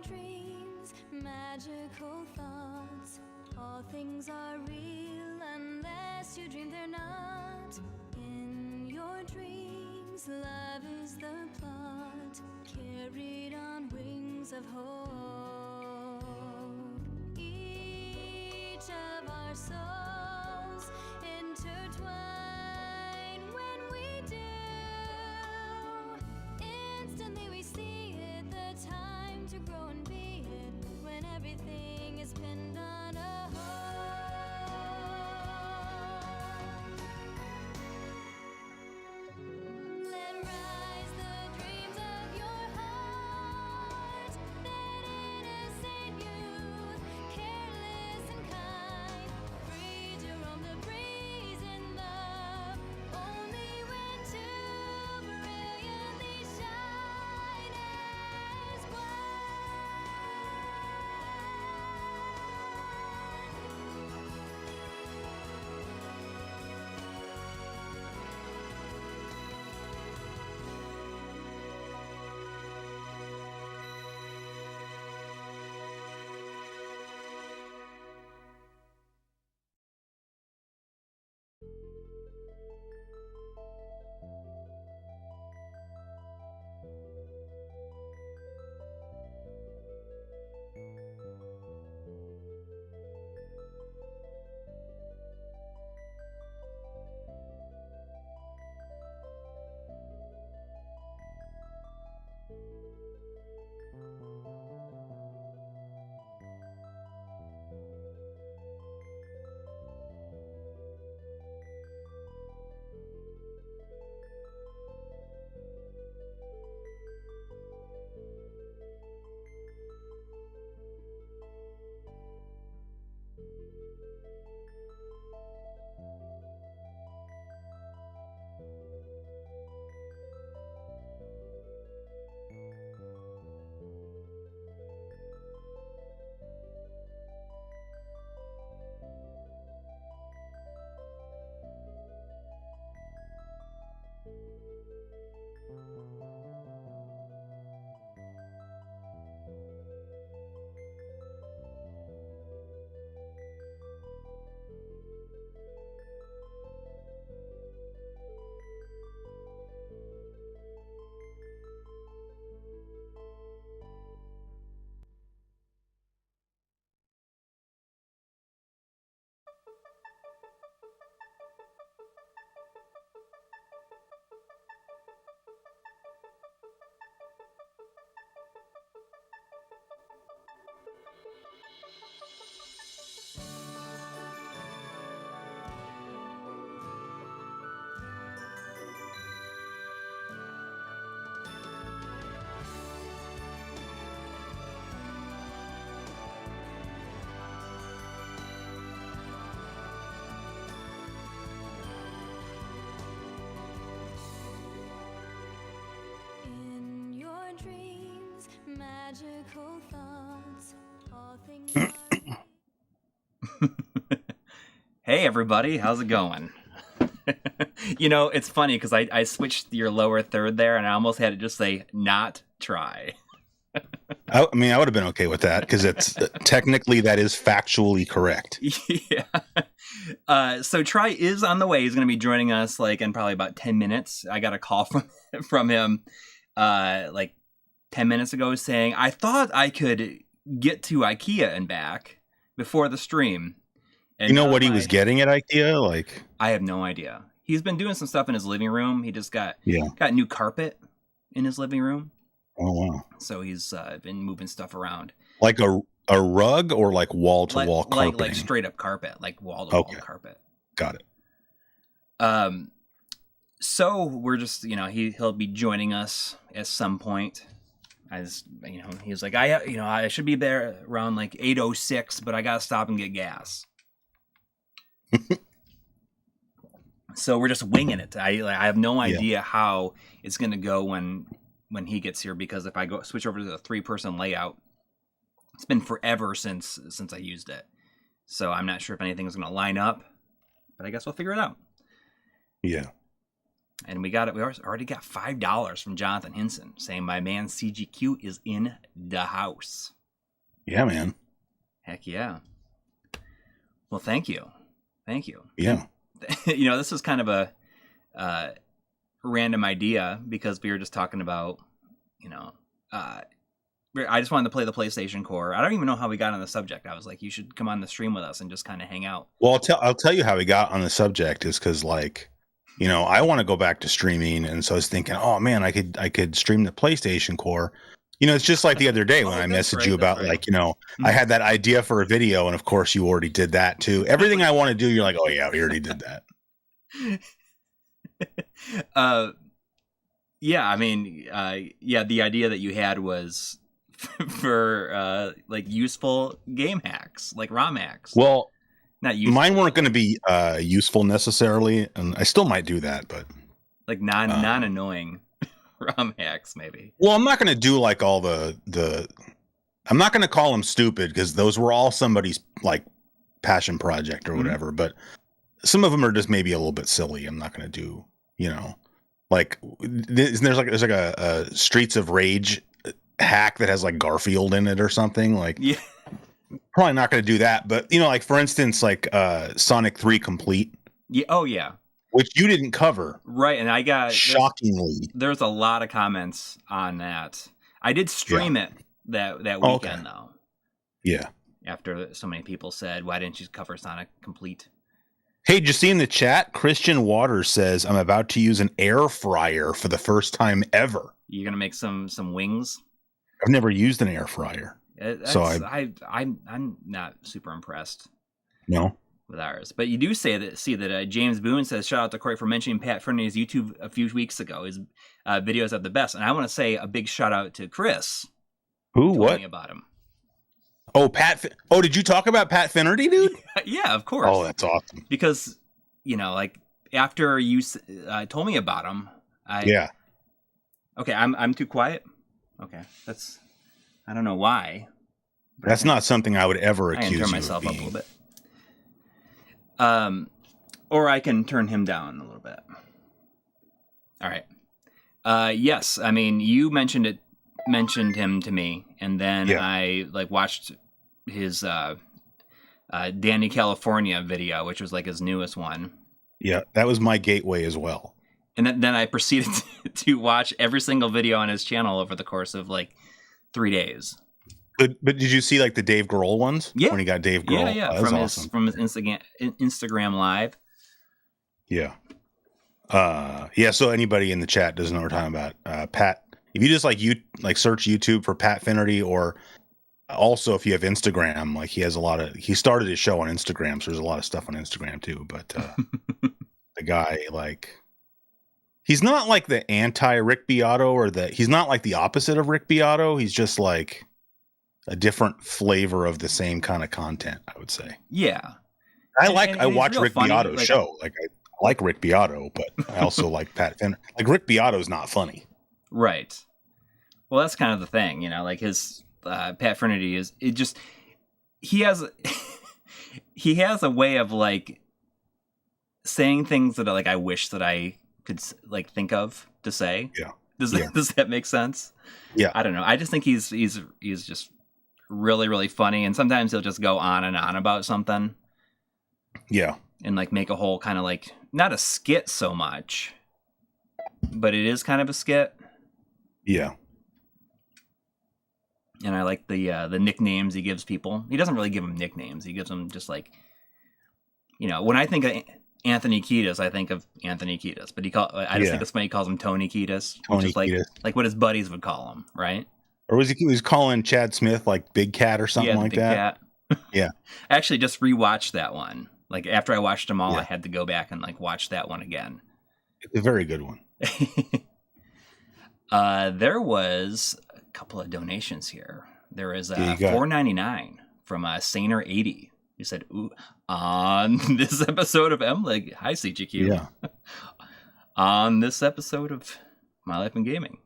dreams, magical thoughts. All things are real unless you dream they're not. In your dreams, love is the plot, carried on wings of hope. Each of our souls intertwine when we do. Instantly we see it, the time to grow and be it, when everything is pinned on a hope. Let rise the dreams of your heart, that innocent youth, careless and kind, free to roam the breeze in love, only when two brilliantly shine as one. In your dreams, magical thoughts, all things are Hey everybody, how's it going? You know, it's funny because I switched your lower third there and I almost had to just say not try. I mean, I would have been okay with that because it's technically that is factually correct. Yeah. So Try is on the way. He's going to be joining us like in probably about 10 minutes. I got a call from him like 10 minutes ago saying, I thought I could get to IKEA and back before the stream. And you know what he was getting at IKEA? Like, I have no idea. He's been doing some stuff in his living room. He just got new carpet in his living room. Oh wow! So he's been moving stuff around, like a rug or like wall to wall carpet, like straight up carpet, like wall to wall carpet. Got it. So we're just he'll be joining us at some point. As he's like I should be there around like 8:06, but I gotta stop and get gas. So we're just winging it. I have no idea how it's gonna go when he gets here, because if I go switch over to the 3-person layout, it's been forever since I used it. So I'm not sure if anything's gonna line up, but I guess we'll figure it out. Yeah. And we already got $5 from Jonathan Hinson saying my man CGQ is in the house. Yeah, man. Heck yeah. Well, thank you. Yeah. This was kind of a random idea because we were just talking about, I just wanted to play the PlayStation Core. I don't even know how we got on the subject. I was like, you should come on the stream with us and just kind of hang out. Well, I'll tell you how we got on the subject is because I want to go back to streaming, and so I was thinking, oh man, I could stream the PlayStation Core. It's just like the other day when I messaged you about I had that idea for a video, and of course you already did that too. Everything I want to do, you're like, oh yeah, we already did that. The idea that you had was for useful game hacks, like ROM hacks. Well, not useful. Mine weren't going to be useful necessarily, and I still might do that, but like non-annoying ROM hacks, maybe. Well, I'm not going to do like all the. I'm not going to call them stupid because those were all somebody's like passion project or whatever. Mm-hmm. But some of them are just maybe a little bit silly. I'm not going to do, like there's like a Streets of Rage hack that has like Garfield in it or something. Like, yeah. Probably not going to do that. But like for instance, like Sonic 3 Complete. Yeah. Oh yeah. Which you didn't cover. Right, and I got... Shockingly. There's a lot of comments on that. I did stream it that weekend, though. Yeah. After so many people said, why didn't you cover Sonic Complete? Hey, did you see in the chat? Christian Waters says, I'm about to use an air fryer for the first time ever. You're going to make some wings? I've never used an air fryer. I'm not super impressed. No? With ours, but you do see that James Boone says shout out to Corey for mentioning Pat Fernie's YouTube a few weeks ago. His videos are the best, and I want to say a big shout out to Chris. Who? What? About him? Oh, Oh, did you talk about Pat Finnerty, dude? Yeah, of course. Oh, that's awesome. Because like after you told me about him, yeah. Okay, I'm too quiet. Okay, I don't know why. That's not something I would ever accuse you of being. I can turn myself up a little bit. Or I can turn him down a little bit. All right. Yes, I mean you mentioned him to me, and then I watched his Danny California video, which was like his newest one. Yeah, that was my gateway as well. And then I proceeded to watch every single video on his channel over the course of like 3 days. But did you see like the Dave Grohl ones? Yeah. When he got Dave Grohl? Yeah. From his Instagram live. Yeah. So anybody in the chat doesn't know what we're talking about. Pat, if you just search YouTube for Pat Finnerty, or also if you have Instagram, like he started his show on Instagram, so there's a lot of stuff on Instagram too. But the guy, he's not like the anti Rick Beato he's not like the opposite of Rick Beato. He's just like a different flavor of the same kind of content, I would say. Yeah. I watch Rick Beato's show. Like I like Rick Beato, but I also like Pat Finnerty. Like Rick Beato's not funny. Right. Well, that's kind of the thing, like his Pat Finnerty he has a way of like saying things that I wish that I could think of to say. Yeah. Does that make sense? Yeah. I don't know. I just think he's just really, really funny, and sometimes he'll just go on and on about something. Yeah. And make a whole kind of not a skit so much, but it is kind of a skit. Yeah. And I like the nicknames he gives people. He doesn't really give them nicknames. He gives them just when I think of Anthony Kiedis, I think of Anthony Kiedis, but I just think it's funny he calls him Tony Kiedis, which is like what his buddies would call him, right? Or he was calling Chad Smith Big Cat or something like that? Cat. Yeah. I actually just rewatched that one. After I watched them all, I had to go back and watch that one again. It's a very good one. There was a couple of donations here. There is $4.99 from Saner 80. He said, "Ooh, on this episode of MLiG, hi CGQ. Yeah. On this episode of My Life in Gaming."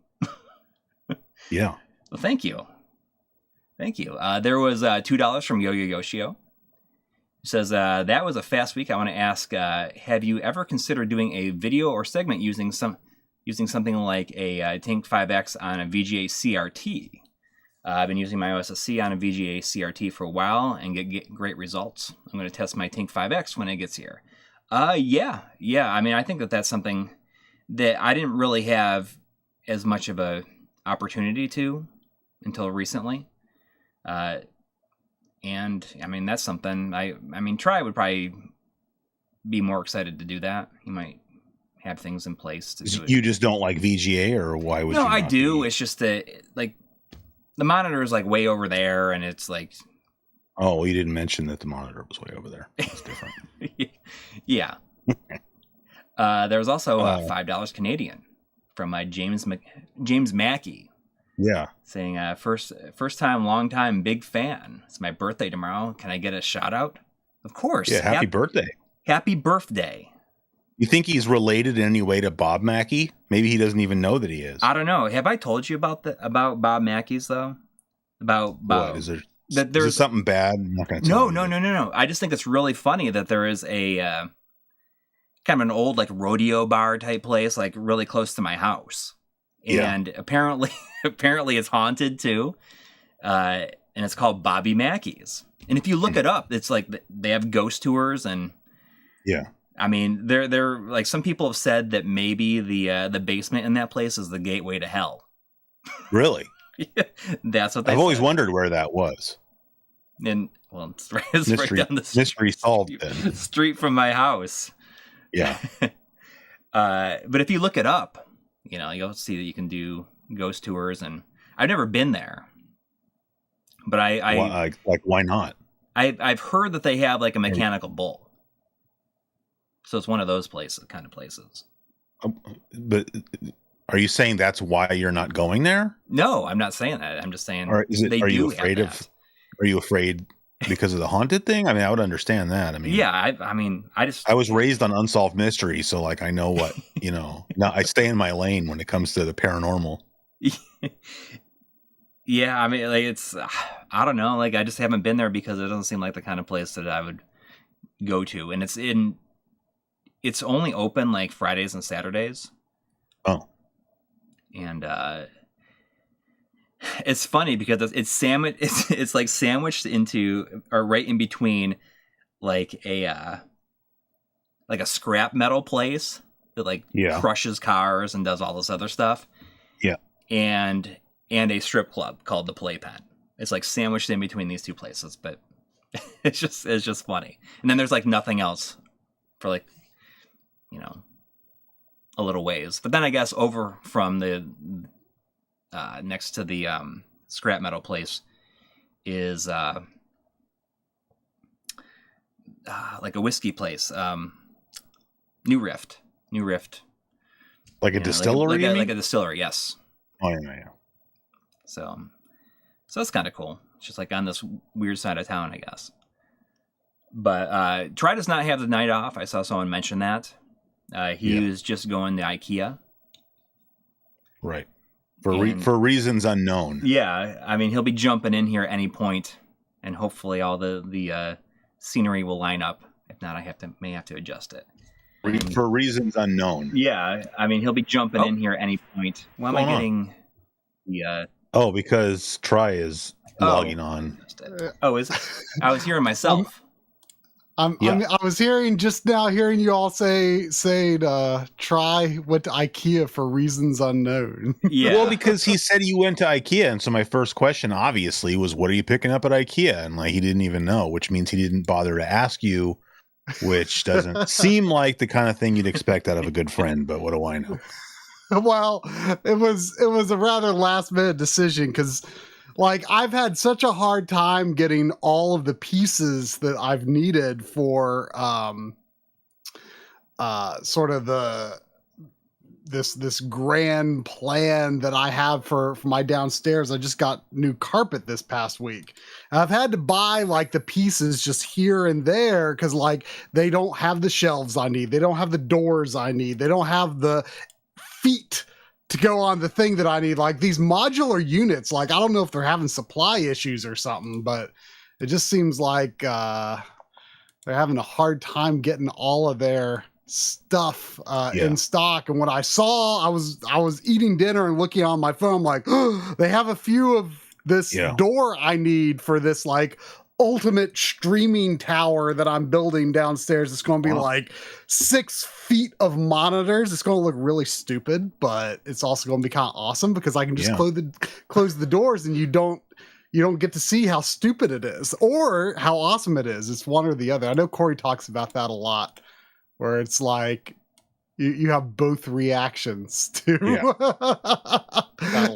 Yeah. Well, thank you. There was $2 from Yo-Yo Yoshio. says, that was a fast week. I want to ask, have you ever considered doing a video or segment using something like a Tank 5X on a VGA CRT? I've been using my OSSC on a VGA CRT for a while and get great results. I'm going to test my Tank 5X when it gets here. Yeah. I mean, I think that's something that I didn't really have as much of a opportunity to until recently. And I mean, that's something I mean, Try would probably be more excited to do that. He might have things in place to do it. You just don't like VGA, or why would you? No, I do. It's just that, like, the monitor is like way over there, and it's like. Oh, you didn't mention that the monitor was way over there. That's different. Yeah. There was also $5 Canadian from James Mackey. Yeah. Saying, first time, long time, big fan. It's my birthday tomorrow. Can I get a shout out? Of course. Yeah, happy birthday. Happy birthday. You think he's related in any way to Bob Mackey? Maybe he doesn't even know that he is. I don't know. Have I told you about Bob Mackey's, though? About what? Is there something bad? I'm not going to tell you. No. I just think it's really funny that there is a kind of an old like rodeo bar type place, like really close to my house. And apparently it's haunted too. And it's called Bobby Mackey's. And if you look it up, it's like they have ghost tours and I mean, they're like, some people have said that maybe the basement in that place is the gateway to hell. Really? That's what I've always wondered where that was. And well, it's right down the mystery solved then. Street from my house. Yeah. But if you look it up, you know, you'll see that you can do ghost tours, and I've never been there. But why not? I've heard that they have like a mechanical bull, so it's one of those kind of places. But are you saying that's why you're not going there? No, I'm not saying that. I'm just saying. Are you afraid because of the haunted thing? I mean, I would understand that. I mean, yeah. I was raised on unsolved mystery, so like I know what Now I stay in my lane when it comes to the paranormal. Yeah, I mean, like I don't know, like I just haven't been there because it doesn't seem like the kind of place that I would go to, and it's only open like Fridays and Saturdays. Oh, and it's funny because it's like sandwiched into or right in between like a scrap metal place that like crushes cars and does all this other stuff. Yeah. And a strip club called the Playpen. It's like sandwiched in between these two places, but it's just funny. And then there's like nothing else for like, a little ways. But then I guess over from the next to the scrap metal place is like a whiskey place. New Rift. Like a distillery? Like a distillery, yes. Oh, yeah. So that's kind of cool. It's just like on this weird side of town, I guess. But Try does not have the night off. I saw someone mention that. He was just going to IKEA. Right. For reasons unknown. Yeah. I mean, he'll be jumping in here at any point, and hopefully all the scenery will line up. If not, I may have to adjust it. For reasons unknown. Yeah. I mean, he'll be jumping in here at any point. Why am I getting the... because Try is logging on. Oh, is it? I was hearing myself. I was hearing you all say Try went to IKEA for reasons unknown. Yeah. Well, because he said he went to IKEA, and so my first question obviously was, what are you picking up at IKEA? And like he didn't even know, which means he didn't bother to ask you, which doesn't seem like the kind of thing you'd expect out of a good friend, but what do I know? Well, it was a rather last minute decision because like I've had such a hard time getting all of the pieces that I've needed for sort of this grand plan that I have for my downstairs. I just got new carpet this past week. And I've had to buy like the pieces just here and there because like they don't have the shelves I need. They don't have the doors I need. They don't have the feet to go on the thing that I need. Like these modular units, like I don't know if they're having supply issues or something, but it just seems like they're having a hard time getting all of their stuff in stock. And when I saw, I was eating dinner and looking on my phone, I'm like, oh, they have a few of this door I need for this like ultimate streaming tower that I'm building downstairs. It's going to be like 6 feet of monitors. It's going to look really stupid, but it's also going to be kind of awesome because I can just close the doors and you don't get to see how stupid it is or how awesome it is. It's one or the other. I know Corey talks about that a lot, where it's like you have both reactions to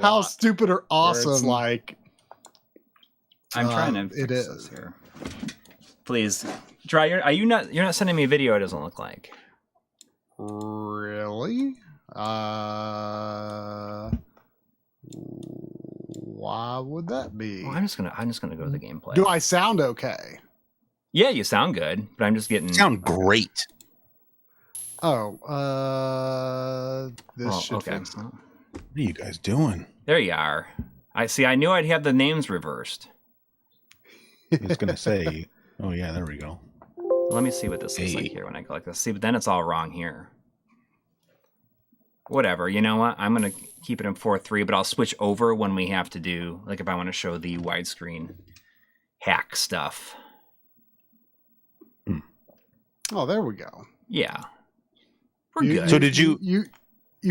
how stupid or awesome. Like, I'm trying to fix this here. Please, try. You're not sending me a video. It doesn't look like. Really? Why would that be? Well, I'm just gonna go to the gameplay. Do I sound okay? Yeah, you sound good, but I'm just getting. You sound great. This should fix it. What are you guys doing? There you are. I see. I knew I'd have the names reversed. I was gonna say. Oh yeah, there we go. Let me see what this looks like here when I click this. See, but then it's all wrong here. Whatever. You know what? I'm gonna keep it in 4:3, but I'll switch over when we have to do, like, if I want to show the widescreen hack stuff. Oh, there we go. Yeah, we're good. So did you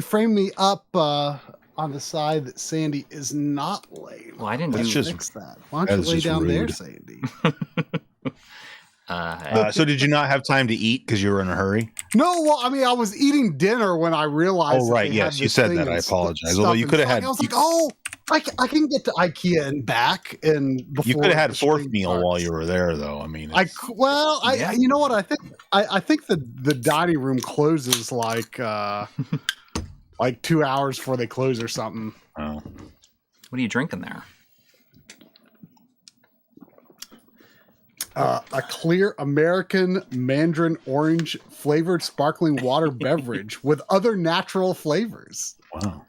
frame me up on the side that Sandy is not laying? Well, I didn't fix that. Why don't you lay down there, Sandy? So did you not have time to eat because you were in a hurry? No, well, I mean, I was eating dinner when I realized. Oh, right, yes, you said that. I apologize. Although you could have had. I was like, oh, I can get to IKEA and back, and before you could have had fourth meal while you were there, though. I mean, you know what? I think the dining room closes like 2 hours before they close or something. Oh, what are you drinking there? A clear American mandarin orange flavored sparkling water beverage with other natural flavors. Wow.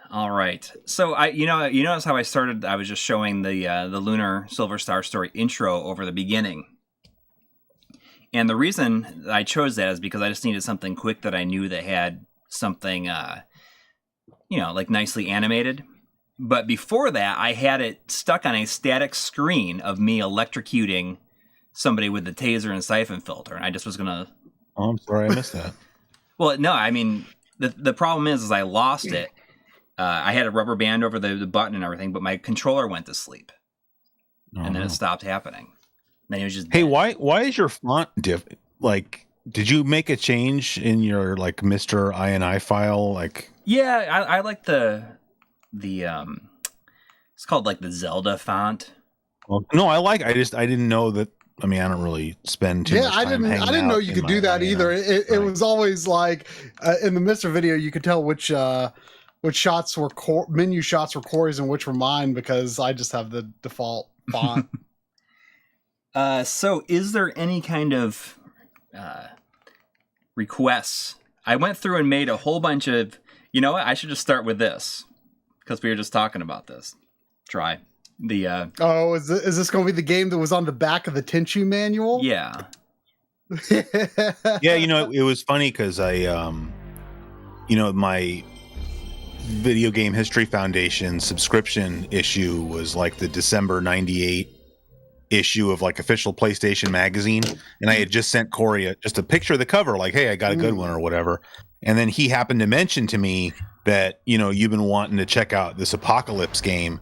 All right. So you notice how I started. I was just showing the Lunar Silver Star Story intro over the beginning, and the reason I chose that is because I just needed something quick that I knew that had something, like nicely animated. But before that, I had it stuck on a static screen of me electrocuting somebody with the taser and Syphon Filter, and I just was gonna. Oh, I'm sorry, I missed that. Well, no, I mean the problem is I lost it. I had a rubber band over the button and everything, but my controller went to sleep, and then it stopped happening. Then it was just. Hey, why is your font different? Like, did you make a change in your like MiSTer INI file? Like, yeah, I like the it's called like the Zelda font. Well, no, I didn't know that. I mean, I don't really spend too much time I didn't know you could do that either. It was always like in the MiSTer video, you could tell which shots were menu shots were Corey's and which were mine because I just have the default font. So is there any kind of requests? I went through and made a whole bunch of. You know what? I should just start with this. Because we were just talking about this. Try the. Is this going to be the game that was on the back of the Tenchu manual? Yeah. Yeah, it was funny because I, my Video Game History Foundation subscription issue was like the December '98 issue of like official PlayStation magazine, and I had just sent Corey just a picture of the cover, like, "Hey, I got a good one" or whatever, and then he happened to mention to me that you've been wanting to check out this Apocalypse game,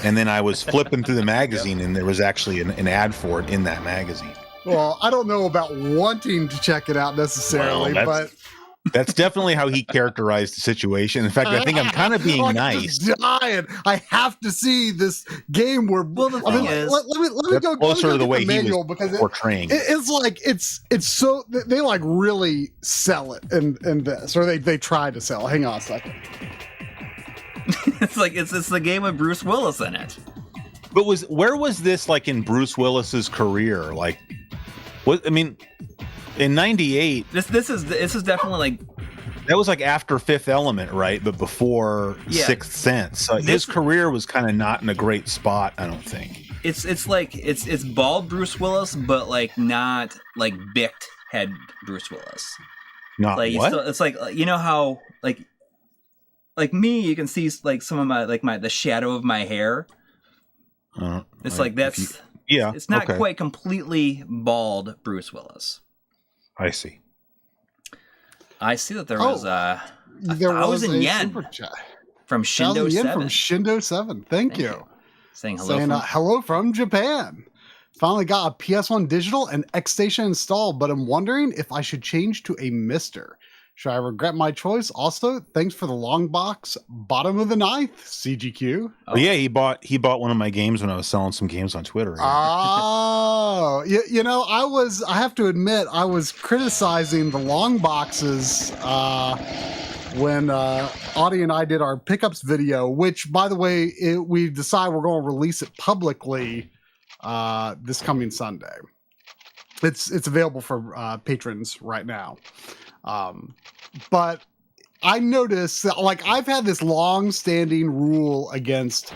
and then I was flipping through the magazine and there was actually an ad for it in that magazine. Well, I don't know about wanting to check it out necessarily, but that's definitely how he characterized the situation. In fact, I think I'm kind of being nice. Dying. I have to see this game where. Well, the thing is, let me go closer to the way he was because portraying. It's like it's so they like really sell it in this, or they try to sell. Hang on a second. It's like it's the game with Bruce Willis in it. But where was this like in Bruce Willis's career? Like, what I mean. In '98, this is definitely like that was like after Fifth Element, right? But before Sixth Sense. So his career was kind of not in a great spot, I don't think. It's like it's bald Bruce Willis, but like not like bicked head Bruce Willis. Not Like what? it's like you know how like me, you can see like some of my the shadow of my hair. It's like that's yeah. It's not okay. quite completely bald Bruce Willis. I see. I see that there was a There was 1,000 a yen super chat. from Shindo 1,000 yen 7 from Shindo 7. Thank you. saying hello. Saying from, hello from Japan. Finally got a PS1 digital and X-Station installed, but I'm wondering if I should change to a MiSTer. Should I regret my choice? Also, thanks for the long box. Bottom of the ninth, CGQ. Oh yeah, he bought one of my games when I was selling some games on Twitter. Oh, you know, I have to admit, I was criticizing the long boxes when Audie and I did our pickups video, which, by the way, we decided we're going to release it publicly this coming Sunday. It's available for patrons right now. But I noticed that, like, I've had this long-standing rule against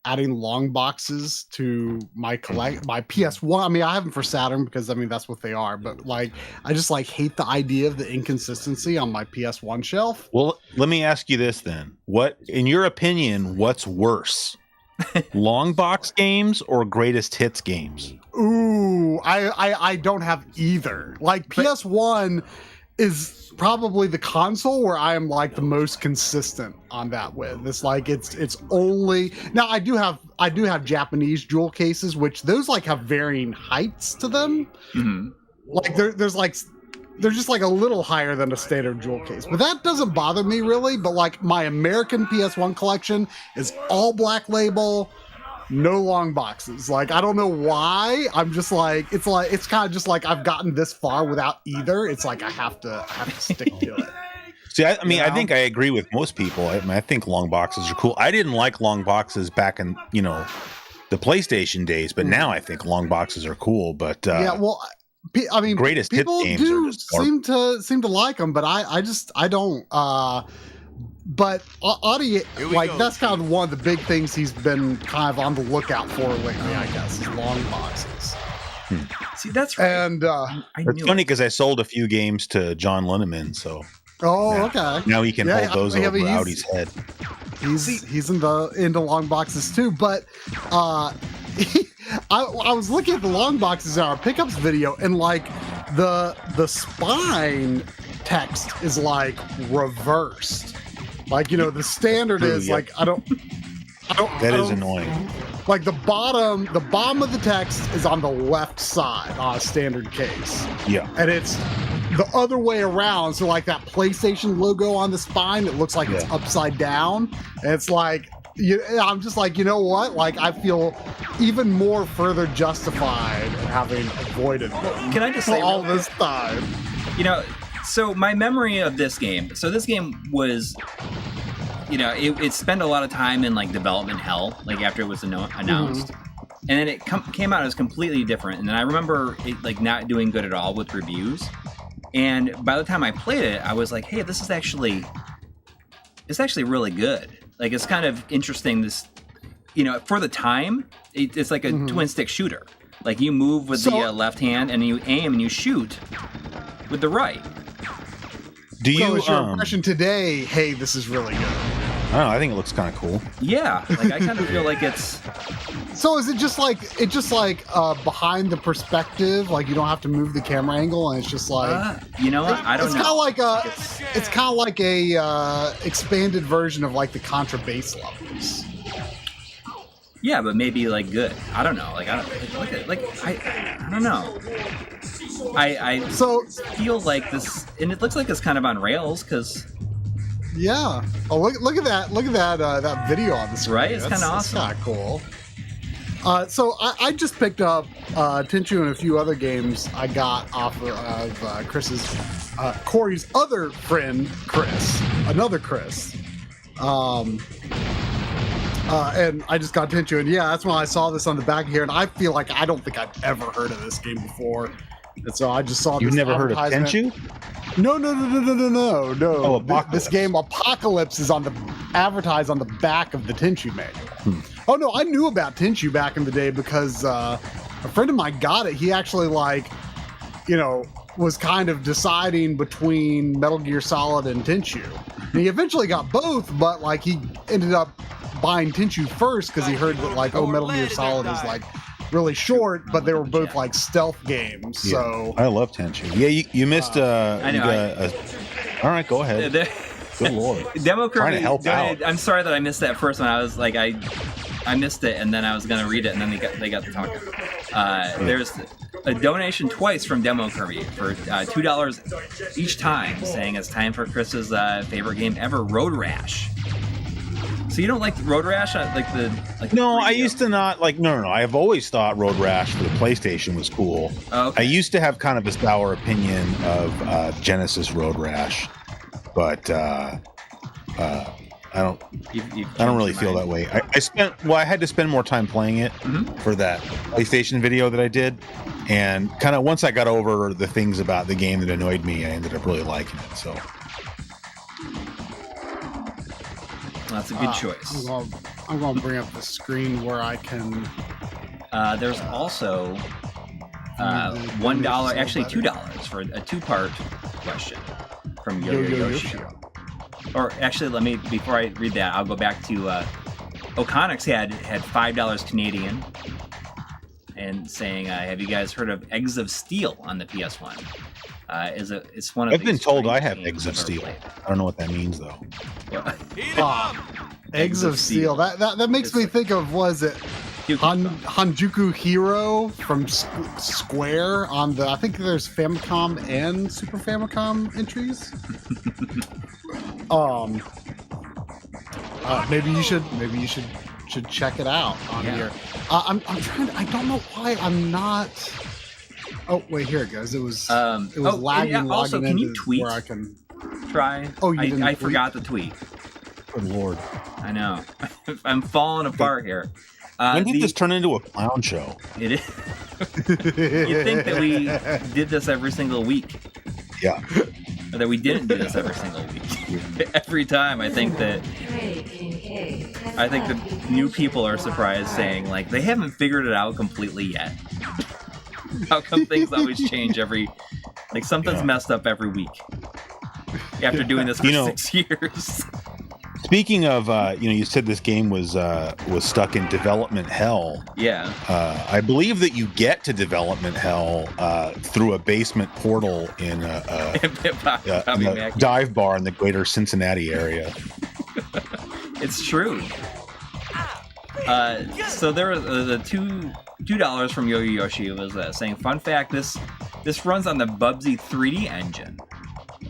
adding long boxes to my PS1. I mean, I have them for Saturn because, I mean, that's what they are. But, like, I just, like, hate the idea of the inconsistency on my PS1 shelf. Well, let me ask you this then. What, in your opinion, what's worse? Long box games or greatest hits games? Ooh, I don't have either. Like, PS1 is probably the console where I am like the most consistent on that with. It's like it's only now I do have Japanese jewel cases, which those like have varying heights to them. Mhm. Like they're just like a little higher than a standard jewel case. But that doesn't bother me really. But like my American PS1 collection is all black label, no long boxes. Like, I don't know why. I'm just like, it's kind of just like I've gotten this far without either. It's like I have to stick to it. See, I mean, I think I agree with most people. I mean, I think long boxes are cool. I didn't like long boxes back in, the PlayStation days, but now I think long boxes are cool. But yeah, well, I mean, greatest hit people games do are just seem to like them, but I don't. But Audie, like, that's kind of one of the big things he's been kind of on the lookout for lately, I guess, is long boxes. See, that's right. And it's funny because I sold a few games to John Lineman, so okay. now he can hold those over Audie's head. He's into long boxes too, but I was looking at the long boxes in our pickups video, and like the spine text is like reversed. Like, the standard is like I don't. That is annoying. Like the bottom of the text is on the left side on a standard case. Yeah. And it's the other way around. So like that PlayStation logo on the spine, it looks like it's upside down. And it's like, I'm just like, you know what? Like, I feel even more further justified in having avoided them. Can I just say all this time? So my memory of this game. So this game was, it spent a lot of time in like development hell, like after it was announced, and then it came out as completely different. And then I remember it like not doing good at all with reviews. And by the time I played it, I was like, hey, it's actually really good. Like, it's kind of interesting. This, for the time, it's like a twin stick shooter. Like, you move with the left hand and you aim and you shoot with the right. Do you? So is your impression today? Hey, this is really good. I don't know. I think it looks kind of cool. Yeah, like I kind of feel like it's. So is it just like behind the perspective? Like you don't have to move the camera angle, and it's just like I don't know. It's kind of like a expanded version of like the Contra base levels. Yeah, but maybe like good. I don't know. Like I don't know. I feel like this, and it looks like it's kind of on rails because. Yeah. Oh, look at that! Look at that video on the screen. Right, it's kind of awesome. That's kind of cool. So I just picked up Tenchu and a few other games I got off of Corey's other friend, Chris, another Chris. And I just got Tenchu, and yeah, that's when I saw this on the back here, and I feel like I don't think I've ever heard of this game before, and so I just saw. You've this never heard of Tenchu? No. Oh, Apocalypse. This game Apocalypse is advertised on the back of the Tenchu manual. Oh no, I knew about Tenchu back in the day because a friend of mine got it. He actually was kind of deciding between Metal Gear Solid and Tenchu. And he eventually got both, but he ended up buying Tenchu first because he heard that Metal Gear Solid is really short, but they were both stealth games. Yeah. So I love Tenchu. Yeah, you missed. I know. All right, go ahead. Good lord. Demo Trying to help out. I'm sorry that I missed that first one. I was I missed it, and then I was gonna read it, and then they got to talking. There's a donation twice from Demo Kirby for $2 each time, saying it's time for Chris's favorite game ever, Road Rash. So you don't like Road Rash? No, I used to not No. I've always thought Road Rash for the PlayStation was cool. Okay. I used to have kind of a sour opinion of Genesis Road Rash, but I don't really feel that way. I had to spend more time playing it for that PlayStation video that I did, and kind of once I got over the things about the game that annoyed me, I ended up really liking it. So. That's a good choice. I'm going to bring up the screen where I can. There's also $1, actually $2 for a two-part question from Yo-Yo Yoshi. Or actually, before I read that, I'll go back to O'Connix had $5 Canadian, and saying, "Have you guys heard of Eggs of Steel on the PS1?" It's one of. I've been told I have Eggs of Steel. I don't know what that means though. Eggs of Steel. That makes me think of, was it Hanjuku Hero from Square on the? I think there's Famicom and Super Famicom entries. Maybe you should check it out on here. I'm trying to, I don't know why I'm not. Oh wait, here it goes. It was lagging. Yeah, also, can you tweet? Where I can try. Oh, you didn't I tweet? forgot to tweet. Good lord. I know. I'm falling apart here. When did this turn into a clown show? It is. You think that we did this every single week? Yeah. Or that we didn't do this every single week. Every time, I think that the new people are surprised, saying they haven't figured it out completely yet. How come things always change something's messed up every week after doing this for 6 years? Speaking of, you said this game was stuck in development hell. Yeah. I believe that you get to development hell through a basement portal in a dive bar in the greater Cincinnati area. It's true. So there was the $2 from Yo-Yo Yoshi was saying, fun fact, this runs on the Bubsy 3D engine.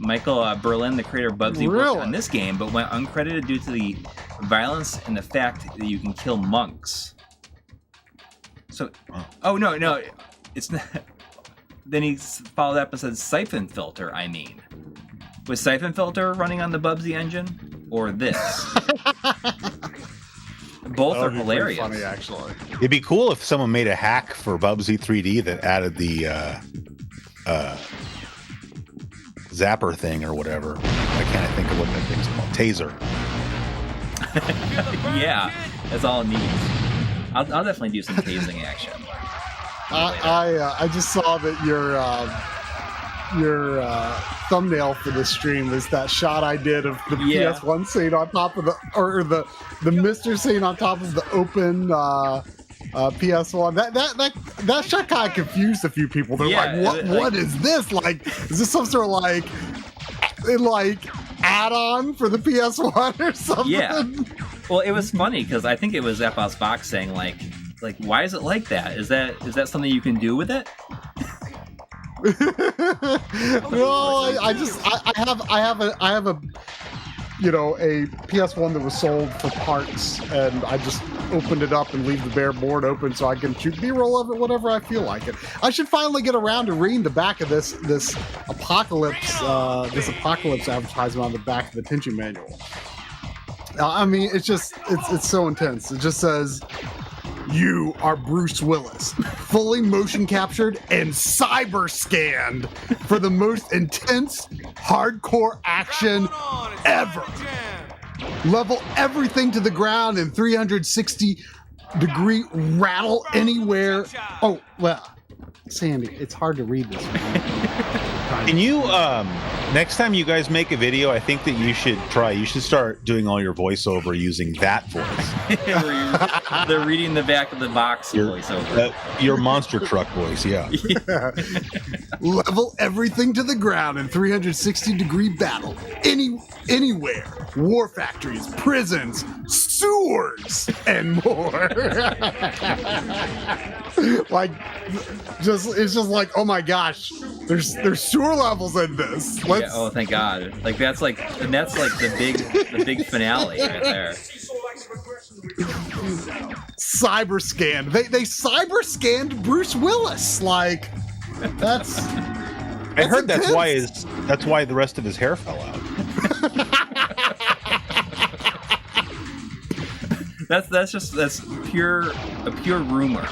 Michael Berlin, the creator of Bubsy, worked on this game, but went uncredited due to the violence and the fact that you can kill monks. So, no, it's not. Then he followed up and said, Syphon Filter, Was Syphon Filter running on the Bubsy engine? Or this? Both are hilarious. Funny, actually. It'd be cool if someone made a hack for Bubsy 3D that added the zapper thing or whatever. I can't think of what that thing's called. Taser. Yeah, that's all it needs. I'll definitely do some tasing action. I just saw that your thumbnail for the stream was that shot I did of the PS1 scene on top of the MiSTer scene on top of the open PS1. That shot kind of confused a few people. They're what is this? Is this some sort of add-on for the PS1 or something? Yeah. Well, it was funny because I think it was Epos Box saying why is it like that? Is that something you can do with it? No, I have a a PS1 that was sold for parts, and I just opened it up and leave the bare board open so I can shoot B-roll of it whenever I feel like it. I should finally get around to reading the back of this apocalypse advertisement on the back of the Tenchu manual. It's so intense. It just says, You are Bruce Willis, fully motion captured and cyber scanned for the most intense, hardcore action ever. Level everything to the ground in 360-degree rattle anywhere. Oh, well, Sandy, it's hard to read this one. Can you, next time you guys make a video, I think that you should start doing all your voiceover using that voice. They're reading the back of the box voiceover. Your monster truck voice, yeah. Level everything to the ground in 360-degree battle. Anywhere. War factories, prisons, sewers, and more. It's just like, oh my gosh, there's sewer levels in this. Yeah, oh, thank God! Like that's like the big finale right there. Cyber scanned. They cyber scanned Bruce Willis. Like that's. I heard that's why the rest of his hair fell out. That's pure rumor.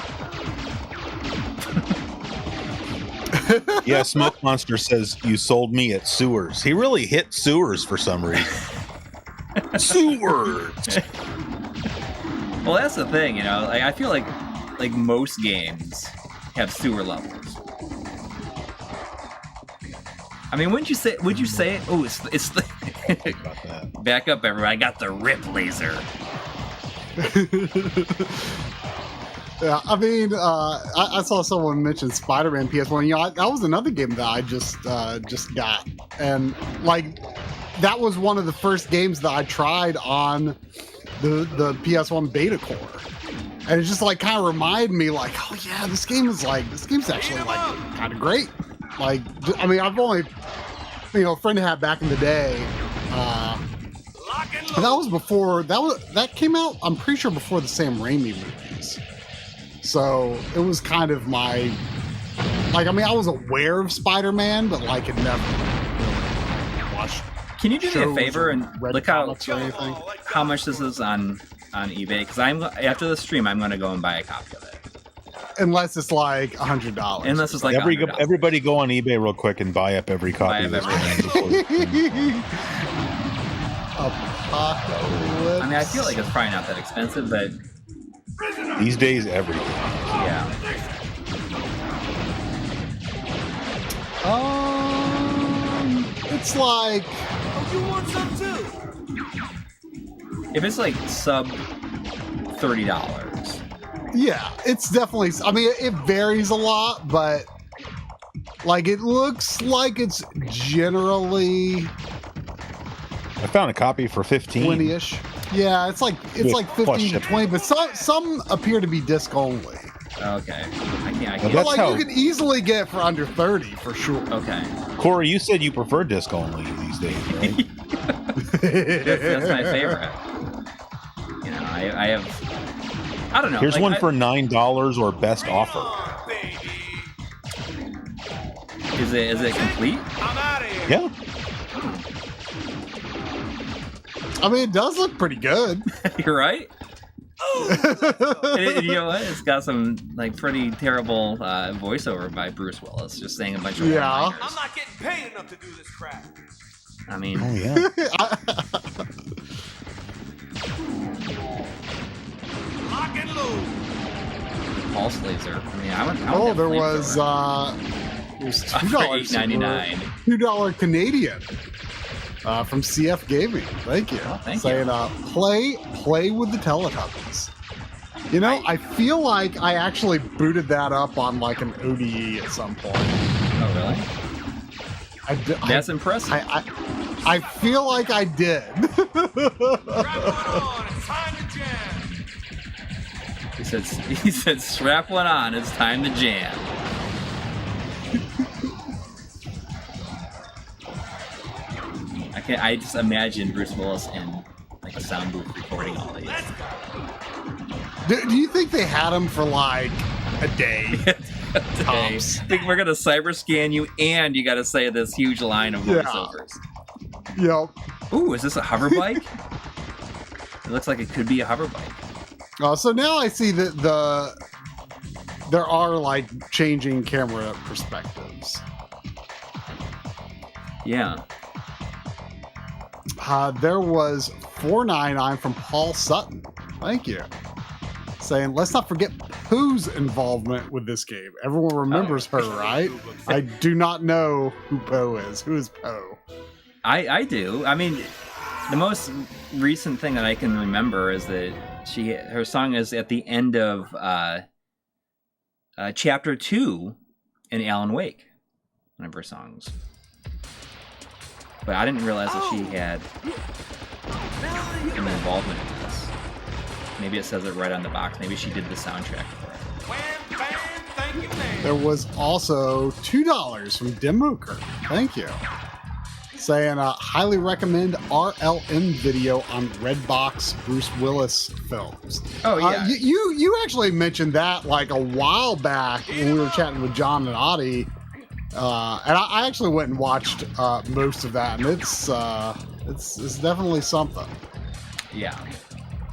Yeah, Smoke Monster says you sold me at sewers. He really hit sewers for some reason. Sewers. Well, that's the thing, you know. Like, I feel like most games have sewer levels. I mean, would you say it? Oh, it's the back up, everyone. I got the rip laser. Yeah, I mean, I saw someone mention Spider-Man PS1. You know, that was another game that I just got, and like that was one of the first games that I tried on the PS1 beta core, and it just like kind of reminded me, like, oh yeah, this game's actually like kind of great. Like, I mean, I've only, you know, a friend I had back in the day. That was before that came out. I'm pretty sure before the Sam Raimi movies. So it was kind of my, like, I mean, I was aware of Spider-Man, but like had never really watched. Can you do me a favor and look how much this is on eBay? Because after the stream, I'm going to go and buy a copy of it. Unless it's like $100. Unless it's like everybody go on eBay real quick and buy up every copy of this game. Apocalypse. I mean, I feel like it's probably not that expensive, but these days, everything. Yeah. It's like. Oh, you want some too? If it's like sub $30. Yeah, it's definitely. I mean, it varies a lot, but like it looks like it's generally. I found a copy for 15. 20-ish. Yeah, it's like 15 to 20, but some appear to be disc only. Okay. I can't. But like you could easily get for under 30 for sure. Okay. Corey, you said you prefer disc only these days, right? that's my favorite. You know, I have. I don't know. Here's one for $9 or best offer. Is it complete? I'm out of here. Yeah. I mean, it does look pretty good. You're right. And you know what? It's got some like pretty terrible voiceover by Bruce Willis, just saying a bunch of one-liners. I'm not getting paid enough to do this crap. I mean, oh yeah. Lock and load. Pulse laser. I mean, I would there was $2 $2 Canadian. From CF Gaming. Thank you. Oh, thank Saying, you. play with the Teletubbies. You know, I feel like I actually booted that up on like an ODE at some point. Oh, really? That's impressive. I feel like I did. Strap one on. It's time to jam. He said, strap one on. It's time to jam. I just imagine Bruce Willis in like a sound booth recording all these. Do you think they had him for like a day? I think we're gonna cyber scan you, and you got to say this huge line of voiceovers. Yep. Ooh, is this a hover bike? It looks like it could be a hover bike. So now I see that there are like changing camera perspectives. Yeah. There was 499 from Paul Sutton. Thank you. Saying, let's not forget Pooh's involvement with this game. Everyone remembers her, right? I do not know who Poe is. Who is Poe? I do. I mean, the most recent thing that I can remember is that her song is at the end of chapter 2 in Alan Wake. One of her songs. But I didn't realize that she had an involvement in this. Maybe it says it right on the box. Maybe she did the soundtrack for it. Wham, bam, thank you, man. There was also $2 from Demoker. Thank you. Saying, highly recommend RLM video on Redbox Bruce Willis films. Oh, yeah. You actually mentioned that like a while back when we were chatting with John and Audie. And I actually went and watched most of that, and it's definitely something. Yeah.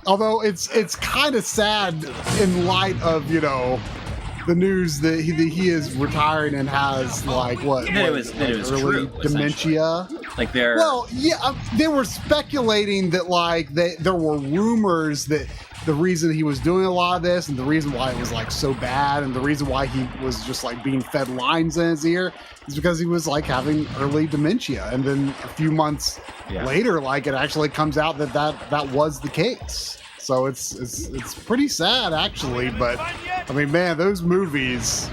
Although it's kind of sad in light of the news that he is retiring and has like early true, dementia. Like they were speculating that like there were rumors that the reason he was doing a lot of this and the reason why it was like so bad and the reason why he was just like being fed lines in his ear is because he was like having early dementia. And then a few months later, like it actually comes out that was the case. So it's pretty sad actually, but I mean, man, those movies,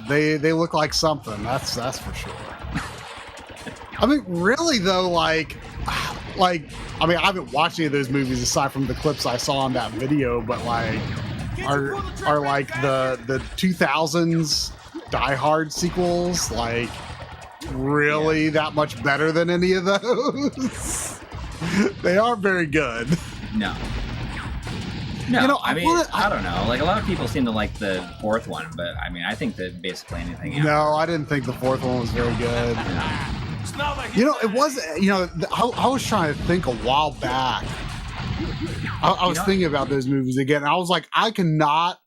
they look like something. That's for sure. I mean, really though, like I mean, I haven't watched any of those movies aside from the clips I saw on that video, but like, are like the 2000s Die Hard sequels like really that much better than any of those? They are very good. No. I don't know. Like a lot of people seem to like the fourth one, but I mean, I think that basically anything. No, I didn't think the fourth one was very good. It was. I was trying to think a while back. I was thinking about those movies again. And I was like, I cannot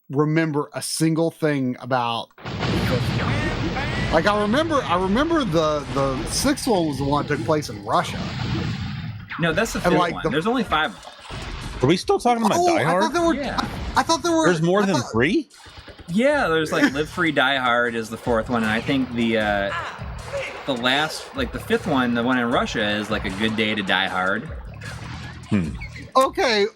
remember a single thing about the fifth one. Like I remember the sixth one was the one that took place in Russia. No, that's the fifth one. There's only 5 of them. Are we still talking about Die Hard? I thought there were. There's more than 3? Yeah, there's like Live Free Die Hard is the 4th one, and I think the last, like the 5th one, the one in Russia, is like A Good Day to Die Hard. Okay,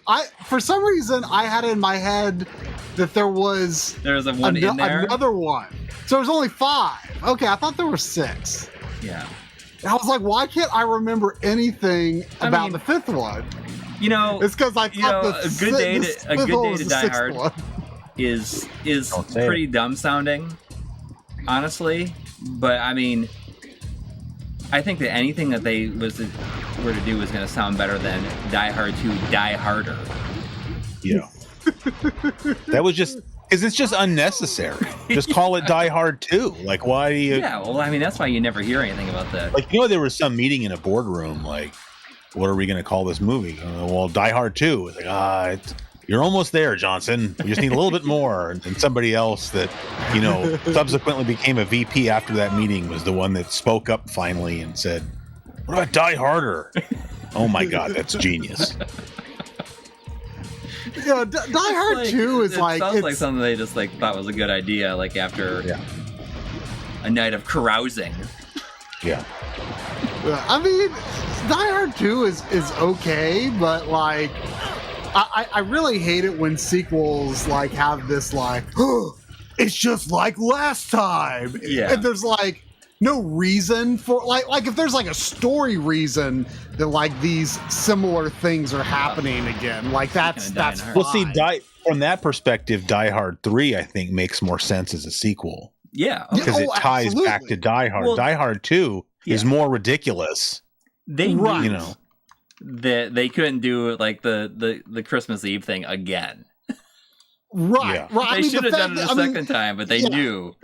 for some reason I had in my head that there's a one in there. Another one. So there's only 5. Okay, I thought there were 6. Yeah. I was like, why can't I remember anything about the 5th one? It's because I thought A Good Day to Die Hard is pretty dumb sounding, honestly. But I mean, I think that anything that they were to do is going to sound better than Die Hard 2 Die Harder. Yeah. That was just because it's just unnecessary. Just call it Die Hard 2. Like, why do you? Yeah, well, I mean, that's why you never hear anything about that. Like, there was some meeting in a boardroom, like, what are we going to call this movie? Well, Die Hard 2. It's like, you're almost there, Johnson. We just need a little bit more. And somebody else that, subsequently became a VP after that meeting was the one that spoke up finally and said, what about Die Harder? Oh my God, that's genius. Die Hard 2 is like... It sounds like something they just thought was a good idea, like after a night of carousing. Yeah. I mean, Die Hard 2 is okay, but like, I really hate it when sequels like have this like, oh, it's just like last time. Yeah. And there's like no reason for like if there's like a story reason that like these similar things are happening again, like that's fine. Well, see, from that perspective, Die Hard 3 I think makes more sense as a sequel. Yeah, because it ties back to Die Hard. Well, Die Hard 2 is more ridiculous. They that they couldn't do like the Christmas Eve thing again. Right. They should have done it a second time, but they knew.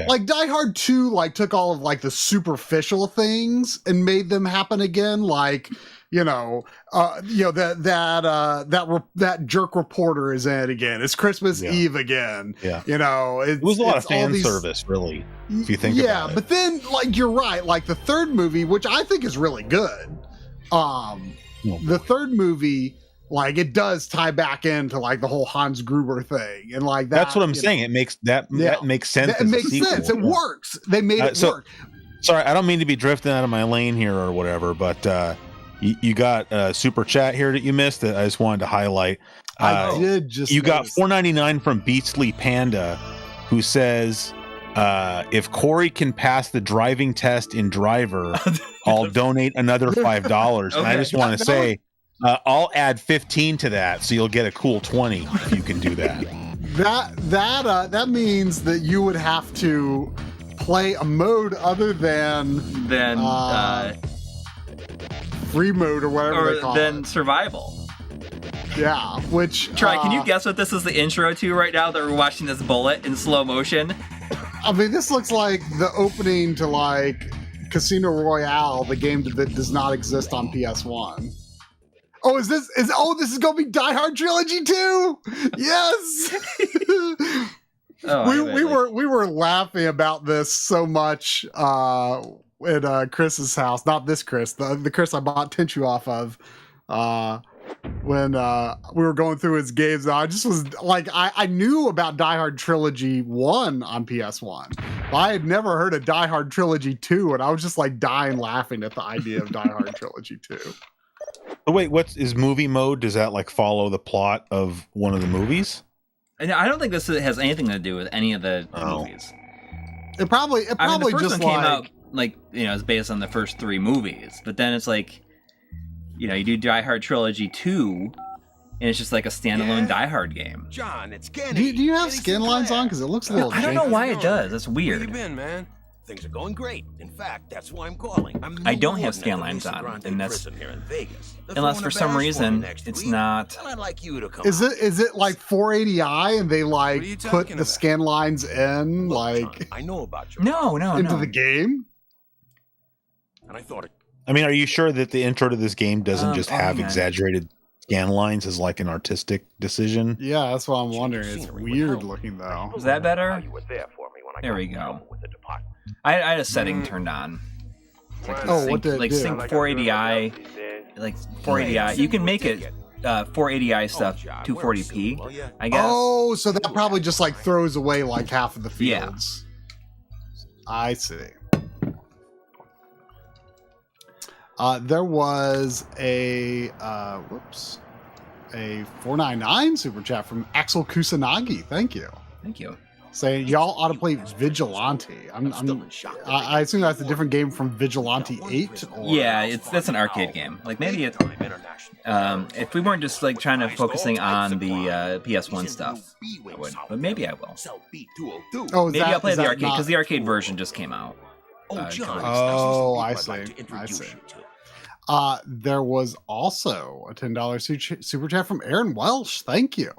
Like Die Hard 2 like took all of like the superficial things and made them happen again. Like that jerk reporter is in it again. It's Christmas Eve again. Yeah. It was a lot of fan service, really, if you think about it. But then, like, you're right. Like, the third movie, which I think is really good. The third movie, like, it does tie back into, like, the whole Hans Gruber thing. And, like, that's what I'm saying. It makes that makes sense. It makes sense. It works. They made it work. Sorry, I don't mean to be drifting out of my lane here or whatever, but you got a super chat here that you missed that I just wanted to highlight. I did just. You got $4.99 from Beastly Panda, who says, if Corey can pass the driving test in Driver, I'll donate another $5. Okay. And I just want to say, I'll add 15 to that, so you'll get a cool 20 if you can do that. That means that you would have to play a mode other than free mode or whatever they call it. survival. Yeah, which Can you guess what this is the intro to right now that we're watching this bullet in slow motion? I mean, this looks like the opening to, like, Casino Royale, the game that does not exist on PS1. Oh, this is gonna be Die Hard Trilogy 2? Yes. We were laughing about this so much at Chris's house. Not this Chris, the Chris I bought Tenchu off of. When we were going through his games, I just was like, I knew about Die Hard Trilogy 1 on PS1, but I had never heard of Die Hard Trilogy 2, and I was just like dying laughing at the idea of Die Hard Trilogy 2. Oh, wait, what is movie mode? Does that like follow the plot of one of the movies? And I don't think this has anything to do with any of the movies. It probably the first just one came out like, it's based on the first 3 movies, but then it's like, you do Die Hard Trilogy 2, and it's just like a standalone Die Hard game. John, it's do you have skin lines on? Because it looks a little. I don't know why it does. That's weird. Where you been, man? Things are going great. In fact, that's why I'm calling. I don't have scan lines on, and that's unless for some reason it's not. I'd like you to come. Is it like 480i and they like put the scan lines in like? I know about your No, into the game. And I thought it. I mean, are you sure that the intro to this game doesn't just have exaggerated scan lines as like an artistic decision? Yeah, that's what I'm wondering. It's weird looking though. Is that better? There we go. I had a setting turned on. What did it do? Sync 480i, like 480i. You can make it 480i stuff 240p, I guess. Oh, so that probably just like throws away like half of the fields. Yeah. I see. There was a 499 super chat from Axel Kusanagi. Thank you. Saying y'all ought to play Vigilante. I assume that's a different game from Vigilante 8. Yeah, that's an arcade game. Like maybe it's if we weren't just like trying to focusing on the PS1 stuff, I would. But maybe I will. Maybe I'll play the arcade because the arcade version just came out. I see. There was also a $10 super chat from Aaron Welsh. Thank you.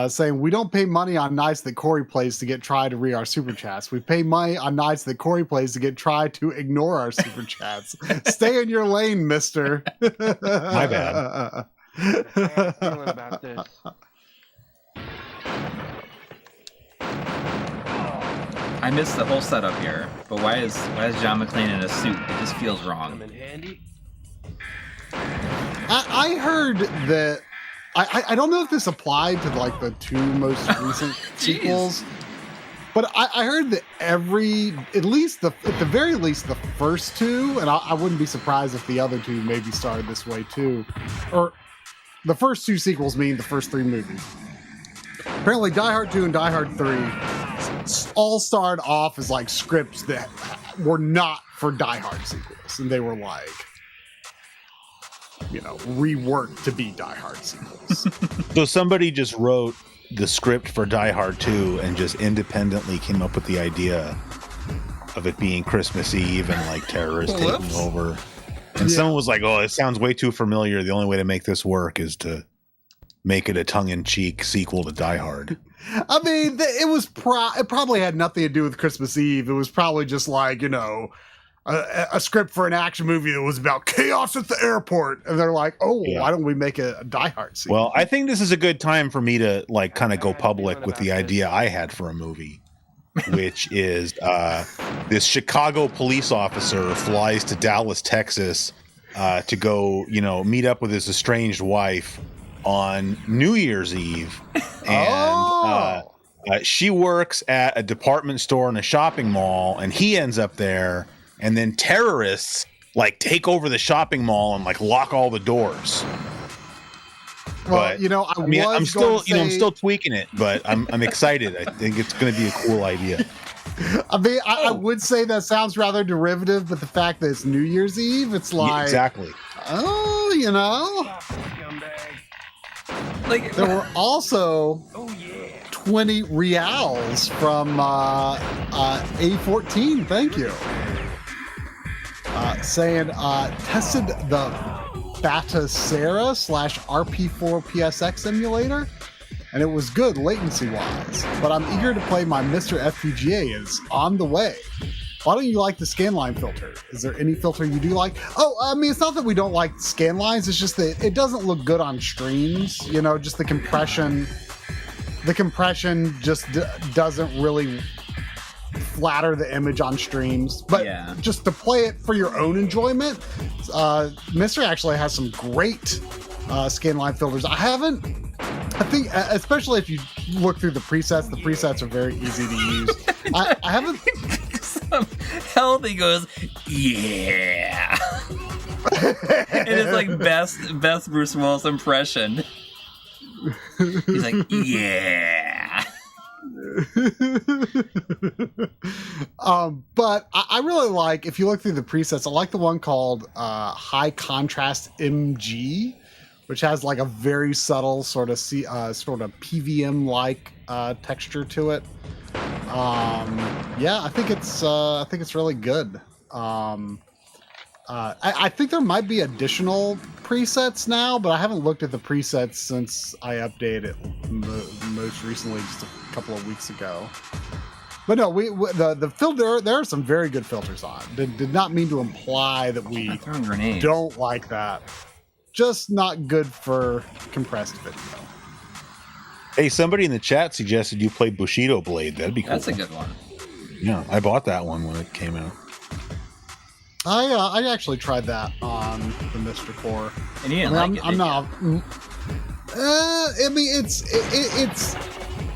Saying we don't pay money on nights that Corey plays to get Try to read our super chats. We pay money on nights that Corey plays to get Try to ignore our super chats. Stay in your lane, MiSTer. My bad. Feeling about this. I missed the whole setup here, but why is John McClane in a suit? It just feels wrong. I heard that. I don't know if this applied to like the 2 most recent sequels, but I heard that at the very least the first 2, and I wouldn't be surprised if the other 2 maybe started this way too, or the first 2 sequels mean the first 3 movies. Apparently Die Hard 2 and Die Hard 3 all started off as like scripts that were not for Die Hard sequels, and they were like, reworked to be Die Hard sequels. So somebody just wrote the script for Die Hard 2 and just independently came up with the idea of it being Christmas Eve and like terrorists taking over. And someone was like, "Oh, it sounds way too familiar. The only way to make this work is to make it a tongue-in-cheek sequel to Die Hard." I mean, it probably had nothing to do with Christmas Eve. It was probably just like, a script for an action movie that was about chaos at the airport, and they're like, "Oh, Yeah. why don't we make a Die Hard scene?" Well, I think this is a good time for me to like kind of go public with the idea I had for a movie, which is this Chicago police officer flies to Dallas, Texas, to go, meet up with his estranged wife on New Year's Eve, and she works at a department store in a shopping mall, and he ends up there. And then terrorists like take over the shopping mall and like lock all the doors. Well, But, I'm still tweaking it, but I'm excited. I think it's going to be a cool idea. I would say that sounds rather derivative, but the fact that it's New Year's Eve, it's like, Yeah, exactly. Like There were also 20 reals from A14. Thank you. Saying tested the Batacera /RP4 PSX emulator, and it was good latency wise. But I'm eager to play my MiSTer FPGA is on the way. Why don't you like the scanline filter? Is there any filter you do like? It's not that we don't like scan lines. It's just that it doesn't look good on streams. Just the compression. The compression just doesn't really flatter the image on streams. But just to play it for your own enjoyment, MiSTer actually has some great scanline filters. I think, especially if you look through the presets are very easy to use. I haven't. Healthy goes, yeah. And it's like best Bruce Willis impression. He's like, yeah. But I really like, if you look through the presets, I like the one called High Contrast MG, which has like a very subtle sort of PVM like texture to it. I think it's really good. I think there might be additional presets now, but I haven't looked at the presets since I updated it most recently, just a couple of weeks ago. But no, the filter, there are some very good filters on. Did not mean to imply that we don't like that. Just not good for compressed video. Hey, somebody in the chat suggested you play Bushido Blade. That'd be cool. That's a good one. Yeah, I bought that one when it came out. I actually tried that on the MiSTer Core. And you didn't like it, I'm not.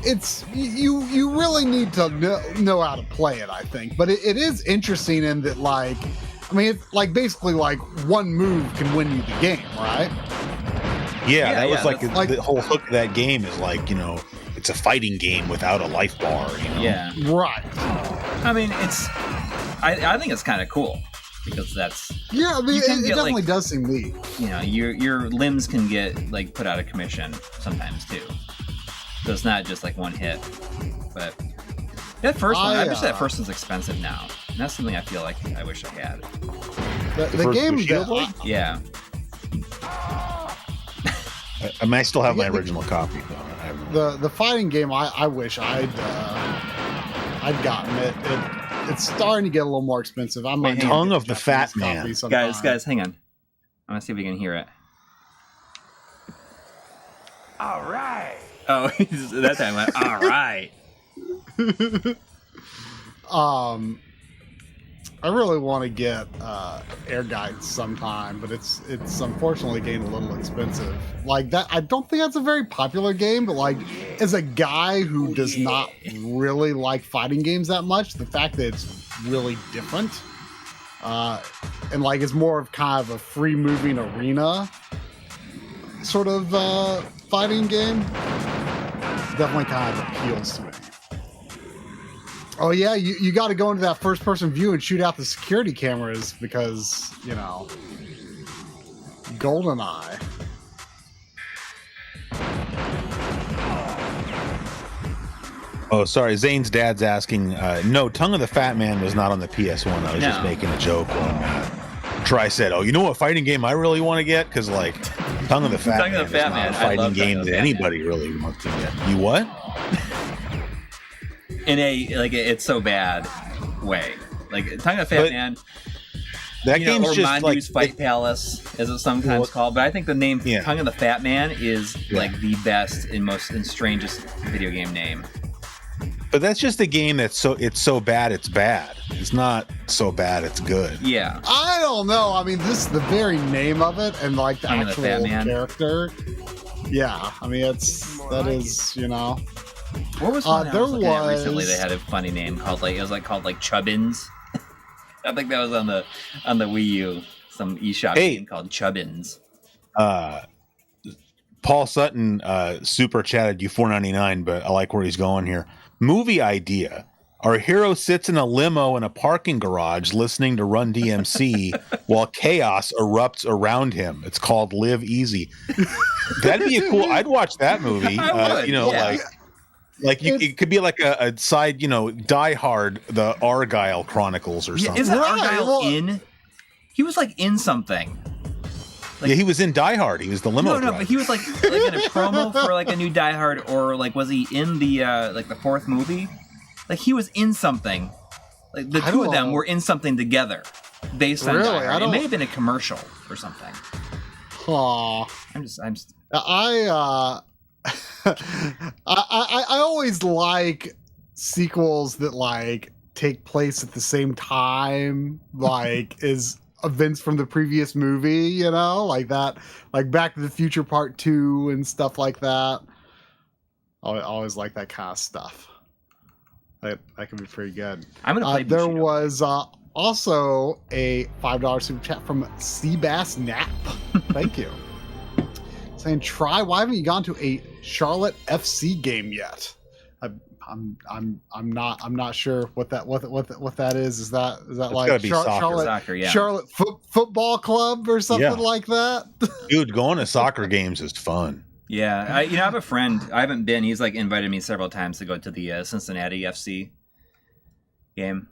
It's you really need to know how to play it, I think. But it is interesting in that, it's like basically like one move can win you the game, right? Yeah, that was like the whole hook of that game is like, it's a fighting game without a life bar. Yeah. Right. I mean, I think it's kind of cool because that's. Yeah, I mean, it definitely does seem neat. Your limbs can get put out of commission sometimes too. So it's not just like one hit. But that first one, I wish that first was expensive now. And that's something I feel like I wish I had. The game, yeah. I might still have my original copy though. The fighting game, I wish I'd gotten it. It's starting to get a little more expensive. I might Tongue of the Fat Man. Guys, hang on. I'm gonna see if we can hear it. All right. Oh, that time I went, all right. I really want to get air guides sometime, but it's unfortunately getting a little expensive. Like that, I don't think that's a very popular game, but as a guy who does not really like fighting games that much, the fact that it's really different, and it's more of kind of a free moving arena sort of fighting game, definitely kind of appeals to me. Oh yeah, you got to go into that first person view and shoot out the security cameras because, GoldenEye. Oh, sorry. Zane's dad's asking. No, Tongue of the Fat Man was not on the PS1. I was just making a joke when Try said, "Oh, you know what fighting game I really want to get? Because Tongue of the Fat Man is not a fighting game that anybody really wants to get." You what? In a it's so bad way. Tongue of the Fat Man That You know, game's or just like Mandu's Fight Palace, as it's sometimes called. But I think the name Yeah. Tongue of the Fat Man is Yeah. like the best and strangest video game name. But that's just a game that's it's so bad it's bad. It's not so bad it's good. Yeah. I don't know. I mean, this the very name of it and like the Tongue of the actual Fat Man. character. Yeah, I mean that is, you know. What was one I there was looking at recently was- that had a funny name called like Chubbins? I think that was on the Wii U, some eShop game called Chubbins. Paul Sutton super chatted you $4.99, but I like where he's going here. Movie idea. Our hero sits in a limo in a parking garage listening to Run DMC while chaos erupts around him. It's called Live Easy. That'd be a cool. I'd watch that movie. I would, You know, yeah. it could be like a side, you know, Die Hard, the Argyle Chronicles or something. Is that Right, Argyle well- in? He was like in something. Yeah, he was in Die Hard. He was the limo No, driver. but he was like in a promo for like a new Die Hard, or like was he in the like the fourth movie? Like he was in something. Like the I two of don't them know. were in something together, based on Really? Die I Hard. It don't- may have been a commercial or something. Aw. I'm just I always like sequels that like take place at the same time, like is events from the previous movie, you know, like that, like Back to the Future Part 2 and stuff like that. I always like that kind of stuff. That can be pretty good. I'm gonna play. There Bushido. was also a $5 super chat from Seabass Nap. Thank you. Saying, why haven't you gone to a Charlotte FC game yet? I'm not sure what that is. Is that like gotta be soccer. Charlotte Soccer, yeah. Charlotte Football Club or something Yeah. like that? Dude, going to soccer games is fun. Yeah, I have a friend. I haven't been. He's like invited me several times to go to the Cincinnati FC game.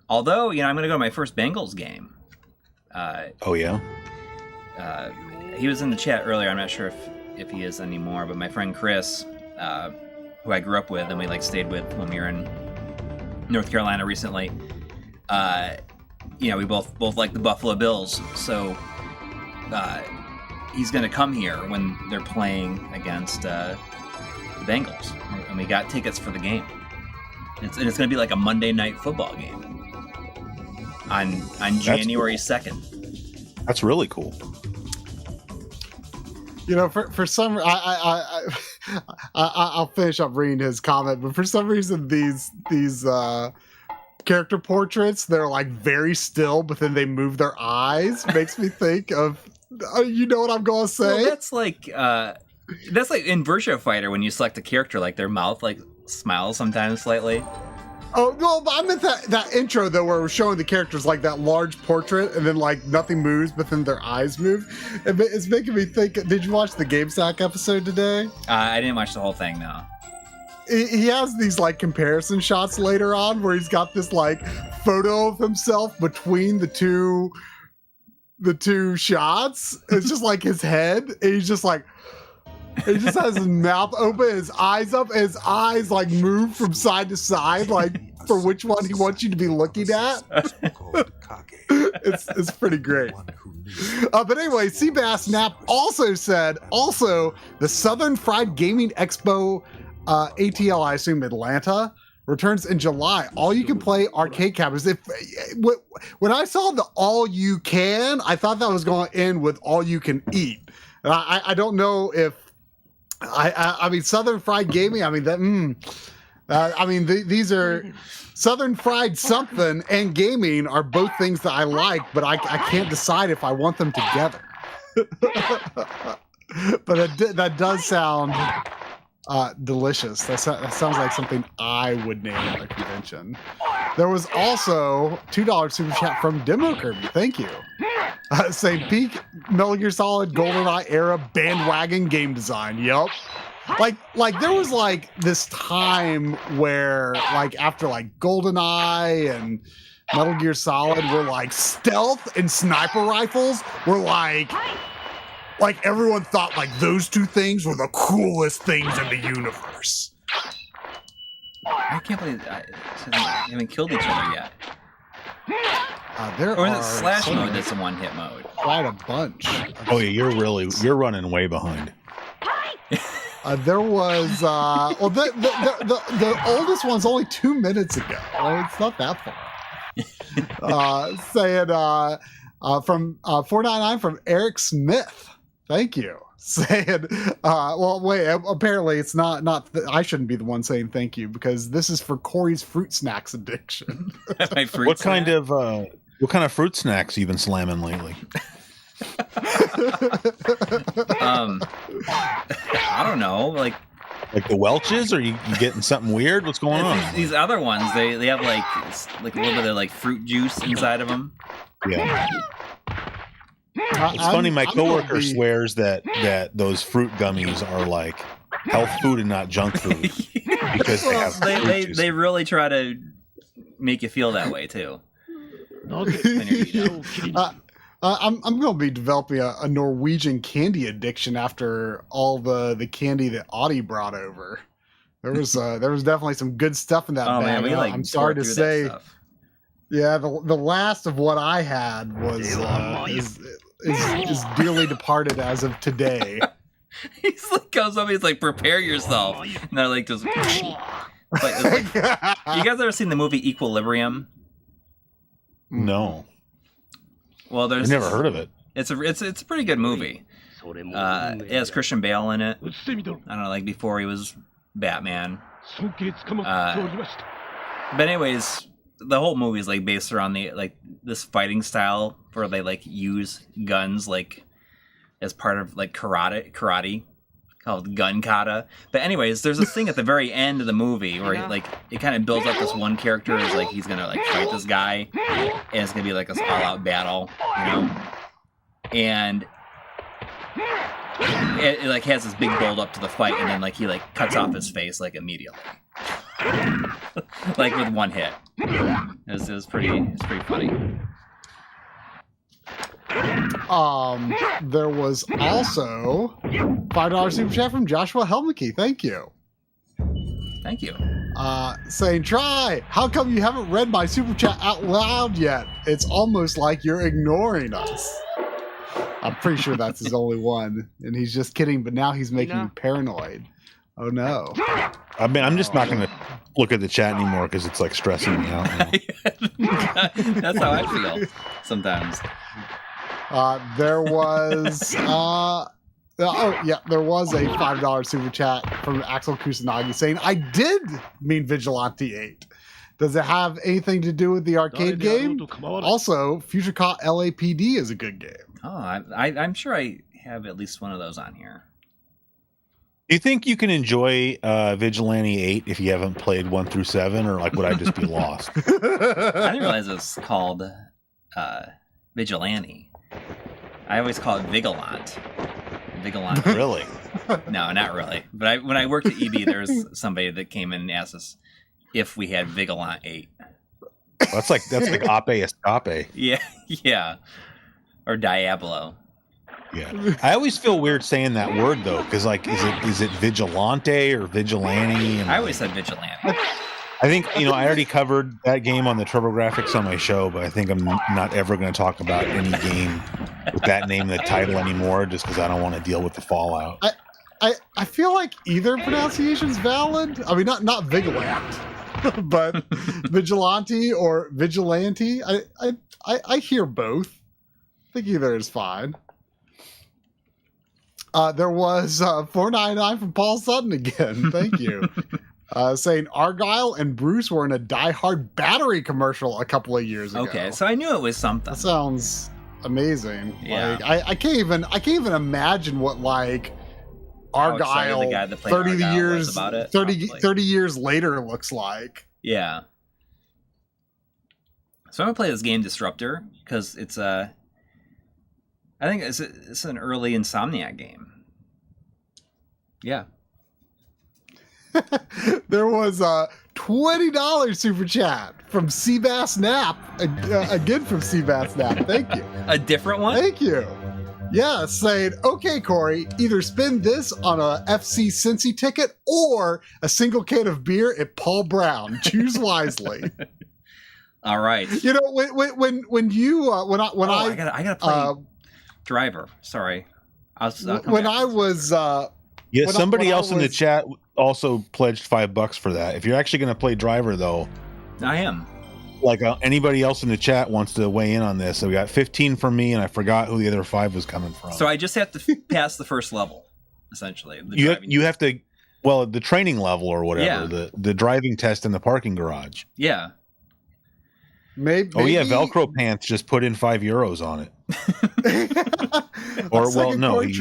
Although, I'm going to go to my first Bengals game. Oh yeah. He was in the chat earlier. I'm not sure if he is anymore. But my friend Chris, who I grew up with and we like stayed with when we were in North Carolina recently. We both like the Buffalo Bills, so he's going to come here when they're playing against the Bengals, and we got tickets for the game. It's going to be like a Monday night football game on January 2nd. That's really cool. For some, I'll finish up reading his comment, but for some reason these character portraits, they're like very still, but then they move their eyes. Makes me think of, you know what I'm going to say? Well, that's like in Virtua Fighter when you select a character, like their mouth like smiles sometimes slightly. Oh no, but I meant that intro though, where we're showing the characters like that large portrait, and then like nothing moves, but then their eyes move. It's making me think. Did you watch the GameStack episode today? I didn't watch the whole thing, no. He has these like comparison shots later on where he's got this like photo of himself between the two shots. It's just like his head, and he's just like. He just has his mouth open, his eyes up, and his eyes like move from side to side, like for which one he wants you to be looking at. It's pretty great. But anyway, Seabass Nap also said, the Southern Fried Gaming Expo ATL, I assume Atlanta, returns in July. All you can play arcade cabinets. When I saw the all you can, I thought that was going to end with all you can eat. And I don't know if I mean Southern Fried Gaming. I mean that. These are Southern Fried something and gaming are both things that I like, but I can't decide if I want them together. But that does sound delicious. That sounds like something I would name at a convention. There was also $2 super chat from Demo Kirby. Thank you. Saying peak Metal Gear Solid GoldenEye era bandwagon game design. Yup. Like there was like this time where like after like GoldenEye and Metal Gear Solid were like stealth and sniper rifles were like everyone thought like those two things were the coolest things in the universe. I can't believe they haven't killed each other yet. There Or is are it slash so mode many- that's a one-hit mode? quite a bunch. Oh yeah, you're running way behind. There was the oldest one's only 2 minutes ago. Well, it's not that far. Saying from 499 from Eric Smith. Thank you. Saying well, wait, apparently it's not I shouldn't be the one saying thank you, because this is for Corey's fruit snacks addiction. My fruit What snack? kind of fruit snacks you been slamming lately? I don't know, like the Welch's, or you getting something weird? What's going on? these other ones. They have like a little bit of like fruit juice inside of them. Yeah. It's funny. My coworker swears that those fruit gummies are like health food and not junk food because they have fruit juice. They really try to make you feel that way too. When you're eating. I'm going to be developing a Norwegian candy addiction after all the candy that Audie brought over. There was definitely some good stuff in that Oh bag. man, we like I'm sorry to tore through that say, stuff. yeah, the last of what I had was is dearly departed as of today. He's like goes up. He's like, prepare yourself. And they're like, just. It's like, you guys ever seen the movie Equilibrium? No, Well, I never heard of it. It's a pretty good movie. It has Christian Bale in it. I don't know, like before he was Batman. But anyways, the whole movie is like based around this fighting style where they like use guns like as part of like karate called gun kata. But anyways, there's this thing at the very end of the movie where it kind of builds up this one character as like he's gonna like fight this guy, and it's gonna be like this all-out battle, you know. And it like has this big build up to the fight, and then like he like cuts off his face like immediately, like with one hit. It was pretty funny. There was also $5 super chat from Joshua Helmke. Thank you. Thank you. Saying, try. How come you haven't read my super chat out loud yet? It's almost like you're ignoring us. I'm pretty sure that's his only one, and he's just kidding. But now he's making me paranoid. Oh no. I mean, I'm just not going to look at the chat anymore because it's like stressing me out now. That's how I feel sometimes. There was there was a $5 super chat from Axel Kusanagi saying, I did mean Vigilante 8. Does it have anything to do with the arcade game? Also, Future Cop LAPD is a good game. Oh, I'm sure I have at least one of those on here. Do you think you can enjoy Vigilante 8 if you haven't played 1 through 7, or like would I just be lost? I didn't realize it was called Vigilante. I always call it Vigilant. Really? No, not really. But when I worked at EB, there was somebody that came in and asked us if we had Vigilant 8. That's like Ape Escape. Yeah. Or Diablo. Yeah. I always feel weird saying that word though, because like, is it Vigilante or Vigilante? And I always said Vigilante. I think, I already covered that game on the TurboGrafx on my show, but I think I'm not ever going to talk about any game with that name in the title anymore, just because I don't want to deal with the fallout. I feel like either pronunciation is valid. I mean, not Vigilant, but Vigilante or Vigilante. I hear both. I think either is fine. There was $4.99 from Paul Sutton again. Thank you. Saying Argyle and Bruce were in a Die Hard battery commercial a couple of years ago. Okay, so I knew it was something. That sounds amazing. Yeah. Like, I can't even imagine what like Argyle the guy that played 30 Argyle years was about it, 30 years later looks like. Yeah. So I'm gonna play this game Disruptor because it's I think it's an early Insomniac game. Yeah. There was a $20 super chat from Seabass Nap. Again from Seabass Nap. Thank you. A different one? Thank you. Yeah, saying, okay, Corey, either spend this on a FC Cincy ticket or a single can of beer at Paul Brown. Choose wisely. All right. You know, when you I gotta play Driver. Sorry. I'll come when back I to this. was Yeah, when somebody I else in the was- chat also pledged $5 for that. If you're actually going to play Driver, though, I am. like anybody else in the chat wants to weigh in on this. So we got 15 from me, and I forgot who the other 5 was coming from. So I just have to pass the first level, essentially. The driving you have to, well, the training level or whatever, Yeah. the driving test in the parking garage. Yeah. maybe. Oh yeah, Velcro Pants just put in €5 on it. Or well, no, he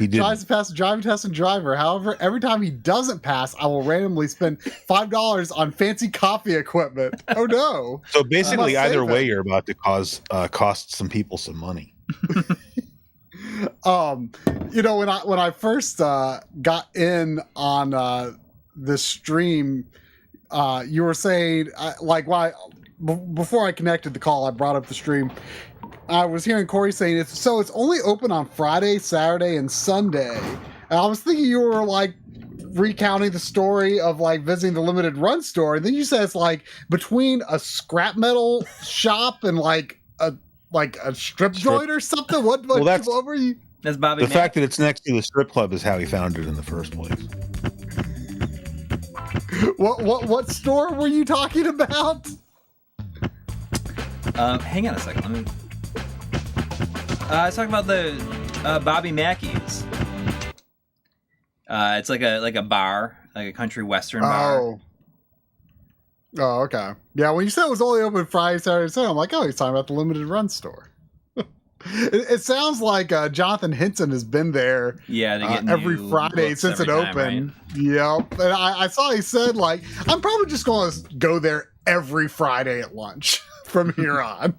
did. Tries to pass the driving test and driver. However, every time he doesn't pass, I will randomly spend $5 on fancy coffee equipment. Oh no! So basically, I must either save way, it. you're about to cost some people some money. You know, when I first got in on this stream, you were saying before I connected the call, I brought up the stream. I was hearing Corey saying it's only open on Friday, Saturday, and Sunday. And I was thinking you were like recounting the story of like visiting the limited run store. And then you said it's like between a scrap metal shop and like a strip joint or something. What were you? That's Bobby The Mack. fact that it's next to the strip club is how he found it in the first place. What store were you talking about? Hang on a second. Let me. I was talking about the Bobby Mackey's. It's like a bar, like a country western bar. Oh, okay. Yeah, when you said it was only open Friday, Saturday, and Sunday, I'm like, oh, he's talking about the limited run store. It sounds like Jonathan Henson has been there Yeah, they get every new Friday looks since it every time, opened. Yep. And I saw he said, like, I'm probably just going to go there every Friday at lunch from here on.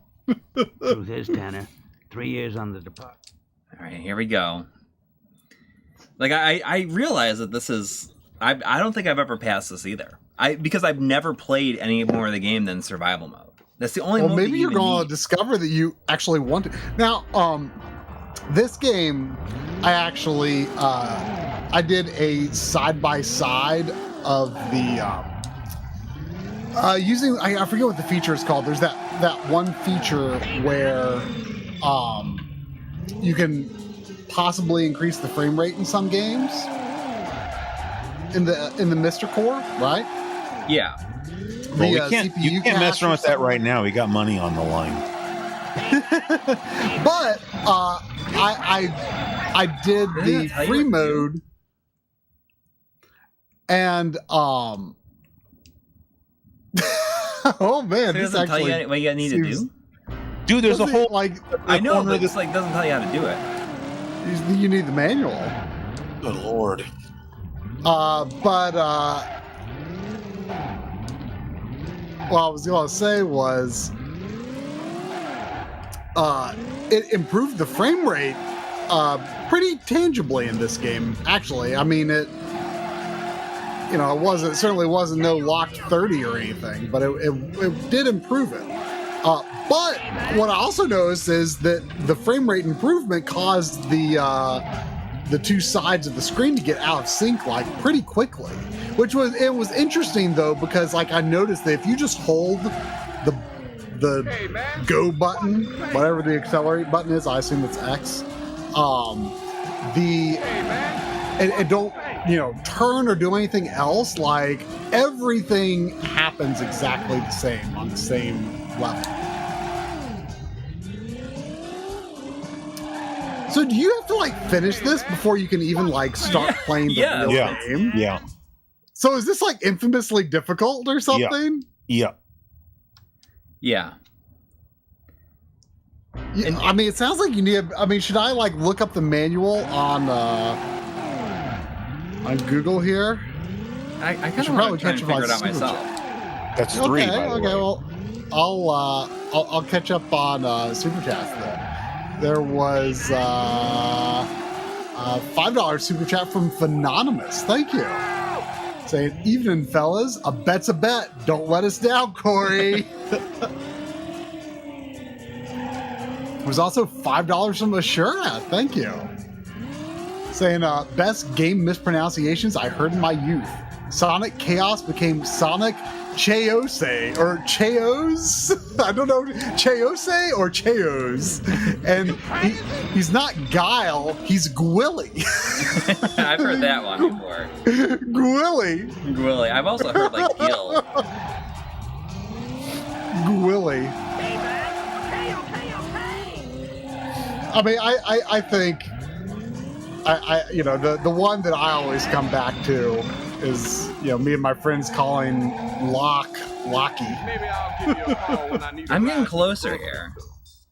Truth is, Tanner, 3 years on the department. All right, here we go. Like I realize that this is I don't think I've ever passed this either. Because I've never played any more of the game than survival mode. That's the only Well, mode that maybe you you're even going to need. discover that you actually want to. Now, this game, I actually I did a side by side of the using I forget what the feature is called. There's that one feature where you can possibly increase the frame rate in some games in the MiSTer core, right? Yeah. Well, The, you CPU can't mess cache around or with that right now. We got money on the line. But I did the tell you free what to do? mode, and oh man, It this doesn't tell actually you what you need to seems- do. Dude, there's a doesn't it, whole like I know, corner but of this like doesn't tell you how to do it. you need the manual. Good lord. But what I was gonna say was it improved the frame rate pretty tangibly in this game. Actually, I mean it certainly wasn't no locked 30 or anything, but it did improve it. But what I also noticed is that the frame rate improvement caused the two sides of the screen to get out of sync like pretty quickly, which was interesting though, because like I noticed that if you just hold the go button, whatever the accelerate button is, I assume it's X, and don't turn or do anything else, like everything happens exactly the same on the same level. So do you have to like finish this before you can even like start playing the Yeah. real Yeah. game? Yeah. So is this like infamously difficult or something? Yeah. Yeah. Yeah, I mean, it sounds like you need. I mean, should I like look up the manual on Google here? I kind of should want probably to try and catch up on figure it out Super myself. That's 3, Okay, by the okay. way. Well, I'll catch up on Super Chats then. There was $5 Super Chat from Phenonymous. Thank you. Saying, evening, fellas. A bet's a bet. Don't let us down, Corey. There's also $5 from Ashura. Thank you. Saying, best game mispronunciations I heard in my youth. Sonic Chaos became Sonic Cheose or Cheos. I don't know, Cheose or Cheos. And he's not Guile, he's Gwilly. I've heard that one before. Gwilly. Gwilly. I've also heard like Gil. Gwilly. I mean, I think you know, the one that I always come back to is, you know, me and my friends calling Locky. Maybe I'll give you a call when I need a I'm getting ride. closer here.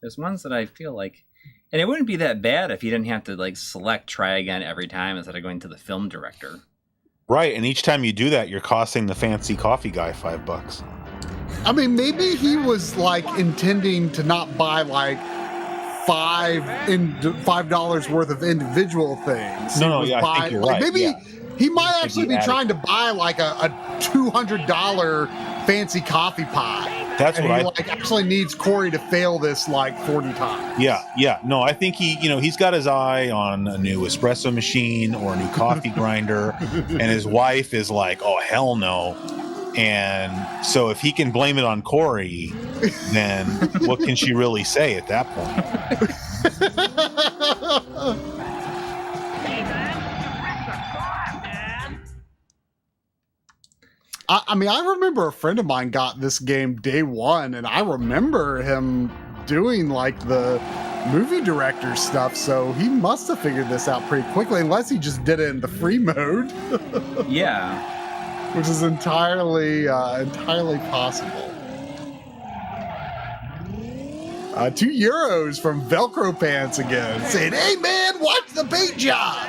There's ones that I feel like, and it wouldn't be that bad if you didn't have to like select try again every time instead of going to the film director. Right, and each time you do that, you're costing the fancy coffee guy $5. I mean, maybe he was like intending to not buy like $5 worth of individual things. No, He no, was yeah, I think you're like, right, maybe yeah. he might Could actually be be trying to added. buy like a $200 fancy coffee pot. That's And what he I. like actually needs Corey to fail this like 40 times. Yeah. No, I think he's got his eye on a new espresso machine or a new coffee grinder, and his wife is like, "Oh hell no!" And so if he can blame it on Corey, then what can she really say at that point? I mean, I remember a friend of mine got this game day one, and I remember him doing like the movie director stuff, so he must have figured this out pretty quickly, unless he just did it in the free mode, Yeah. which is entirely possible. €2 from Velcro Pants again, saying, "Hey man, watch the paint job."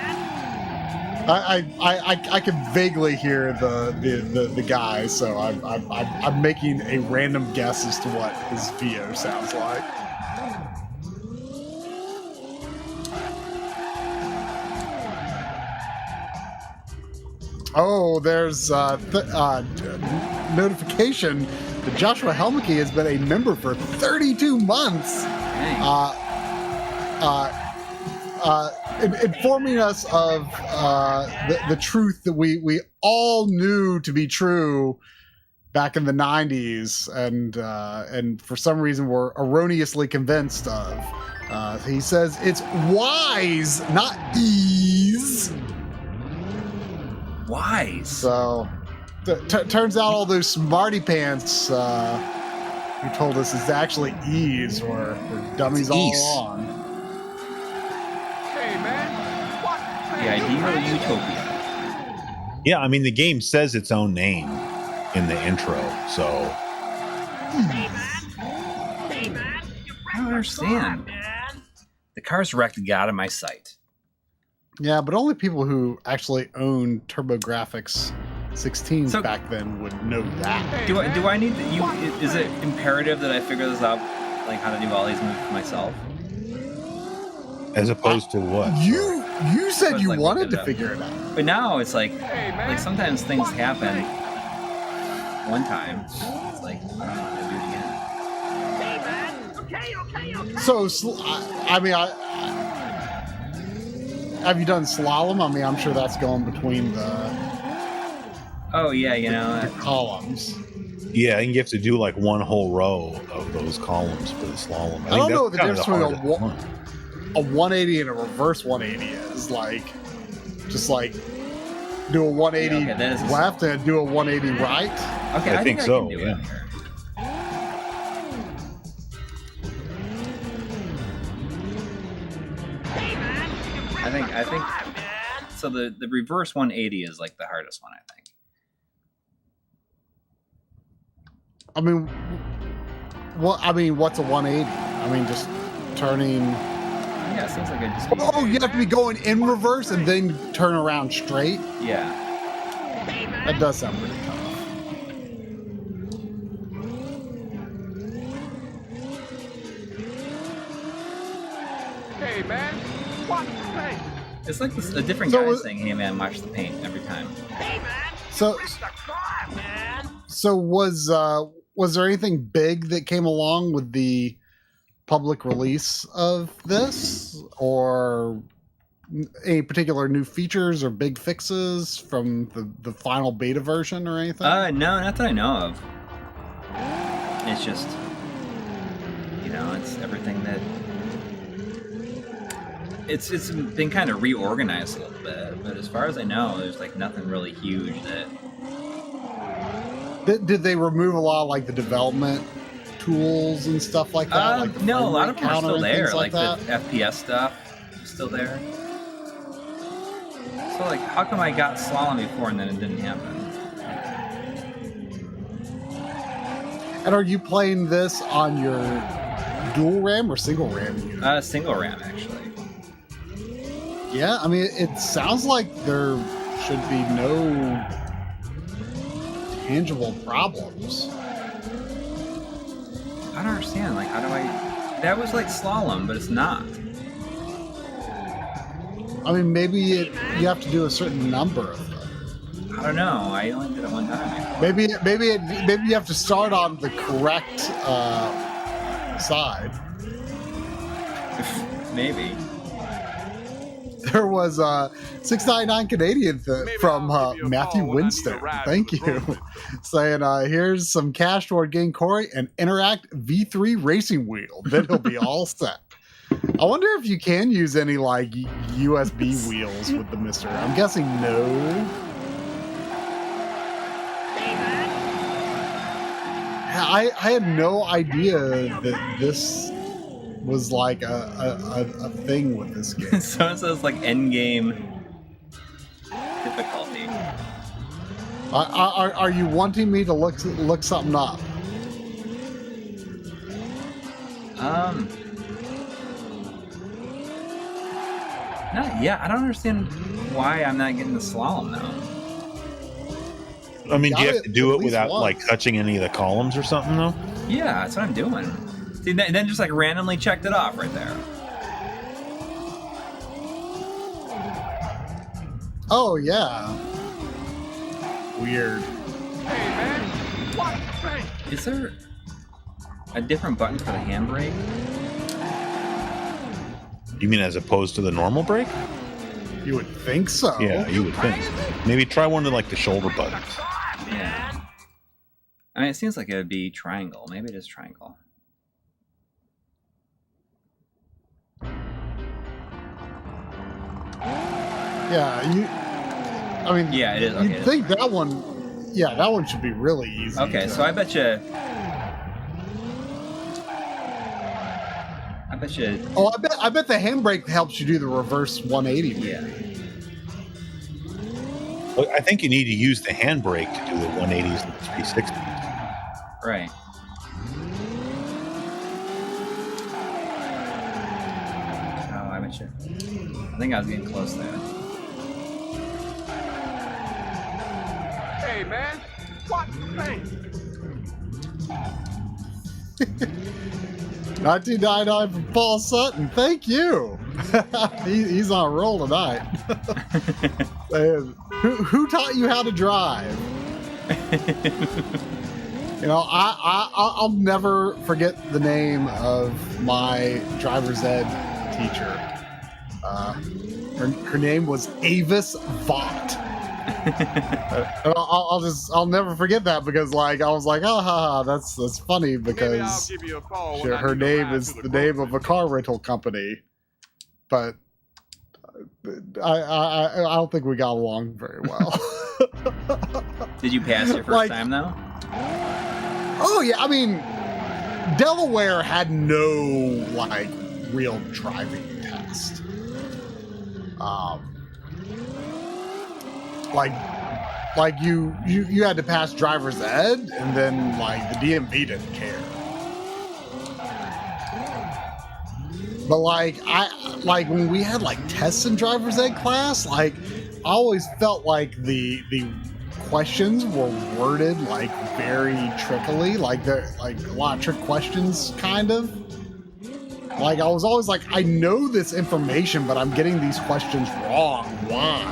I can vaguely hear the guy, so I'm making a random guess as to what his VO sounds like. Oh, there's notification that Joshua Helmke has been a member for 32 months. Dang. Informing us of the truth that we all knew to be true back in the 90s, and for some reason were erroneously convinced of. He says it's wise, not ease. Wise. So turns out all those smarty pants who told us it's actually ease were dummies It's all ease. along. Hey, man. What? The ideal utopia. Yeah, I mean the game says its own name in the intro, so I don't understand. The car's wrecked got in my sight. Yeah, but only people who actually owned TurboGrafx 16s So- back then would know that. Do I need to, is it imperative that I figure this out, like how to do all these moves myself? as opposed to what? You said But, you like, wanted look it to up. figure it out. But now it's like Hey, man. sometimes things happen one time. It's like, I don't know how to do it again. So, have you done slalom? I mean, I'm sure that's going between the Oh yeah, you know, columns. Yeah, I think you have to do like one whole row of those columns for the slalom. I don't know what the that's kinda difference between hardest one. a 180 and a reverse 180 is. Like, just like do a 180 Yeah, okay, that is- left and do a 180 right. okay, I think I so, can do yeah. it here. I think so. The reverse 180 is like the hardest one, I think. I mean, what's a 180? I mean, just turning. Yeah, it seems like it just. Oh, you have to be going in reverse and then turn around straight. Yeah. That does sound pretty tough. Hey, man. Watch the paint. It's like a different So guy was- saying, "Hey man, watch the paint" every time. So was there anything big that came along with the public release of this, or any particular new features or big fixes from the final beta version or anything? No, not that I know of. It's just, it's everything that it's been kind of reorganized a little bit, but as far as I know, there's like nothing really huge that. Did they remove a lot of like the development tools and stuff like that? Like no, a lot of them are still there. Like the that? FPS stuff is still there. So like, how come I got slalom before and then it didn't happen? And are you playing this on your dual RAM or single RAM unit? Single RAM actually. Yeah, I mean, it sounds like there should be no tangible problems. I don't understand. Like, how do I? That was like slalom, but it's not. I mean, maybe you have to do a certain number of them. I don't know. I only did it one time. Maybe you have to start on the correct side. Maybe. There was 699 Canadian from Matthew Winston. Thank you. Saying, here's some cash toward getting Corey an Interact V3 racing wheel. Then he'll be all set. I wonder if you can use any like USB wheels with the MiSTer. I'm guessing no. I had no idea that this was like a thing with this game. So it says like end game difficulty. Are you wanting me to look something up? Not yet. I don't understand why I'm not getting the slalom though. I mean, do you have to do it without like touching any of the columns or something though? Yeah, that's what I'm doing. See, and then just like randomly checked it off right there. Oh yeah. Weird. Hey man, what? Hey. Is there a different button for the handbrake? You mean as opposed to the normal brake? You would think so. Yeah, you would think. Maybe try one to like the shoulder buttons. Yeah. I mean, it seems like it would be triangle. Maybe it is triangle. Yeah, I mean, yeah, it is. Okay, you'd think that one. Yeah, that one should be really easy. Okay, so I bet you. Oh, I bet the handbrake helps you do the reverse 180. Maybe. Yeah. Well, I think you need to use the handbrake to do the 180s and 360s. Right. Oh, I bet you. I think I was getting close there. Hey man, what? Hey. 1999 from Paul Sutton. Thank you. He's on a roll tonight. Who taught you how to drive? You know, I'll never forget the name of my driver's ed teacher. Her name was Avis Vaught. I'll never forget that because like I was like, oh, haha, that's funny because Give you a call her name is the name of a car rental company, but I don't think we got along very well. Did you pass your first time though? Oh yeah, I mean, Delaware had no like real driving test. Like you had to pass driver's ed, and then like the DMV didn't care. But like when we had like tests in driver's ed class, like I always felt like the questions were worded like very trickily, like they're like a lot of trick questions, kind of. Like I was always like, I know this information, but I'm getting these questions wrong. Why?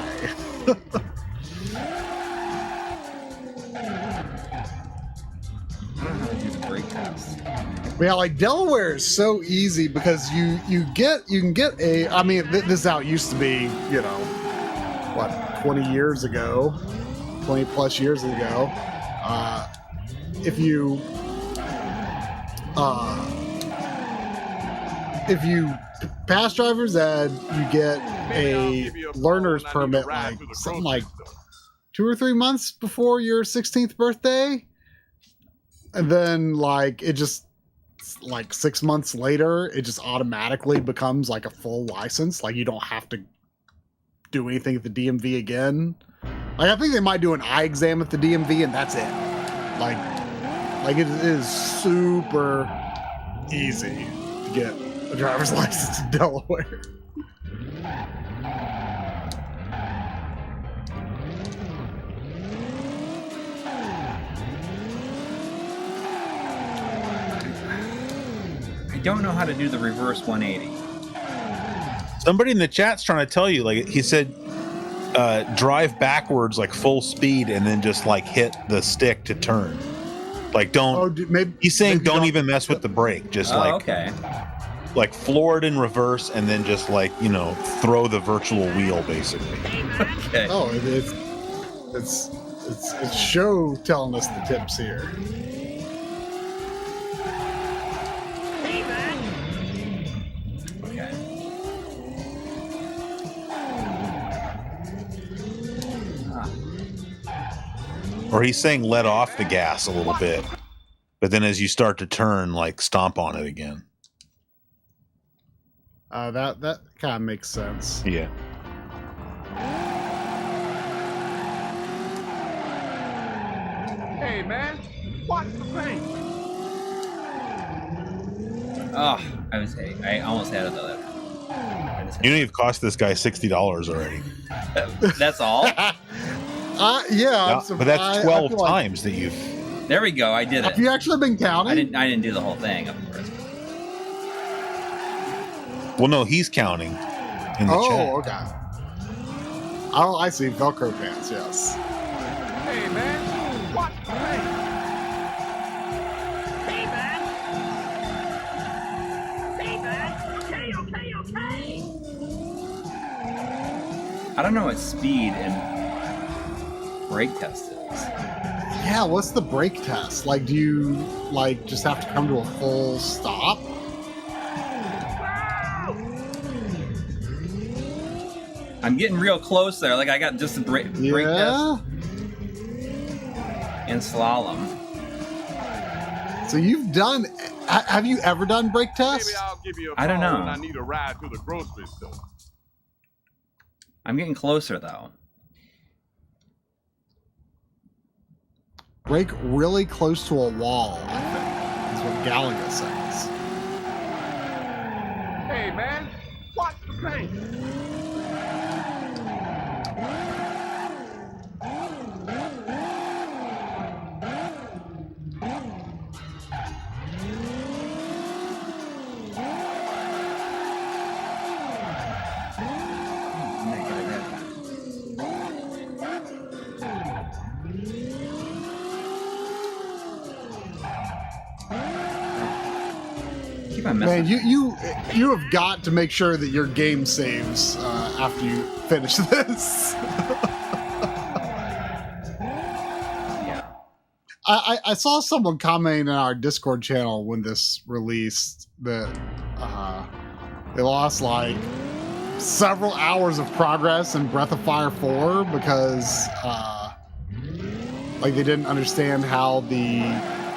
I don't know how to do the brake test. Yeah, like Delaware is so easy because you can get a. I mean, this is how it used to be. You know, what 20 years ago, 20 plus years ago. If you pass driver's ed, you get a learner's permit like something like 2 or 3 months before your 16th birthday, and then like it just like 6 months later, it just automatically becomes like a full license. Like you don't have to do anything at the DMV again. Like I think they might do an eye exam at the DMV and that's it. Like it is super easy to get a driver's license in Delaware. I don't know how to do the reverse 180. Somebody in the chat's trying to tell you, like he said, drive backwards like full speed and then just like hit the stick to turn. Like don't. Maybe, he's saying maybe don't even mess with the brake. Just Okay. Like floor it in reverse and then just like throw the virtual wheel basically. Okay. Oh, it's show telling us the tips here. Okay. Or he's saying let off the gas a little bit, but then as you start to turn, like stomp on it again. That kind of makes sense. Yeah. Hey, man, watch the paint. Oh, I almost had another. You've cost this guy $60 already. That's all? Yeah, But that's 12 times that you've. There we go. I did it. Have you actually been counting? I didn't do the whole thing, of course. Well, no, he's counting in the chat. Okay. Oh, I see. Velcro pants, yes. Hey, man, watch the paint. Hey, man. Hey, man. Okay. I don't know what speed and brake test is. Yeah, what's the brake test? Like, do you, like, just have to come to a full stop? I'm getting real close there. Like, I got just the brake test and slalom. So you've done... Have you ever done brake tests? Maybe I'll give you a I don't call know. when I need a ride to the grocery store. I'm getting closer, though. Brake really close to a wall, I think. That's what Gallagher says. Hey, man, watch the paint. Man, you have got to make sure that your game saves after you finish this. Yeah. I saw someone comment in our Discord channel when this released that they lost like several hours of progress in Breath of Fire 4 because like they didn't understand how the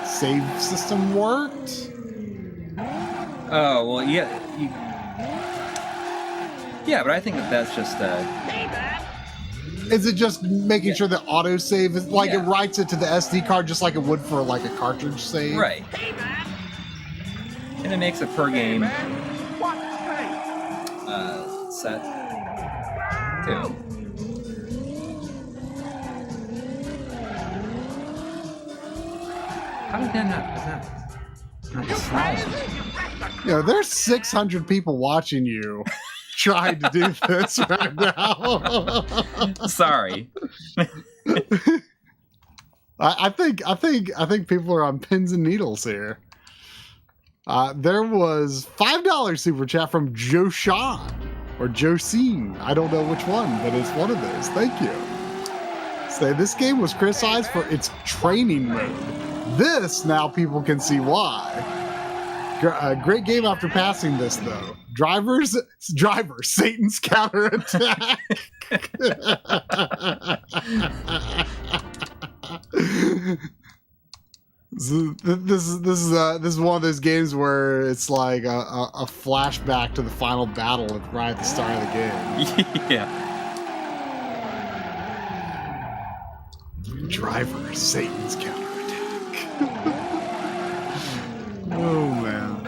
save system worked. Oh, well, yeah. Yeah, but I think that's just Is it just making sure that autosave is like it Yeah. writes it to the SD card just like it would for like a cartridge save? right. And it makes it per game Watch the paint. set too. How did that not You know, there's 600 people watching you trying to do this right now. Sorry. I think people are on pins and needles here. There was $5 super chat from Joe Sean or Josine. I don't know which one, but it's one of those. Thank you. Say this game was criticized for its training mode. This now people can see why. Great game after passing this though. Driver, Satan's counterattack. This is one of those games where it's like a flashback to the final battle right at the start of the game. Yeah. Driver, Satan's counterattack. Oh man.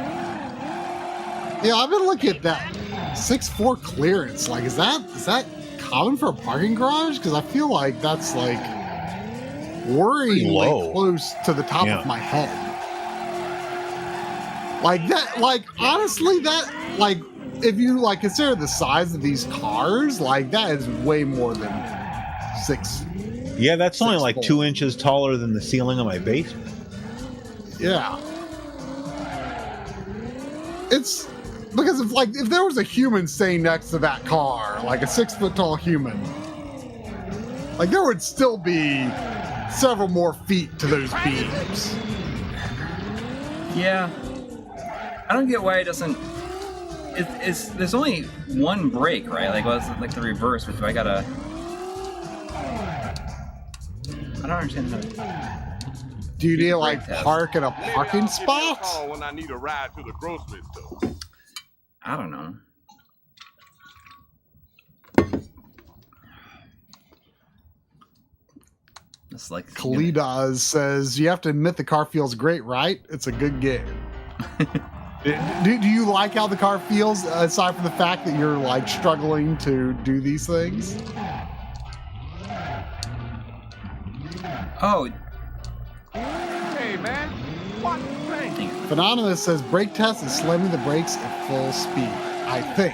Yeah, I've been looking at that 6'4" clearance. Like, is that common for a parking garage? Because I feel like that's like worryingly close to the top of my head. Like that, like honestly, that like if you like consider the size of these cars, like that is way more than 6. Yeah, that's only like 2 inches taller than the ceiling of my basement. Yeah. It's because if there was a human staying next to that car, like a 6 foot tall human, like there would still be several more feet to those beams. Yeah. I don't get why it doesn't. It's there's only one brake, right? Like, well, it's like the reverse, but do I gotta? I don't understand how. Do you need to like park in a parking spot? Oh, when I need a ride to the grocery store. I don't know. It's like Khalidaz says you have to admit the car feels great, right? It's a good game. do you like how the car feels aside from the fact that you're like struggling to do these things? Oh. Hey man, what thing? Phenonymous says brake test is slamming the brakes at full speed. I think.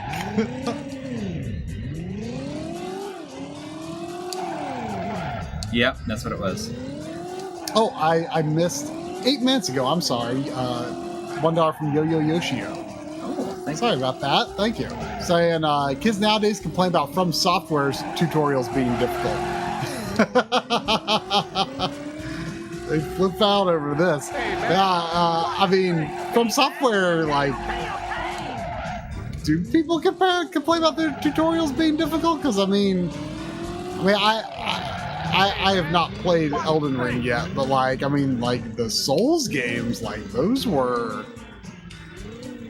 Yep, that's what it was. Oh, I missed 8 minutes ago. I'm sorry. $1 from Yo-Yo Yoshio. Oh, sorry about that. Thank you. Saying kids nowadays complain about From Software's tutorials being difficult. They flip out over this. I mean, From Software, like, do people complain about their tutorials being difficult? Because I have not played Elden Ring yet, but like, I mean, like the Souls games, like those were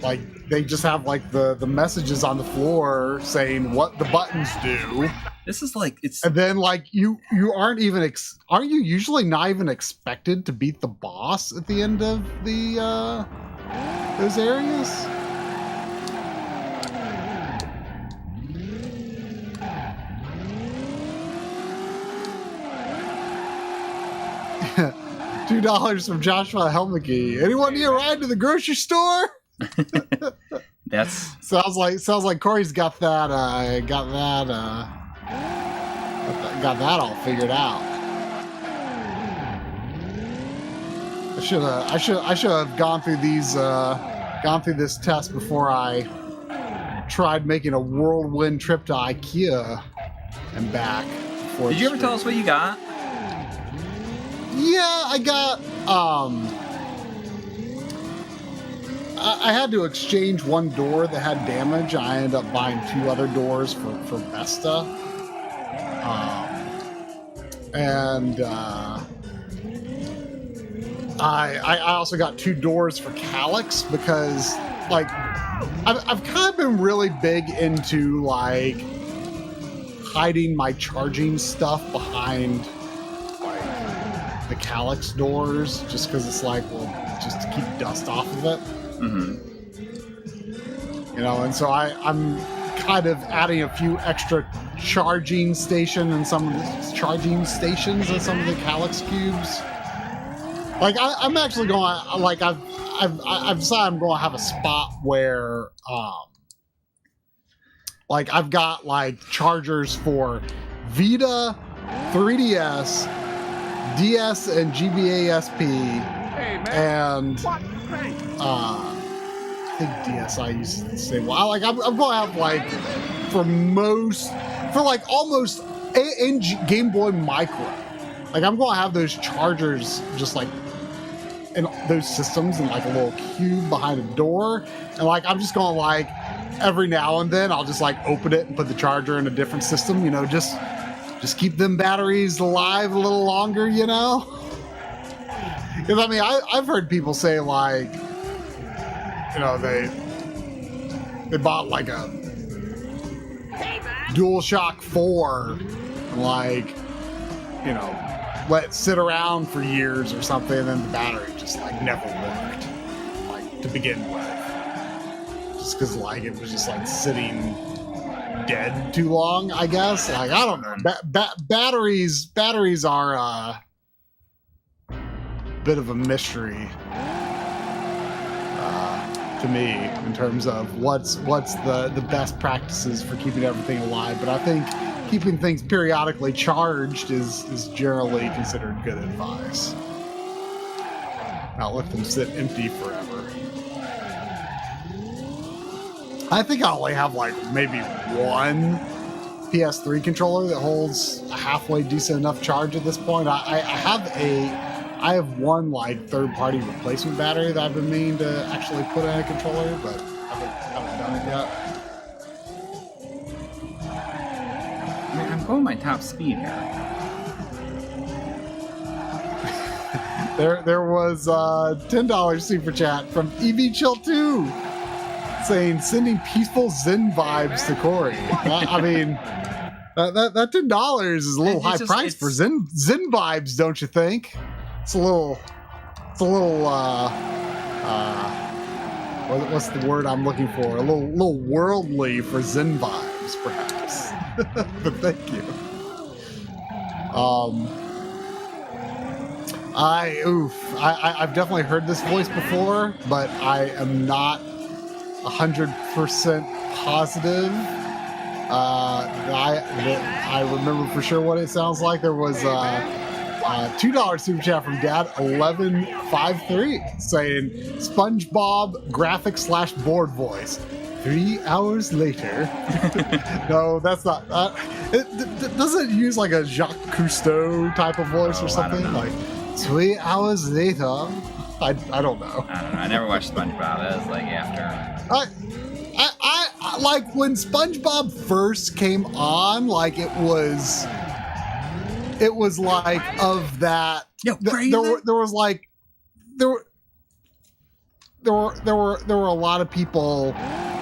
like they just have like the messages on the floor saying what the buttons do. This is like it's, and then like you aren't even aren't you usually not even expected to beat the boss at the end of the those areas? $2 from Joshua Helmke. Anyone need a ride to the grocery store? That's sounds like Corey's got that all figured out. I should have gone through this test before I tried making a whirlwind trip to IKEA and back. Did you ever tell us what you got? Yeah, I got I had to exchange one door that had damage. I ended up buying 2 other doors for Vesta. I also got 2 doors for Calyx because like I've kind of been really big into like hiding my charging stuff behind the Calyx doors, just because it's like, well, just to keep dust off of it. Mm-hmm. You know, and so I'm kind of adding a few extra charging stations and some of the Calyx cubes. Like I'm actually going, like I've decided I'm going to have a spot where like I've got like chargers for Vita, 3DS, DS and GBA SP, and think DSi uses the same one. Like I'm gonna have like almost and Game Boy Micro. Like I'm gonna have those chargers just like in those systems in like a little cube behind a door, and like I'm just gonna like every now and then I'll just like open it and put the charger in a different system. You know, just keep them batteries alive a little longer. You know, because I mean I've heard people say like, you know, they bought like a DualShock 4 and like, you know, let it sit around for years or something, and then the battery just like never worked, like to begin with, just because like it was just like sitting dead too long, I guess. Like I don't know, batteries are a bit of a mystery to me in terms of what's the best practices for keeping everything alive. But I think keeping things periodically charged is generally considered good advice. Not let them sit empty forever. I think I only have like maybe one PS3 controller that holds a halfway decent enough charge at this point. I have one like third-party replacement battery that I've been meaning to actually put in a controller, but haven't done it yet. I'm going my top speed here. There was a $10 super chat from EV Chill 2 saying sending peaceful Zen vibes to Corey. I mean, that $10 is a little high price for Zen vibes, don't you think? It's a little what's the word I'm looking for? A little worldly for Zen vibes, perhaps. But thank you. I've definitely heard this voice before, but I am not 100% positive that I remember for sure what it sounds like. There was $2 super chat from Dad 1153 saying SpongeBob graphic / board voice. 3 hours later. No, that's not. It doesn't use like a Jacques Cousteau type of voice or something. Like 3 hours later. I don't know. I don't know. I never watched SpongeBob. That was like after. I like when SpongeBob first came on. Like it was like of that. Yo, there was like there were a lot of people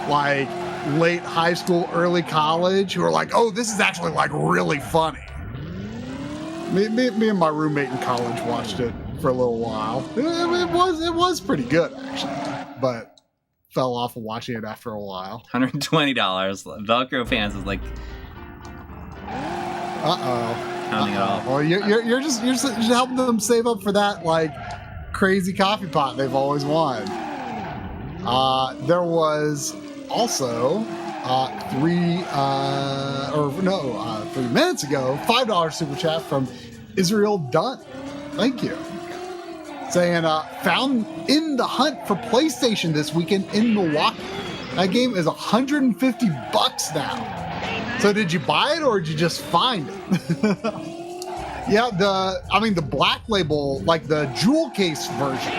like late high school, early college who were like, oh, this is actually like really funny. Me and my roommate in college watched it for a little while. It was pretty good actually, but fell off of watching it after a while. $120. Velcro fans is like. Counting it off. Well, you're just helping them save up for that like crazy coffee pot they've always wanted. There was also 3 minutes ago, $5 super chat from Israel Dunn. Thank you. Saying found in the hunt for PlayStation this weekend in Milwaukee. That game is $150 now. So did you buy it or did you just find it? Yeah, the black label, like the jewel case version,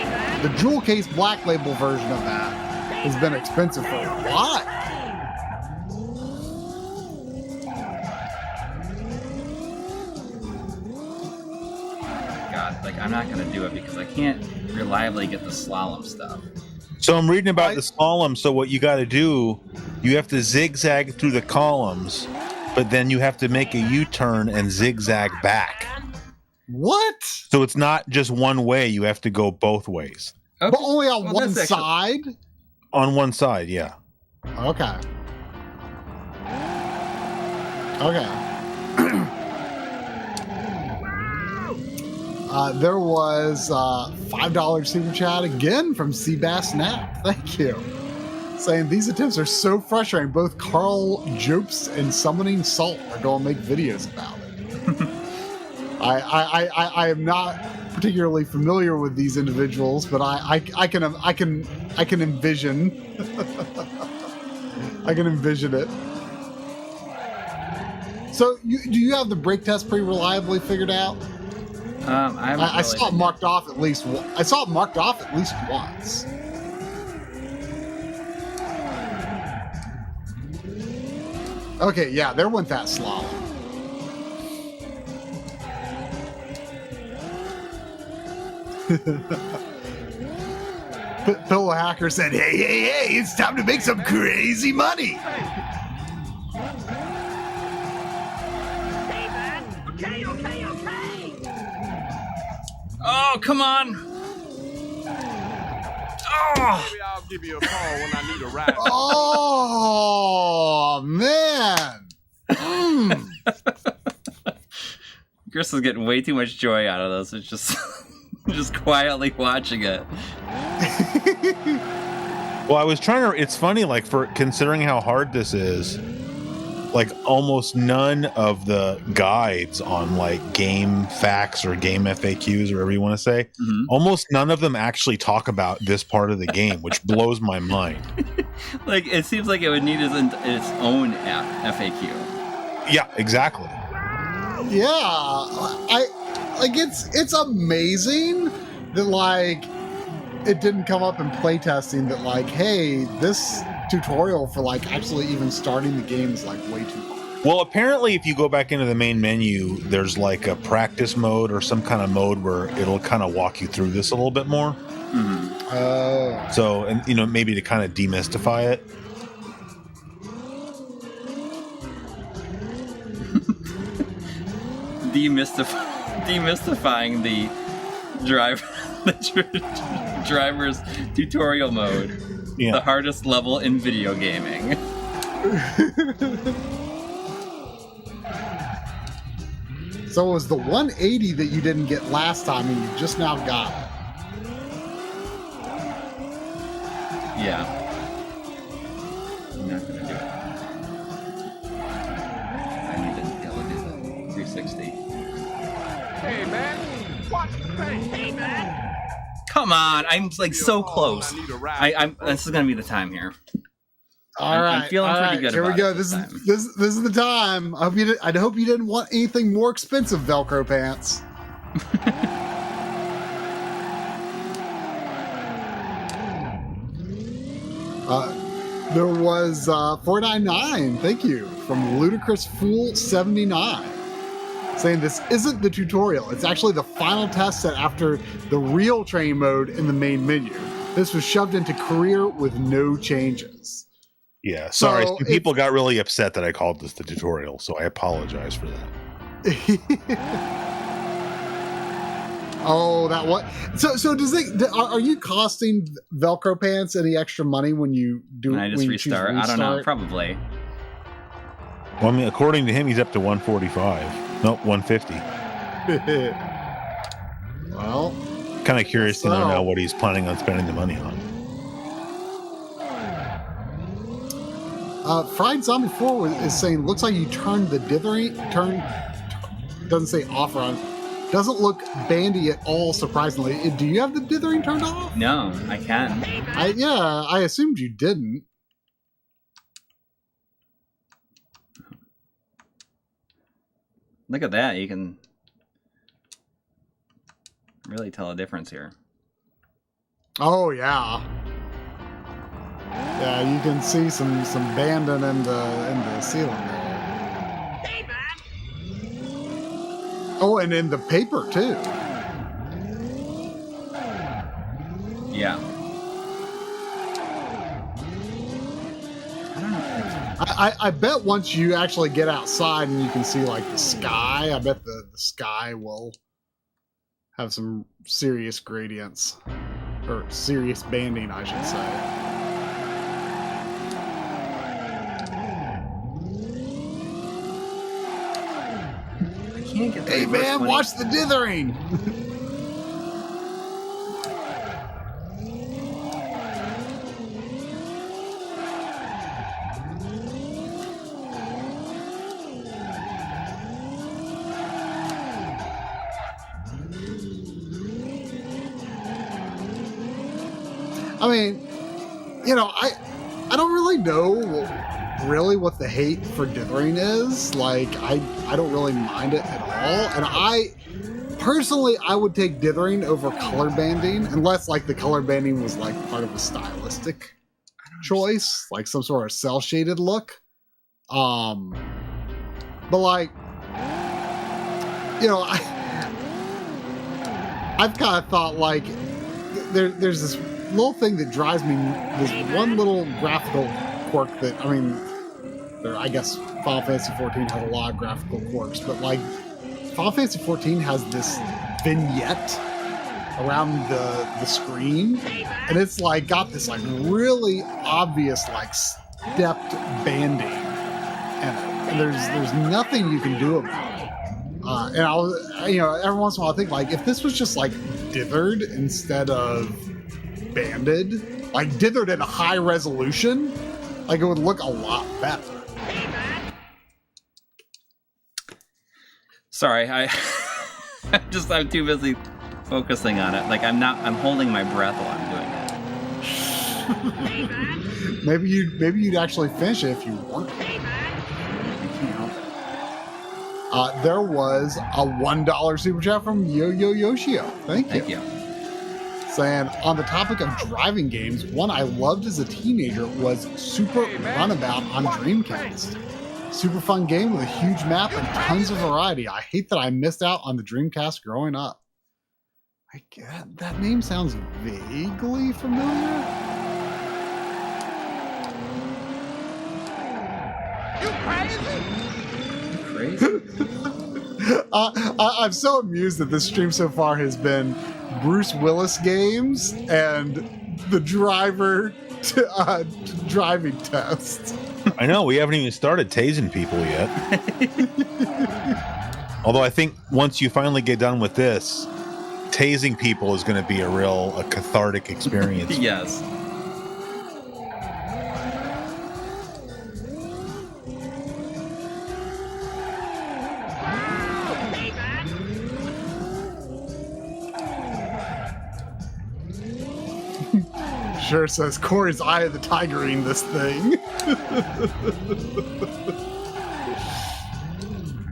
the jewel case black label version of that has been expensive for a while. God, like I'm not gonna do it because I can't reliably get the slalom stuff. So I'm reading about the slalom. So what you got to do, you have to zigzag through the columns, but then you have to make a U-turn and zigzag back. What? So it's not just one way. You have to go both ways. Okay. But only on one side? On one side, yeah. Okay. There was $5 super chat again from Seabass Snap. Thank you. Saying these attempts are so frustrating. Both Carl Jopes and Summoning Salt are going to make videos about it. I am not particularly familiar with these individuals, but I can envision I can envision it. So do you have the brake test pretty reliably figured out? I saw it marked off at least. I saw it marked off at least once. Okay, yeah, there went that slalom. Pillow Hacker said, hey, it's time to make some crazy money. Hey, man. Okay. Oh, come on! Oh! Maybe I'll give you a call when I need a ride. Oh, man. Chris is getting way too much joy out of this. It's just just quietly watching it. Well, I was trying to. It's funny, like for considering how hard this is. Like almost none of the guides on like game facts or game FAQs or whatever you want to say, almost none of them actually talk about this part of the game, which blows my mind. Like it seems like it would need its own FAQ. Yeah, exactly. Yeah, it's amazing that like it didn't come up in playtesting that like, hey, this tutorial for like actually even starting the game is like way too hard. Well, apparently if you go back into the main menu, there's like a practice mode or some kind of mode where it'll kind of walk you through this a little bit more. So, and maybe to kind of demystify it. Demystifying the driver's tutorial mode. Yeah. The hardest level in video gaming. So it was the 180 that you didn't get last time and you just now got it. Yeah. I'm not gonna do it. I need to do the 360. Hey, man. Watch the thing. Hey, man. Come on, I'm like so close. I'm. This is gonna be the time here. I'm feeling pretty good. Here we go. This is the time. I hope you didn't want anything more expensive, Velcro pants. There was 499. Thank you from Ludicrous Fool 79. Saying this isn't the tutorial. It's actually the final test set after the real train mode in the main menu. This was shoved into career with no changes. Yeah, sorry. So Some people got really upset that I called this the tutorial, so I apologize for that. Oh, that what? So does it? Are you costing Velcro pants any extra money when you do? When I just restart? I don't know. Probably. Well, I mean, according to him, he's up to 145. Nope, 150. Well, kind of curious to know now what he's planning on spending the money on. Fried Zombie 4 is saying, looks like you turned the dithering, doesn't say off or on. Doesn't look bandy at all, surprisingly. Do you have the dithering turned off? No, I can. I assumed you didn't. Look at that. You can really tell a difference here. Oh, yeah. Yeah, you can see some banding in the ceiling there. Hey, man. Oh, and in the paper too. Yeah. I bet once you actually get outside and you can see like the sky, I bet the sky will have some serious gradients. Or serious banding, I should say. Hey man, watch the dithering! I mean, you know, I don't really know what the hate for dithering is. Like, I don't really mind it at all. And I would take dithering over color banding, unless like the color banding was like part of a stylistic choice, like some sort of cell shaded look. But like, you know, I've kind of thought like there's this little thing that drives me, this one little graphical quirk that, I mean, I guess Final Fantasy XIV has a lot of graphical quirks, but like Final Fantasy XIV has this vignette around the screen, and it's like got this like really obvious like stepped banding, and there's nothing you can do about it. And I was, you know, every once in a while I think like if this was just like dithered instead of banded, like dithered at a high resolution, like it would look a lot better. Sorry, I'm too busy focusing on it. Like I'm holding my breath while I'm doing it. maybe you'd actually finish it if you want. There was a $1 super chat from Yo-Yo Yoshio. Thank you. Saying, on the topic of driving games, one I loved as a teenager was Super Runabout on Dreamcast. Super fun game with a huge map and tons of variety. I hate that I missed out on the Dreamcast growing up. I get that name sounds vaguely familiar. You crazy? I'm so amused that this stream so far has been Bruce Willis games and the driver driving test. I know, we haven't even started tasing people yet. Although I think once you finally get done with this, tasing people is going to be a cathartic experience. Yes. Sure says Corey's Eye of the Tiger-ing this thing. I'm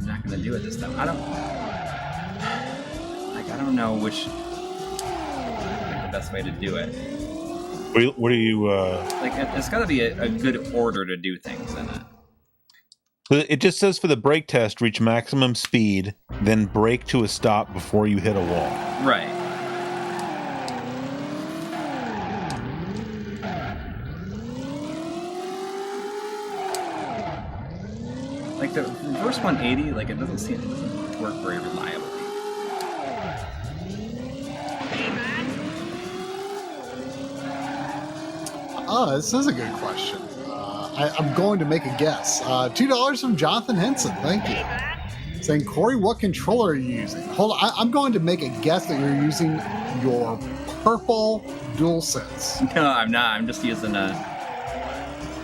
not gonna do it this time. I don't know which the best way to do it. What are you? Like it's got to be a good order to do things in it. It just says for the brake test, reach maximum speed, then brake to a stop before you hit a wall. Right. Like the reverse 180, like it doesn't work very reliably. This is a good question. I'm going to make a guess. $2 from Jonathan Henson. Thank you. Saying, Corey, what controller are you using? Hold on. I'm going to make a guess that you're using your purple DualSense. No, I'm not. I'm just using a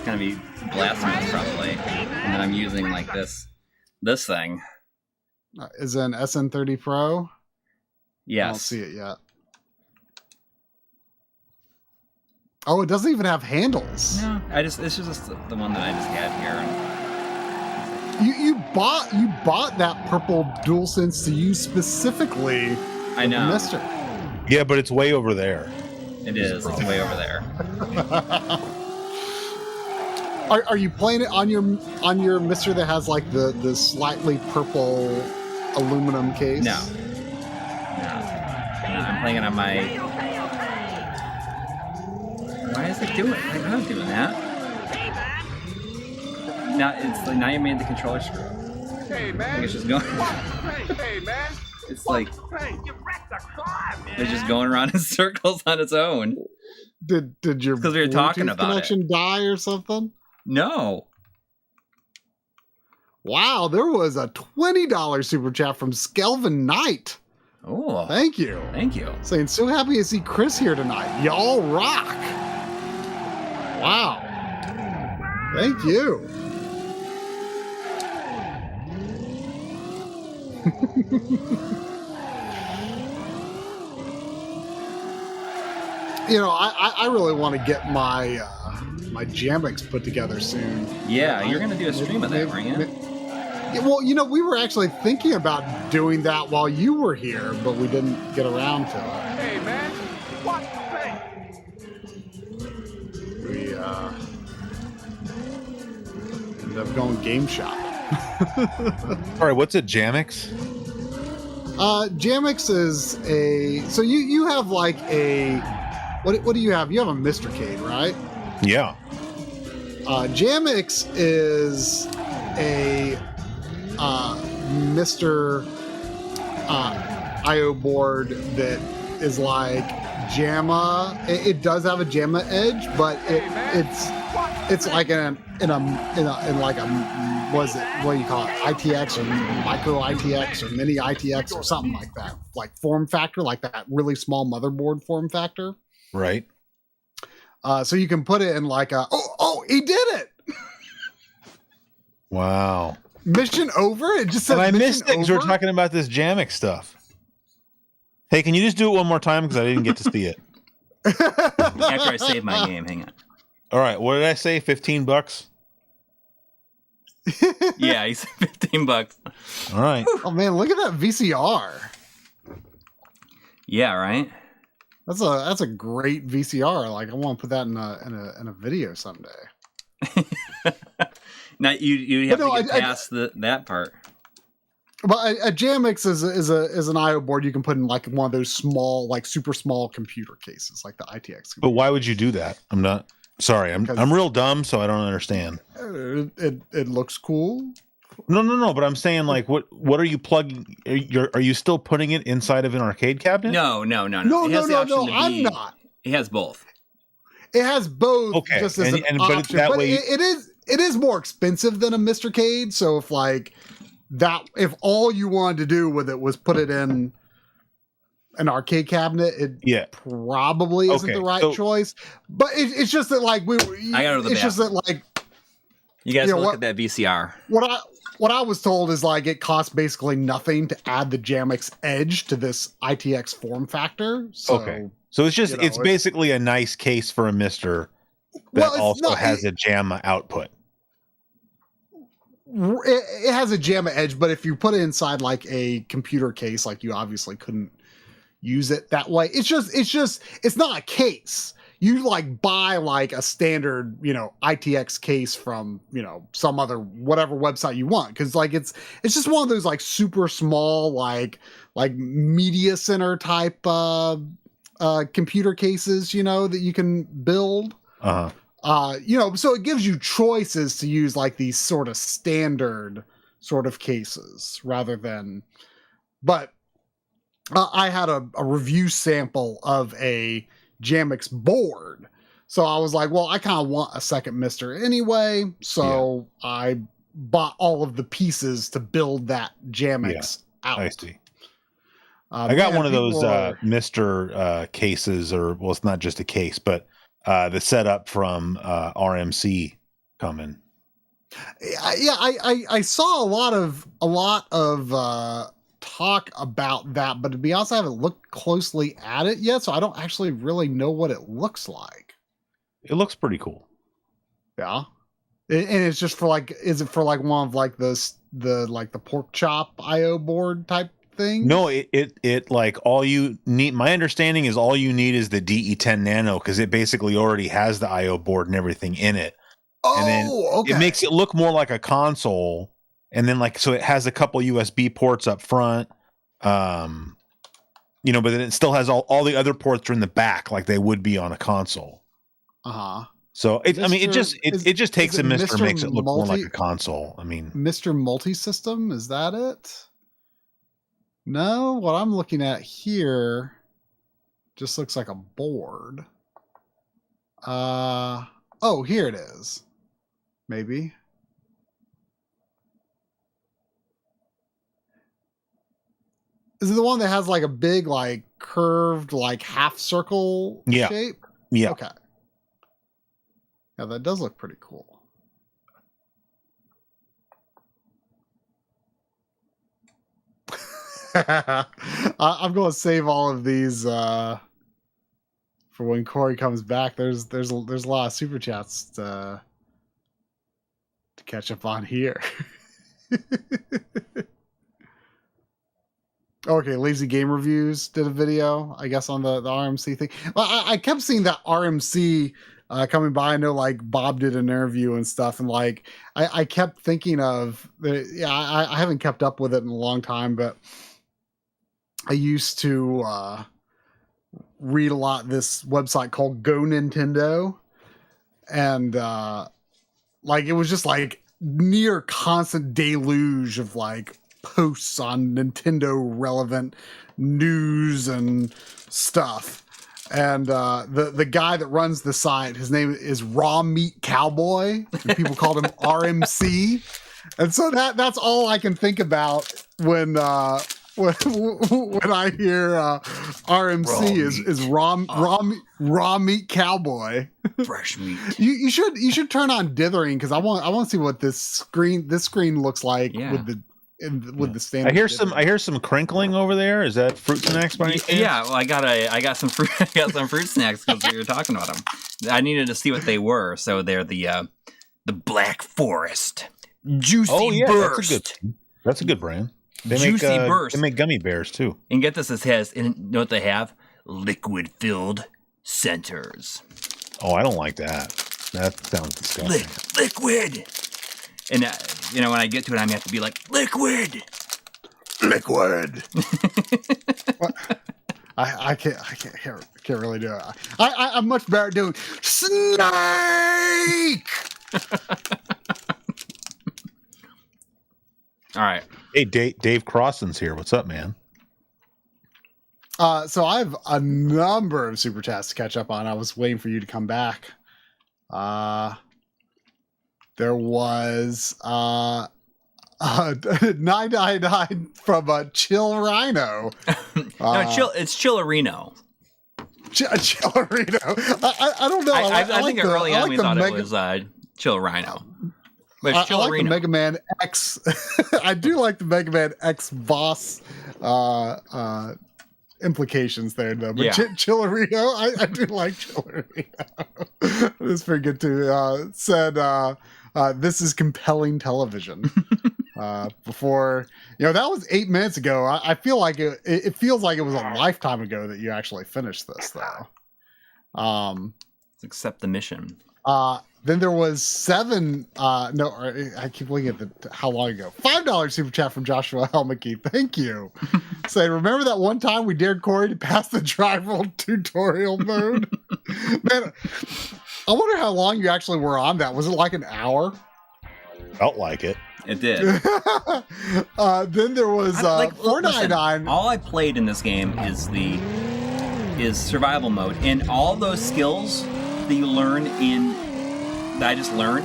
kind of be blasting this probably, and then I'm using like this thing. Is it an SN30 Pro? Yes. I don't see it yet. Oh, it doesn't even have handles. No, this is just the one that I just had here. You bought that purple DualSense to use specifically. I know. MiSTer. Yeah, but it's way over there. It is. It's way over there. Are you playing it on your MiSTer that has like the slightly purple aluminum case? No, I'm playing it on my. Why is it doing? I'm not doing that. Now it's like now you made the controller screw. Hey, I man. think it's just going. Hey, man. It's like Hey, you wrecked the car, man. it's just going around in circles on its own. Did your 'Cause we were talking Bluetooth about connection die or something? No. Wow, there was a $20 super chat from Skelvin Knight. Oh. Thank you. Thank you. Saying, so happy to see Chris here tonight. Y'all rock. Wow. Thank you. I really want to get my my Jamix put together soon. Yeah, you're gonna do a stream of that, weren't you? Yeah, well, we were actually thinking about doing that while you were here, but we didn't get around to it. Hey, man, watch the thing. We ended up going game shop. All right, what's a Jamix? Jamix is so you have like a what do you have? You have a MiSTer Cade, right? Yeah. Jamix is a MiSTer IO board that is like JAMA. It does have a JAMA edge, but it's like in like a what do you call it? ITX or micro ITX or mini ITX or something like that. Like form factor, like that really small motherboard form factor. Right. So you can put it in like he did it. Wow. Mission over? It just says and I mission missed it because we were over? talking about this Jamix stuff. Hey, can you just do it one more time because I didn't get to see it? After I save my game, hang on. All right, what did I say? $15? Yeah, he said $15. All right. Oh man, look at that VCR. Yeah, right. That's a great VCR. Like I want to put that in a video someday. Now you have But no, to get past that part. But a Jamix is an IO board you can put in like one of those small, like super small computer cases, like the ITX. But why would you do that? I'm not sorry. I'm real dumb, so I don't understand. It looks cool. No. But I'm saying, like, what are you plugging? Are you still putting it inside of an arcade cabinet? No. No, It has the option to I'm be- not. It has both. It has both. Okay, Just as an but option. that But way- it is more expensive than a MiSTer Cade. So if like that, if all you wanted to do with it was put it in an arcade cabinet, it probably isn't Okay, the right so- choice. But it's just that like I gotta go to the it's just that bathroom. like You guys You know look what? at that VCR. what I was told is like it costs basically nothing to add the Jamix edge to this ITX form factor. So, Okay. So it's just it's basically a nice case for a MiSTer that Well, it's also not- has a JAMA output. it has a JAMA edge, but if you put it inside like a computer case, like you obviously couldn't use it that way. It's not a case. You like buy like a standard, ITX case from, some other whatever website you want. Cause like it's just one of those like super small, like media center type computer cases, that you can build. So it gives you choices to use like these sort of standard sort of cases rather than, but I had a review sample of a Jamix board. So I was like, well, I kind of want a second MiSTer anyway. So I bought all of the pieces to build that Jamix out. I see. I got one of those are- MiSTer cases, or well, it's not just a case, but the setup from RMC coming. Yeah, I saw a lot of talk about that, but to be honest, I haven't looked closely at it yet, so I don't actually really know what it looks like. It looks pretty cool. Yeah, and it's just for like, is it for like one of like the pork chop IO board type thing? No, it like all you need. My understanding is all you need is the DE10 Nano because it basically already has the IO board and everything in it. And then okay. it makes it look more like a console. And then so it has a couple USB ports up front. But then it still has all the other ports are in the back like they would be on a console. So it just takes a MiSTer and makes it look more like a console. I mean, MiSTer Multi-System, is that it? No, what I'm looking at here just looks like a board. Here it is. Maybe. Is it the one that has like a big, like curved, like half circle shape? Yeah. Okay. Yeah, that does look pretty cool. I'm going to save all of these for for when Corey comes back. There's a lot of super chats to catch up on here. Okay, Lazy Game Reviews did a video, I guess, on the RMC thing. Well, I kept seeing that RMC coming by. I know, like, Bob did an interview and stuff, and like I kept thinking of I haven't kept up with it in a long time, but I used to read a lot this website called Go Nintendo, and like it was just like near constant deluge of like posts on Nintendo relevant news and stuff. And the guy that runs the site, his name is Raw Meat Cowboy, and people called him RMC. And so that's all I can think about when I hear RMC is raw meat cowboy. Fresh meat. You should turn on dithering, because I want to see what this screen looks like with the standard. I hear some crinkling over there. Is that fruit snacks by any chance? Yeah, well, I got some fruit. I got some fruit snacks because we were talking about them. I needed to see what they were. So they're the Black Forest Juicy Burst. That's a good brand. They Juicy Burst. They make gummy bears too. And get this, you know what they have? Liquid filled centers. Oh, I don't like that. That sounds disgusting. Liquid. And when I get to it, I'm gonna have to be like liquid. I can't really do it. I'm much better at doing snake. All right. Hey, Dave Crossan's here. What's up, man? So I have a number of super chats to catch up on. I was waiting for you to come back. There was 999 from Chill Rhino. It's Chillerino. Chillerino. I don't know. I think early on we thought it was Chill Rhino. But it's I like the Mega Man X. I do like the Mega Man X boss implications there, though. But Chillerino, I do like Chillerino. It's pretty good too. Said this is compelling television. Before, that was 8 minutes ago. I feel like it feels like it was a lifetime ago that you actually finished this, though. Accept the mission. Then there was 7. No, I keep looking at how long ago. $5 super chat from Joshua Helmke. Thank you. Say, remember that one time we dared Corey to pass the Drivin tutorial mode? Man, I wonder how long you actually were on that. Was it like an hour? Felt like it. It did. Then there was 499. All I played in this game is survival mode, and all those skills that you learn that I just learned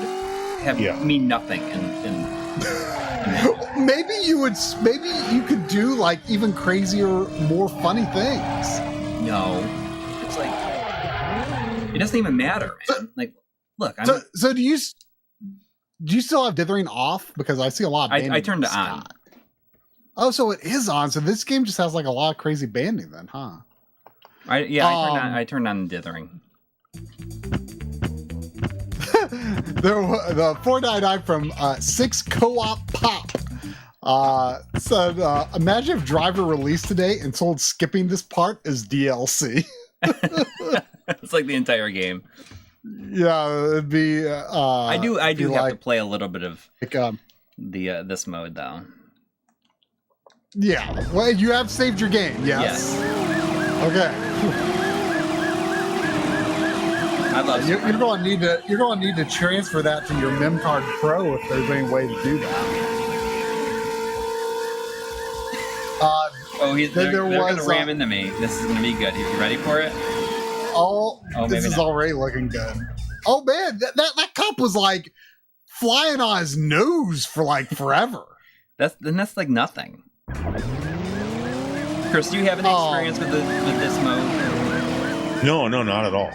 mean nothing. Maybe you could do like even crazier, more funny things. No, it's like it doesn't even matter, man. So do you still have dithering off? Because I see a lot of banding. I turned it on. Oh, so it is on. So this game just has like a lot of crazy banding then, huh? I turned on dithering. The 499 from 6 Co-op Pop said, imagine if Driver released today and sold skipping this part as DLC. It's like the entire game. Yeah, it'd be. I do have to play a little bit of this mode though. Yeah, well, you have saved your game. Yes. Okay. I love. You're going to need to transfer that to your MemCard Pro if there's any way to do that. They're going to ram into me. This is going to be good. You ready for it? This is already looking good. Oh man, that cop was like flying on his nose for like forever. That's like nothing. Chris, do you have any experience with this mode? No, not at all.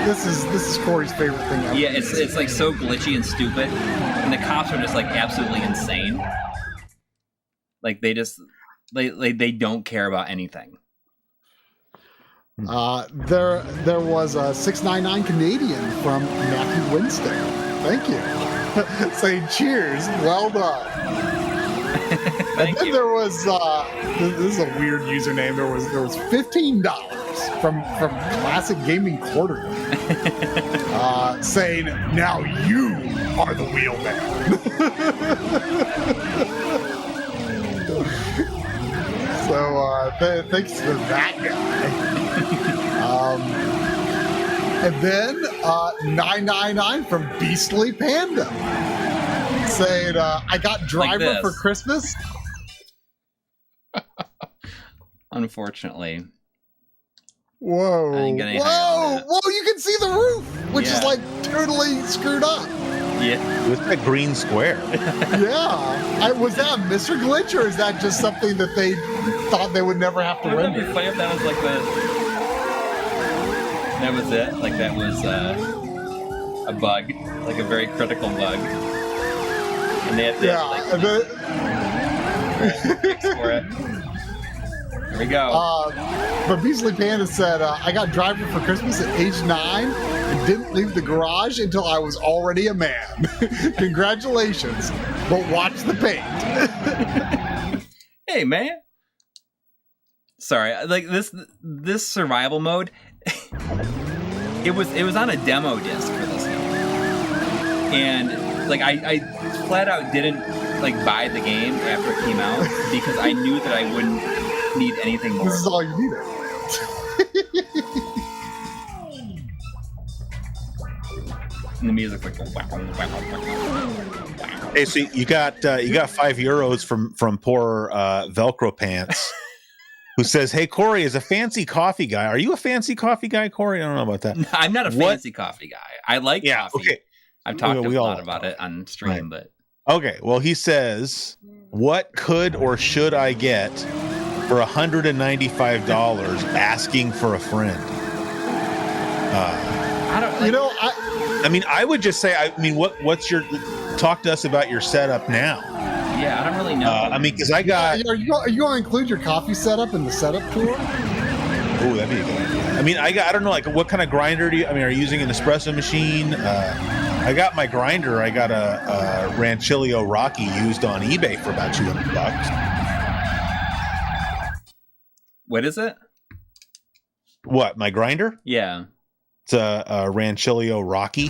This is Corey's favorite thing ever. Yeah, it's like so glitchy and stupid, and the cops are just like absolutely insane. Like they don't care about anything. There was a 699 Canadian from Matthew Winston. Thank you. Saying cheers, well done. Thank And you. there was this is a weird username. There was $15 from Classic Gaming Quarterly. Saying, now you are the wheelman. So thanks to that guy. And then 999 from Beastly Panda saying, I got Driver this. for Christmas. Unfortunately. Whoa. I didn't get any higher than Whoa, you can see the roof, which is Yeah. like totally screwed up. Yeah. With that green square. Yeah. Was that a Mr. Glitch, or is that just something that they thought they would never have to Wouldn't that be render? funny if that was like that was it? Like that was a bug, like a very critical bug. And they have to And then, fix for it. There we go. but Beasley Panda said, I got Driver for Christmas at age 9 and didn't leave the garage until I was already a man. Congratulations, but watch the paint. Hey man. Sorry, like this survival mode. It was on a demo disc for this game, and like I flat out didn't like buy the game after it came out because I knew that I wouldn't need anything more. This is all you needed. And the music's like Hey, so you got €5 from poor Velcro Pants, who says, "Hey Corey is a fancy coffee guy. Are you a fancy coffee guy, Corey? I don't know about that. I'm not a fancy coffee guy. I like coffee. Okay. I've talked We a all lot like about it on stream, Right. but Okay. Well, he says, what could or should I get for $195 asking for a friend? I don't. Like, You know, I mean, I would just say, what's your? Talk to us about your setup now. yeah, I don't really know. Because I got. are you going to include your coffee setup in the setup tour? Oh, that'd be a good idea. I don't know, like, what kind of grinder do you? Are you using an espresso machine? I got my grinder. I got a Ranchilio Rocky used on eBay for about $200. What is it? What, my grinder? Yeah. It's a Ranchilio Rocky,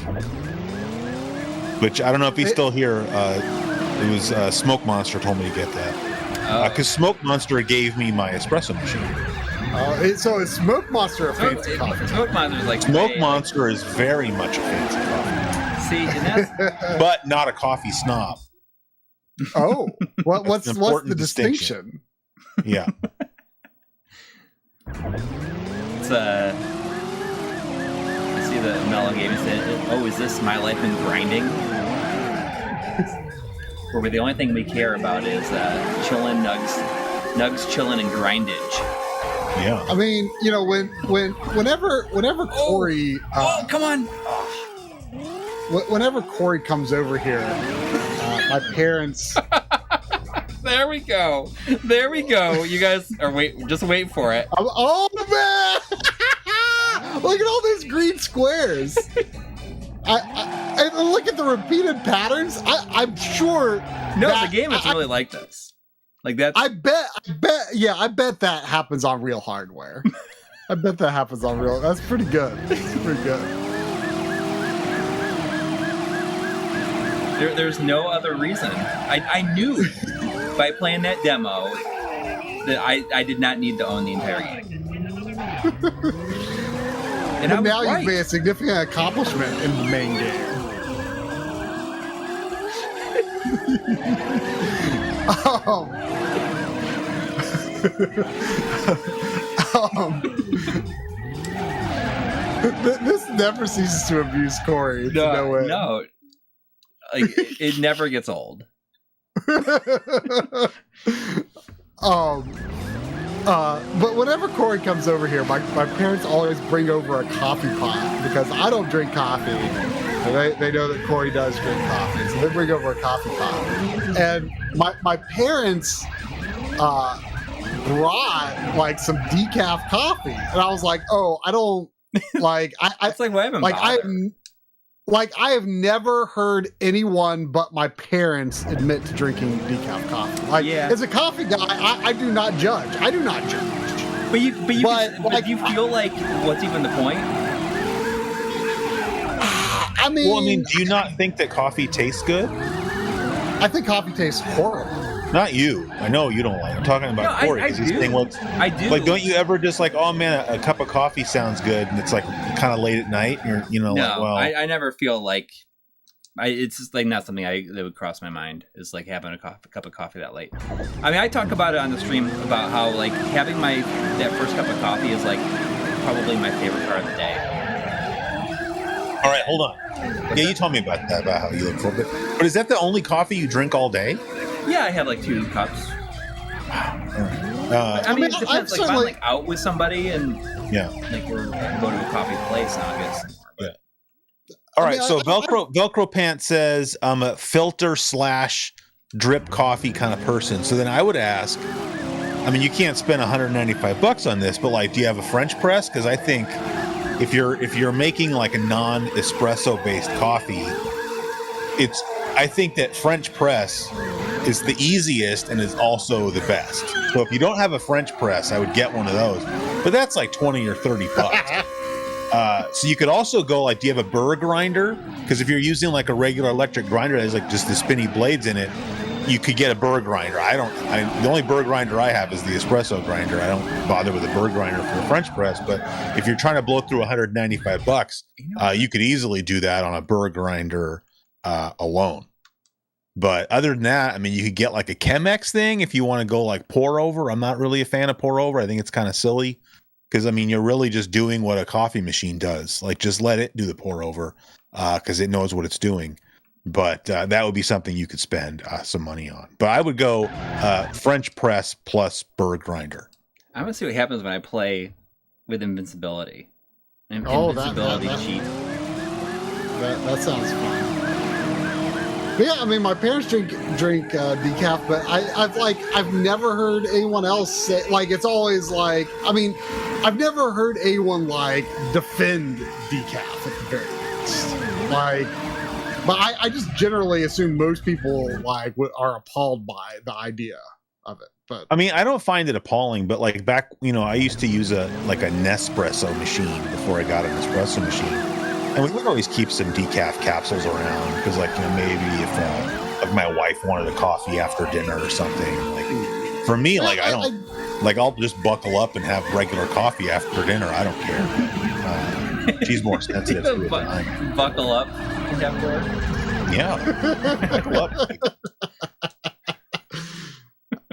which I don't know if he's still here. It was Smoke Monster told me to get that because Smoke Monster gave me my espresso machine. So is Smoke Monster a fancy coffee? Smoke Monster's like Smoke way- Monster is very much a fancy coffee, See, and that's but not a coffee snob. Oh, what's An the important distinction? Yeah. it's I see the Mellow Game said, "Oh, is this my life in grinding?" Where the only thing we care about is chillin', nugs, chillin', and grindage. Yeah. I mean, you know, whenever Corey, Oh, come on! whenever Corey comes over here, my parents. There we go. There we go. You guys are just wait for it. Oh man! Look at all those green squares. I look at the repeated patterns. I'm sure. No, that- the game is really like this. Like that. I bet that happens on real hardware. I bet that happens on real. That's pretty good. That's pretty good. There's no other reason. I knew by playing that demo that I did not need to own the entire game. And I But was now right. you've made a significant accomplishment in the main game. This never ceases to amuse Corey. It's no way. No. Like it never gets old. But whenever Corey comes over here, my parents always bring over a coffee pot because I don't drink coffee. And they know that Corey does drink coffee, so they bring over a coffee pot. And my parents brought like some decaf coffee, and I was like, oh, I don't like. It's like, well, I haven't I have never heard anyone but my parents admit to drinking decaf coffee. Like, as a coffee guy, I do not judge. I do not judge. But do you feel like, what's even the point? I mean, do you not think that coffee tastes good? I think coffee tastes horrible. Not you. I know you don't like it. I'm talking about Corey. I do. I do. Like, don't you ever just like, oh man, a cup of coffee sounds good, and it's like kind of late at night. No, I never feel like it's just like not something that would cross my mind is like having a cup of coffee that late. I mean, I talk about it on the stream about how like having that first cup of coffee is like probably my favorite part of the day. All right, hold on. Yeah, you told me about that, about how you look for it. But is that the only coffee you drink all day? Yeah, I have like 2 cups. I mean, it depends. Like, if I'm like out with somebody and like we're go to a coffee place, I'll get some more. But all right, so Velcro Pants says I'm a filter / drip coffee kind of person. So then I would ask, I mean, you can't spend $195 on this, but like, do you have a French press? Because I think if you're making like a non-espresso based coffee, I think that French press is the easiest and is also the best. So if you don't have a French press, I would get one of those. But that's like $20 or $30. So you could also go like, do you have a burr grinder? Because if you're using like a regular electric grinder that has like just the spinny blades in it, you could get a burr grinder. The only burr grinder I have is the espresso grinder. I don't bother with a burr grinder for a French press. But if you're trying to blow through $195, you could easily do that on a burr grinder alone. But other than that, I mean, you could get like a Chemex thing if you want to go like pour over. I'm not really a fan of pour over. I think it's kind of silly because, I mean, you're really just doing what a coffee machine does. Like, just let it do the pour over because it knows what it's doing. But that would be something you could spend some money on. But I would go French press plus burr grinder. I want to see what happens when I play with invincibility. Invincibility cheat. That sounds fun. But yeah, I mean, my parents drink decaf, but I've never heard anyone else say, like, it's always like, I mean, I've never heard anyone like defend decaf at the very least. Like, but I just generally assume most people like are appalled by the idea of it. But I mean, I don't find it appalling, but like back, I used to use a Nespresso machine before I got an espresso machine. And we would always keep some decaf capsules around because, like, maybe if my wife wanted a coffee after dinner or something. Like, for me, like, I'll just buckle up and have regular coffee after dinner. I don't care. She's more sensitive to it than I am. Buckle up. Yeah, buckle up.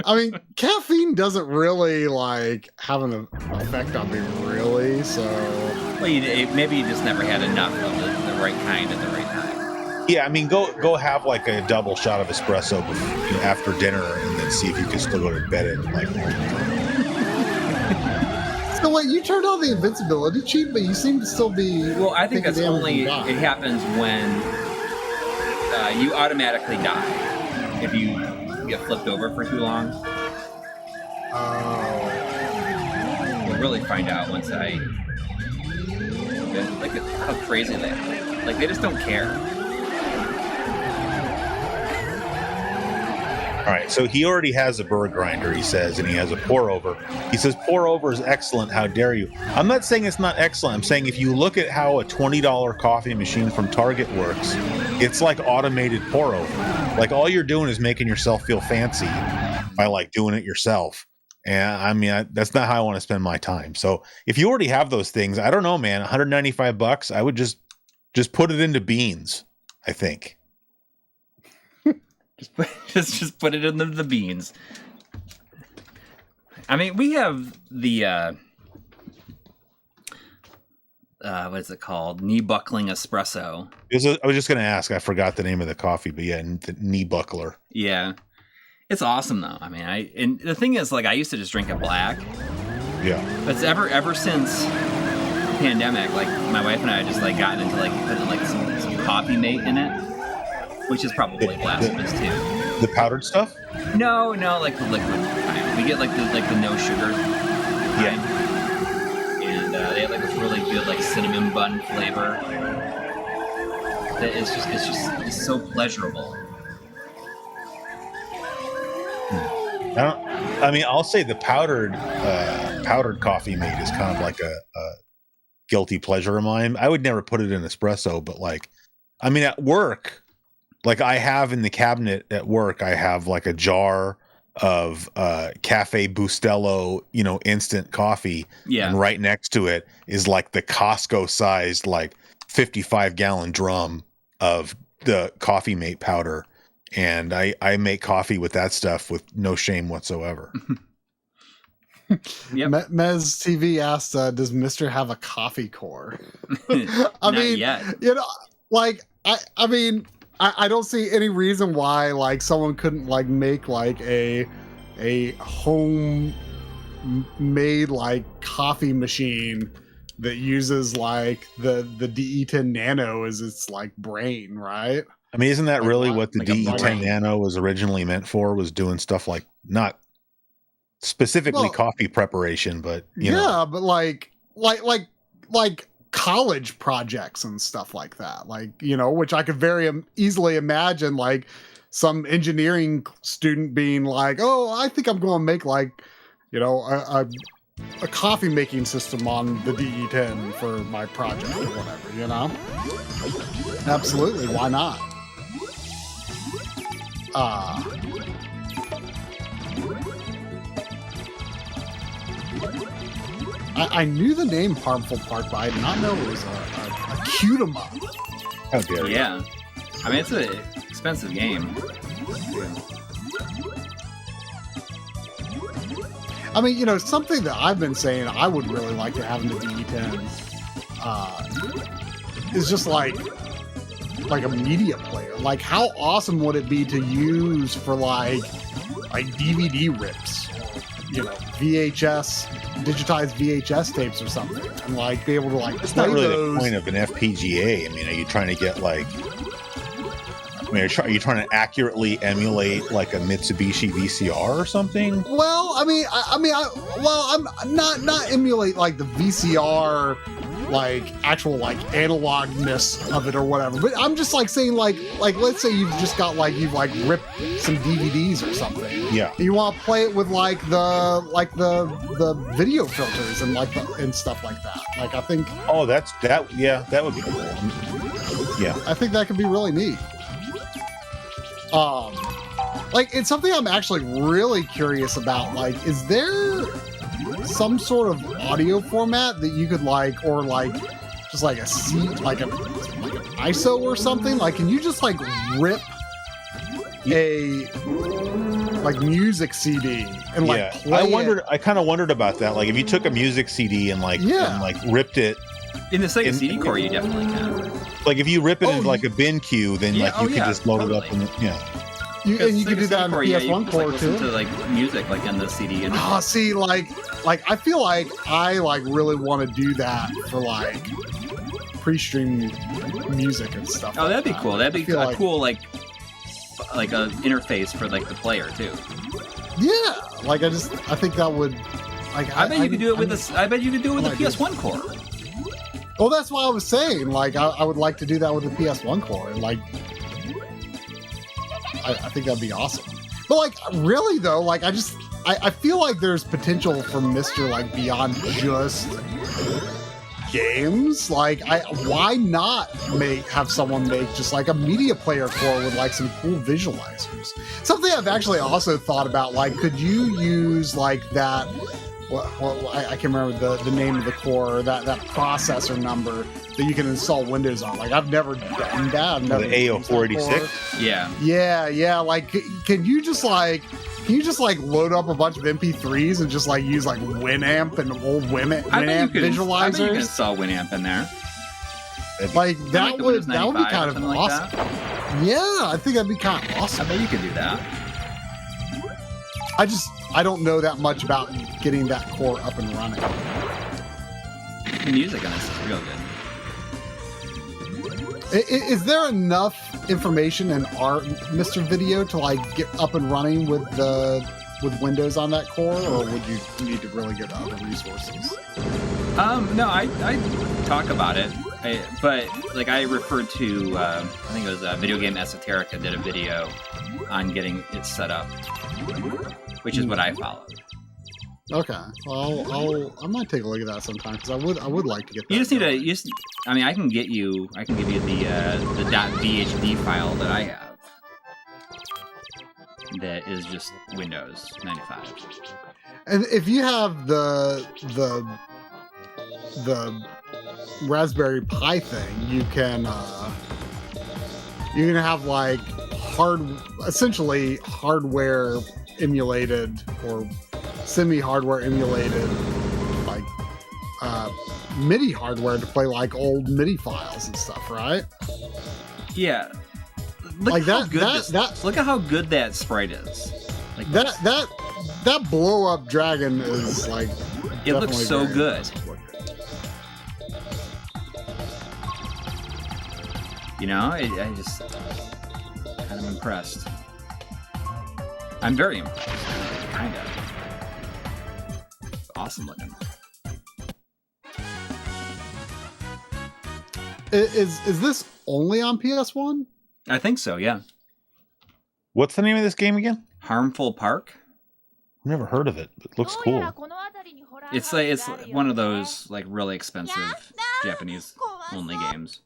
I mean, caffeine doesn't really like have an effect on me, really. So, well, maybe you just never had enough of the right kind at the right time. Yeah, I mean, go have like a double shot of espresso after dinner, and then see if you can still go to bed at like. So wait, you turned on the invincibility cheat, but you seem to still be. Well, I think that's only it happens when you automatically die if you get flipped over for too long. We'll really find out once I look at how crazy they are. Like, they just don't care. All right, so he already has a burr grinder, he says, and he has a pour over. He says pour over is excellent. How dare you? I'm not saying it's not excellent. I'm saying if you look at how a $20 coffee machine from Target works, it's like automated pour over. Like, all you're doing is making yourself feel fancy by like doing it yourself. And I mean, that's not how I want to spend my time. So if you already have those things, I don't know, man, $195, I would just put it into beans, I think. Just put it in the beans. I mean, we have the what is it called? Knee buckling espresso. I was just going to ask. I forgot the name of the coffee, but yeah, the knee buckler. Yeah, it's awesome though. I mean, and the thing is, like, I used to just drink it black. Yeah. But it's ever since the pandemic, like, my wife and I just like gotten into like putting like some coffee mate in it. Which is probably blasphemous too. The powdered stuff? No, like the liquid kind. We get like the no sugar. Yeah. And they have like this really good like cinnamon bun flavor. It's so pleasurable. I'll say the powdered coffee mate is kind of like a guilty pleasure of mine. I would never put it in espresso, but like, I mean, at work, like I have in the cabinet at work, I have like a jar of Cafe Bustelo, instant coffee. Yeah. And right next to it is like the Costco sized, like 55-gallon drum of the Coffee Mate powder. And I make coffee with that stuff with no shame whatsoever. Yep. Mez TV asked, does MiSTer have a coffee core? Not yet. Like, I mean, I don't see any reason why like someone couldn't like make like a home made like coffee machine that uses like the DE10 Nano as its like brain, right? I mean, isn't that Like really what? what the Like a DE10 brain. Nano was originally meant for? Was doing stuff like not specifically Well, coffee preparation, but you know. but like college projects and stuff like that, like which I could very easily imagine like some engineering student being like, oh, I think I'm going to make like a coffee making system on the DE10 for my project or whatever. Absolutely, why not? I knew the name Harmful Park, but I did not know it was a Cutema. How dare you. Yeah. I mean, it's an expensive game. I mean, something that I've been saying I would really like to have in the DE10 is just like a media player. Like, how awesome would it be to use for like DVD rips, VHS, digitized VHS tapes or something, and like be able to like It's play not really those. the point of an FPGA. I mean, are you trying to get like? I mean, are you trying to accurately emulate like a Mitsubishi VCR or something? Well, I'm not emulate like the VCR, like actual like analogness of it or whatever. But I'm just like saying like let's say you've just got like you've like ripped some DVDs or something. Yeah. You want to play it with like the video filters and and stuff like that. Like I think. Oh, that. Yeah, that would be cool. Yeah. I think that could be really neat. Like it's something I'm actually really curious about. Like, is there some sort of audio format that you could like, or like just like an ISO or something? Like, can you just like rip a like music CD and like play I kind of wondered about that. Like, if you took a music CD and like ripped it. In the Sega CD core, you definitely can. Like, if you rip it as like a bin queue, then like you can just load it up and You can do that on the PS1 core listen too. to like music like in the CD. And See, like I feel like I like really want to do that for like pre-stream music and stuff. Oh, that'd be cool. That'd be a cool like a interface for like the player too. Yeah, like I think that would. Like, I bet you could do it with the PS1 core. Well, that's what I was saying. Like, I would like to do that with the PS1 core, and like, I think that'd be awesome. But like, really though, like, I feel like there's potential for MiSTer like beyond just games. Like, why not have someone make just like a media player core with like some cool visualizers? Something I've actually also thought about. Like, could you use like that? Well, I can't remember the name of the core, that processor number that you can install Windows on. Like, I've never done that. I've never the AO486. Yeah. Like, can you just like load up a bunch of MP3s and just like use like Winamp and old Winamp visualizers? I bet you can install Winamp in there. Like that like would be kind of awesome. Like yeah, I think that'd be kind of awesome. I bet you could do that. I don't know that much about getting that core up and running. The music on this is real good. Is there enough information in our MiSTer video to like get up and running with the with Windows on that core, or would you need to really get other resources? No, I talk about it, but like I referred to, I think it was Video Game Esoterica did a video on getting it set up, which is what I followed. Okay, well, I might take a look at that sometime because I would like to get that. You just need to. I mean, I can give you the .vhd file that I have. That is just Windows 95. And if you have the Raspberry Pi thing, you can have like essentially hardware emulated or semi-hardware emulated like MIDI hardware to play like old MIDI files and stuff, right? Yeah. Look like how good look at how good that sprite is. Like that blow up dragon is like it looks so good. You know, I just kind of impressed. I'm very impressed. Kind of. Awesome looking. Is this only on PS1? I think so, yeah. What's the name of this game again? Harmful Park? I've never heard of it. It looks cool. It's one of those like really expensive Japanese only games.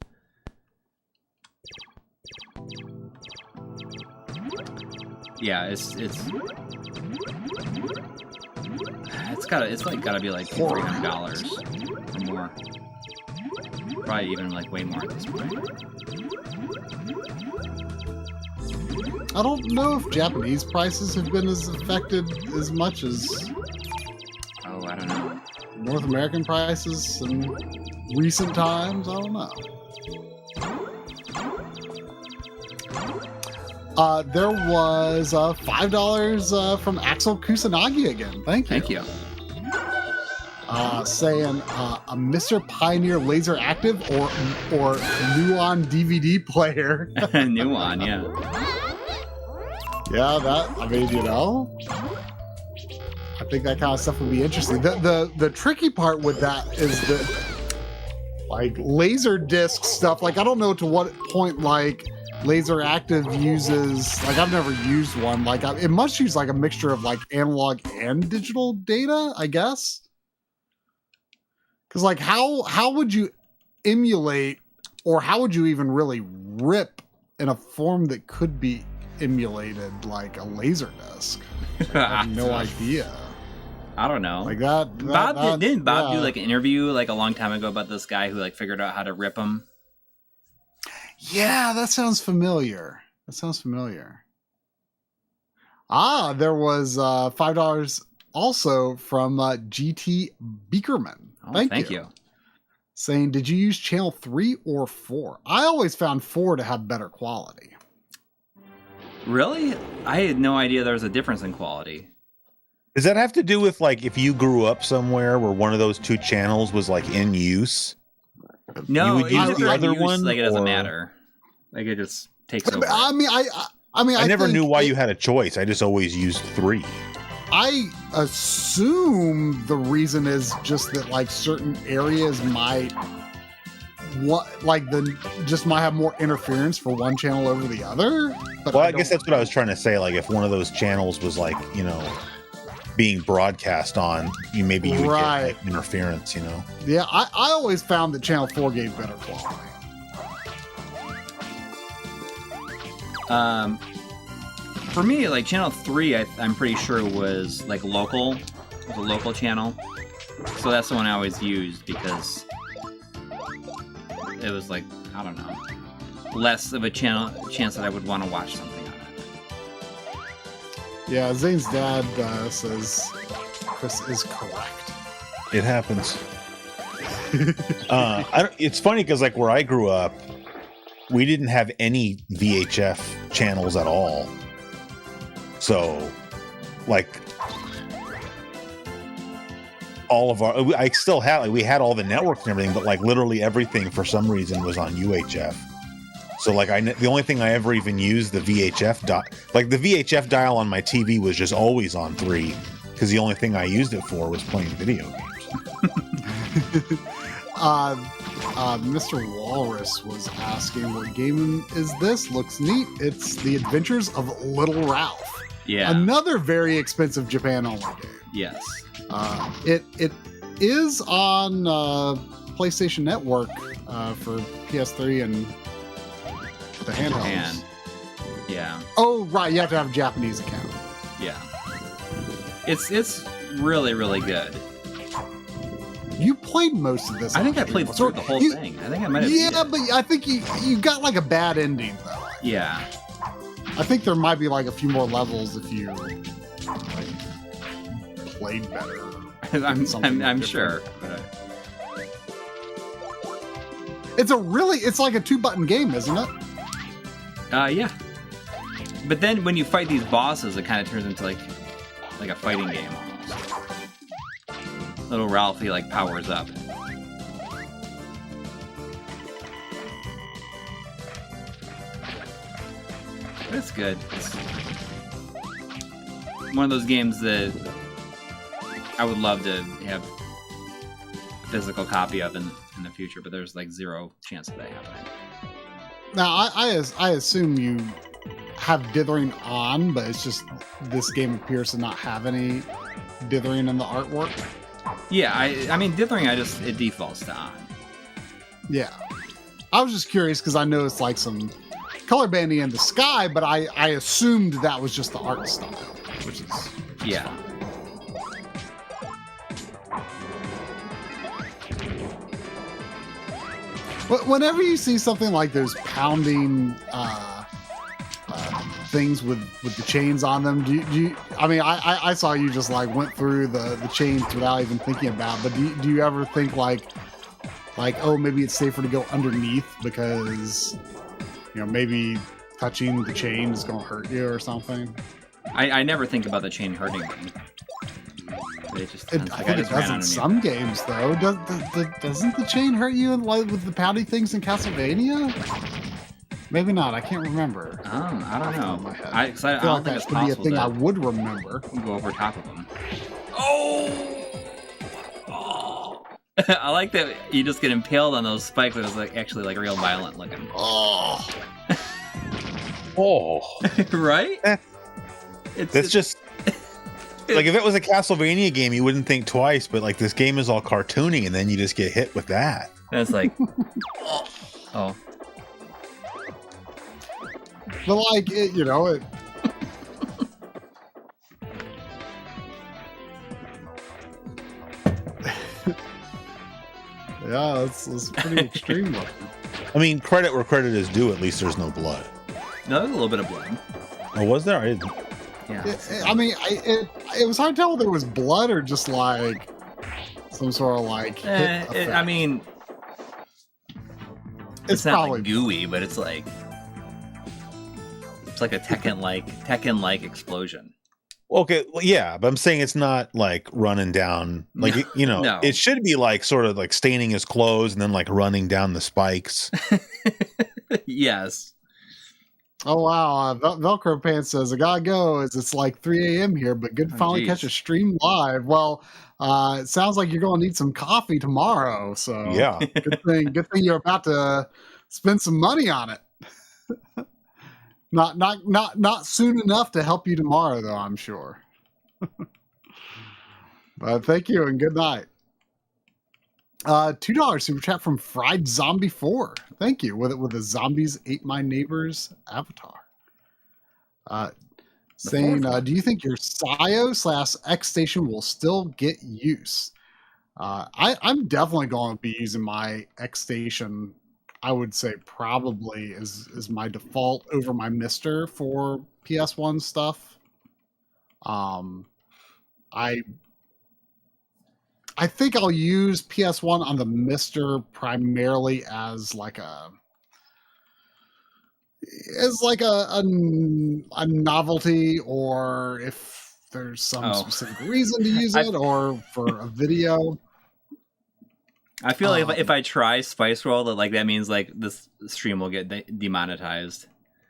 Yeah, it's gotta be like $400 or more. Probably even like way more at this point. I don't know if Japanese prices have been as affected as much as I don't know. North American prices in recent times. I don't know. There was $5 from Axel Kusanagi again. Thank you. Saying a MiSTer Pioneer Laser Active or Nuon DVD player. Nuon, yeah. Yeah, I think that kind of stuff would be interesting. The tricky part with that is that like laser disc stuff, like I don't know to what point like Laser Active uses, like I've never used one, like it must use like a mixture of like analog and digital data, I guess. Because like how would you emulate, or how would you even really rip in a form that could be emulated like a laser disc? I have no idea. I don't know. Like that. Didn't Bob do like an interview like a long time ago about this guy who like figured out how to rip them? Yeah, that sounds familiar. There was $5 also from GT Beakerman. Thank you. Saying, did you use channel 3 or 4? I always found 4 to have better quality. Really? I had no idea there was a difference in quality. Does that have to do with like if you grew up somewhere where one of those two channels was like in use? No, you would use the other one. Like it doesn't matter. Like it just takes over. I mean, I never knew why you had a choice. I just always used 3. I assume the reason is just that like certain areas might might have more interference for one channel over the other. But well, I guess that's what I was trying to say. Like if one of those channels was like, you know, being broadcast on, you would get like, interference, you know. Yeah, I always found that channel 4 gave better quality. For me, like channel 3, I'm pretty sure was like local. It was a local channel, so that's the one I always used because it was like, I don't know, less of a chance that I would want to watch something on it. Yeah, Zane's dad says Chris is correct. It happens. It's funny because like where I grew up, we didn't have any VHF channels at all. So, like, all of I still had, like, we had all the networks and everything, but like literally everything for some reason was on UHF. So like the only thing I ever even used the VHF like the VHF dial on my TV was just always on 3 because the only thing I used it for was playing video games. Mr. Walrus was asking, what game is this? Looks neat. It's The Adventures of Little Ralph. Yeah. Another very expensive Japan-only game. Yes. It is on PlayStation Network for PS3 and the handhelds. Japan. Yeah. Oh, right. You have to have a Japanese account. Yeah. It's really, really good. You played most of this. I think I played through the whole thing. I think I might have. Yeah, but I think you got like a bad ending though. Yeah. I think there might be like a few more levels if you played better. I'm sure. But it's like a 2-button game, isn't it? yeah. But then when you fight these bosses, it kind of turns into like a fighting game almost. Little Ralphie like powers up. But it's good. It's one of those games that I would love to have a physical copy of in the future, but there's like zero chance of that happening. Now, I assume you have dithering on, but it's just this game appears to not have any dithering in the artwork. Yeah, I mean dithering, it defaults to on. Yeah, I was just curious because I know it's like some color banding in the sky, but I assumed that was just the art style, which is yeah. fine. But whenever you see something like those pounding things with the chains on them, do you I mean, I saw you just like went through the chains without even thinking about it, but do you ever think like oh, maybe it's safer to go underneath because maybe touching the chain is gonna hurt you or something? I never think about the chain hurting me. It just I think it does in some games though. Doesn't the chain hurt you with the pounding things in Castlevania? Maybe not. I can't remember. I don't know. I feel like that could be a thing I would remember. Go over top of them. Oh! I like that you just get impaled on those spikes. It was actually real violent looking. Oh! Right? That's just like if it was a Castlevania game, you wouldn't think twice. But like this game is all cartoony, and then you just get hit with that. That's like, oh. But like it. Yeah, it's pretty extreme looking. I mean, credit where credit is due. At least there's no blood. No, there's a little bit of blood. Oh, was there? I didn't. Yeah. It was hard to tell whether it was blood or just like some sort of like hit effect. I mean, it's not probably gooey, but it's like a Tekken-like explosion. Okay, well, yeah, but I'm saying it's not like running down, like no. It should be like sort of like staining his clothes and then like running down the spikes. Yes. Oh wow, Velcro Pants says I gotta go. It's like 3 a.m. here, but good to finally catch a stream live. Well, it sounds like you're gonna need some coffee tomorrow. So yeah, good thing you're about to spend some money on it. Not soon enough to help you tomorrow, though, I'm sure. But thank you and good night. $2 super chat from Fried Zombie 4. Thank you. With the zombies ate my neighbor's avatar. Saying, do you think your SIO/X station will still get use? I'm definitely going to be using my X station. I would say probably is my default over my MiSTer for PS1 stuff. I think I'll use PS1 on the MiSTer primarily as like a novelty, or if there's some specific reason to use it, or for a video. I feel like if I try Spice World, that means this stream will get demonetized.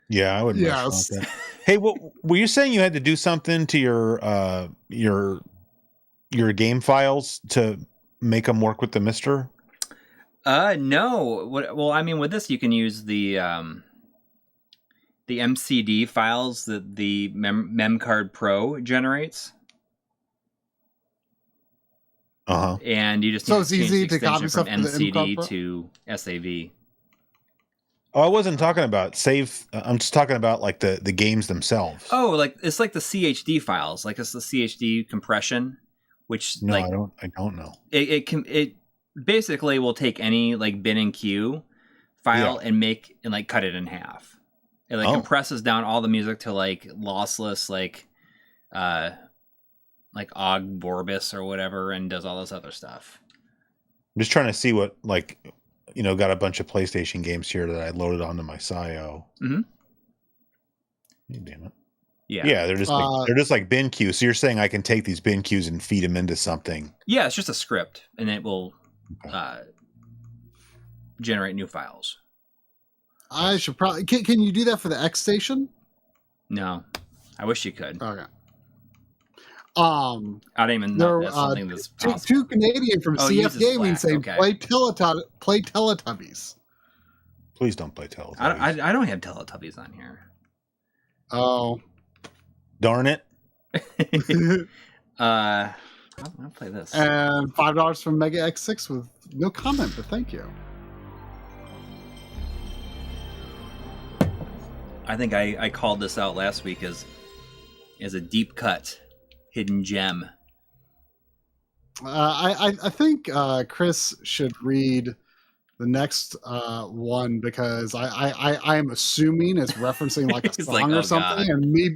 Yeah, I would. Yes. That. Hey, were you saying you had to do something to your game files to make them work with the MiSTer? No. Well, I mean, with this, you can use the MCD files that the MemCard Pro generates. And you just need so it's to change easy the to copy extension from stuff to the MCD MCD to SAV. Oh, I wasn't talking about save. I'm just talking about the games themselves. Oh, it's like the CHD files, it's the CHD compression, which no, I don't know. It basically will take any bin and queue file and cut it in half. It compresses down all the music to lossless Og Vorbis or whatever, and does all this other stuff. I'm just trying to see what got a bunch of PlayStation games here that I loaded onto my SIO. Mm-hmm. Damn it. Yeah, they're just like bin queues. So you're saying I can take these bin queues and feed them into something? Yeah, it's just a script, and it will generate new files. I should probably. Can you do that for the X Station? No, I wish you could. Okay. I don't even know if that's something that's possible. Two Canadian from CF Gaming saying play Teletubbies. Please don't play Teletubbies. I don't have Teletubbies on here. Oh, darn it! I'll play this. And $5 from Mega X6 with no comment, but thank you. I think I called this out last week as a deep cut. Hidden gem. I think Chris should read the next one because I am assuming it's referencing a song or something, and me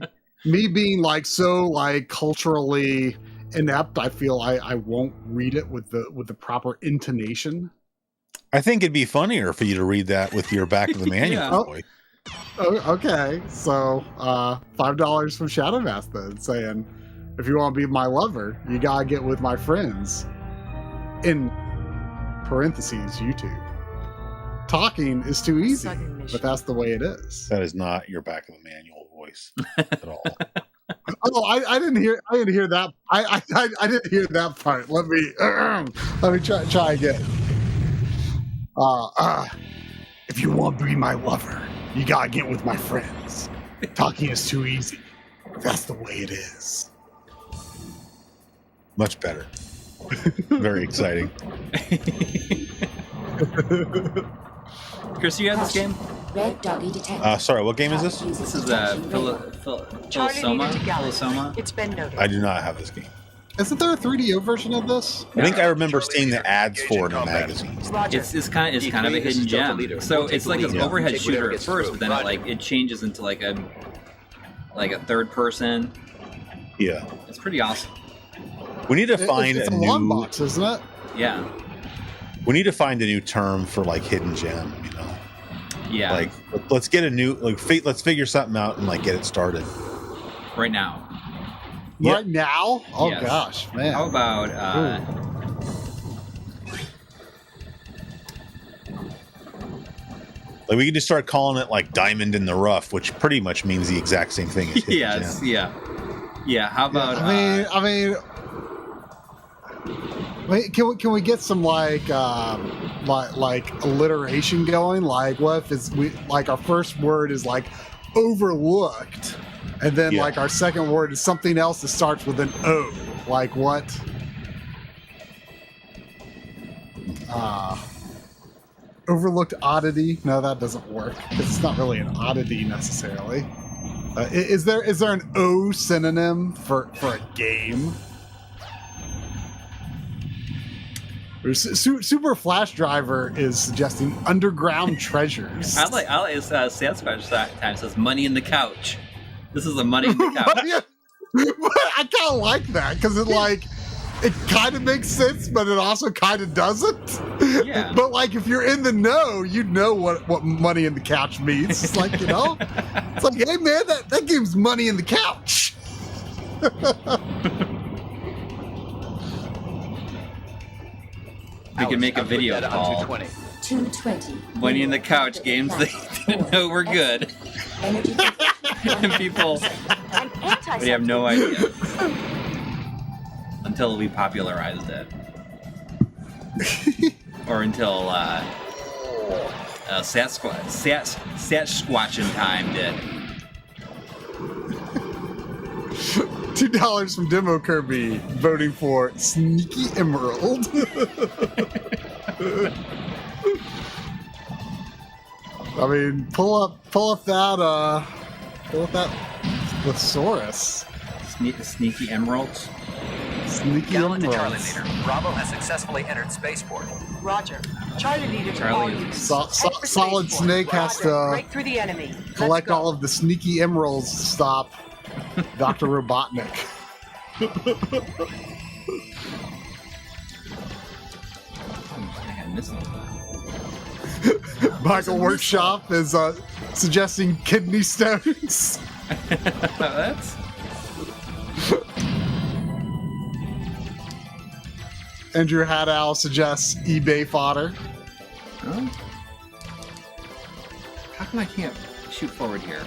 being so culturally inept, I feel I won't read it with the proper intonation. I think it'd be funnier for you to read that with your back of the manual. Boy. Oh, okay, so $5 from Shadowmask then saying, if you want to be my lover, you gotta get with my friends. In parentheses, YouTube. Talking is too easy, but that's the way it is. That is not your back of the manual voice at all. Oh, I didn't hear that. I didn't hear that part. Let me try again. If you want to be my lover, you gotta get with my friends. Talking is too easy. That's the way it is. Much better. Very exciting. Chris, you have this game? Red doggy detected. Sorry, what game is this? This is Philosoma. It's been noted. I do not have this game. Isn't there a 3DO version of this? I think I remember seeing the ads for it in magazines. It's kind of a hidden gem. So it's like an overhead shooter at first, but then it changes into a third person. Yeah, it's pretty awesome. We need to find it's a new long box, isn't it? Yeah. We need to find a new term for hidden gem. Yeah. Let's get a new let's figure something out and get it started right now. Yep. Right now? Oh yes. Gosh, man. How about we can just start calling it diamond in the rough, which pretty much means the exact same thing as yes, gem. Yeah. How about I mean wait, can we get some alliteration going? What if our first word is overlooked, and then our second word is something else that starts with an O? What? Overlooked oddity? No, that doesn't work because it's not really an oddity necessarily. Is there an O synonym for a game? Super Flash Driver is suggesting underground treasures. I like Sasquatch time says money in the couch. This is a money in the couch. I kind of like that because it kind of makes sense, but it also kind of doesn't. Yeah. But if you're in the know, you know what money in the couch means. It's hey man, that game's money in the couch. We can make a video call. 220. Money in the couch games they didn't know were good. Energy And people, we have no idea. Until we popularized it. Or until Sasquatch in time did. $2 from Demo Kirby voting for Sneaky Emerald. I mean, pull up that thesaurus. Sneaky emeralds. Sneaky Download the emeralds. Charlie Leader. Bravo has successfully entered spaceport. Roger. Charlie Leader to all units. Solid Snake has to break through the enemy. collect all of the sneaky emeralds to stop Dr. Robotnik. I think I missed something. Michael Workshop is suggesting kidney stones. That's Andrew Hadow suggests eBay fodder. oh. How come I can't shoot forward here?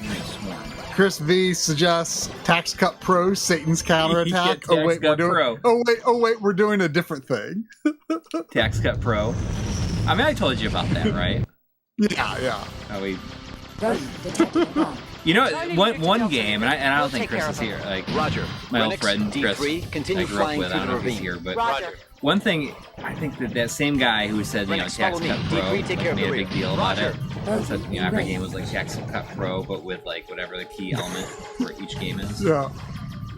Nice swarm. Chris V suggests Tax Cut Pro, Satan's counterattack. Yeah, Tax Cut Pro. Oh wait, we're doing a different thing. Tax Cut Pro. I mean, I told you about that, right? Yeah. How we, Rodent detected above. you know, one game, and I don't think Chris is here. Like Roger. my old Renix, friend Chris, D3, continue I grew up flying with. I through don't the know if he's ravine. here, but Roger. one thing I think that same guy who said Renix, Tax follow me. Cut Pro D3, take care of made the a big rear. deal about it. Roger. Said every game was like Tax Cut Pro, but with like whatever the key element for each game is. Yeah.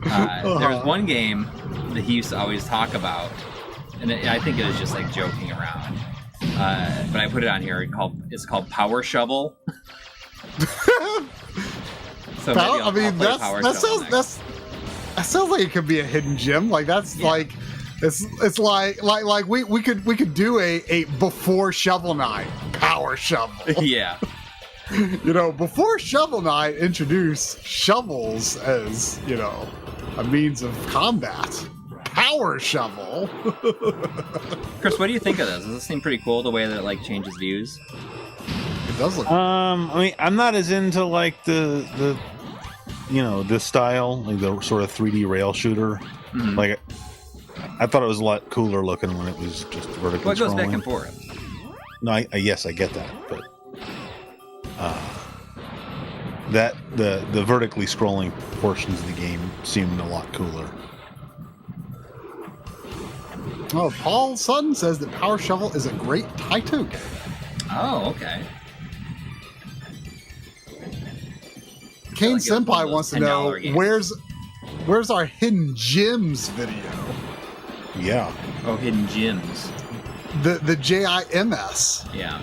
There's one game that he used to always talk about, and I think it was just like joking around. But I put it on here. It's called Power Shovel. So maybe I'll play Power Shovel next. that sounds like it could be a hidden gem. Like that's like it's like we could do a before Shovel Knight Power Shovel. Yeah. You know, before Shovel Knight introduced shovels as, you know, a means of combat. Power Shovel. Chris, what do you think of this? Does this seem pretty cool, the way that it like changes views? It does look I mean, I'm not as into like the you know, this style, like the sort of 3D rail shooter. Mm-hmm. Like, I thought it was a lot cooler looking when it was just vertically Well, it goes scrolling. back and forth. No, yes, I get that, but that the vertically scrolling portions of the game seemed a lot cooler. Oh, Paul Sutton says that Power Shovel is a great Taito game. Oh, okay. Kane like it's one of Senpai those wants to know $10 games. where's our Hidden Gems video? Yeah. Oh, Hidden Gems. The JIMS. Yeah.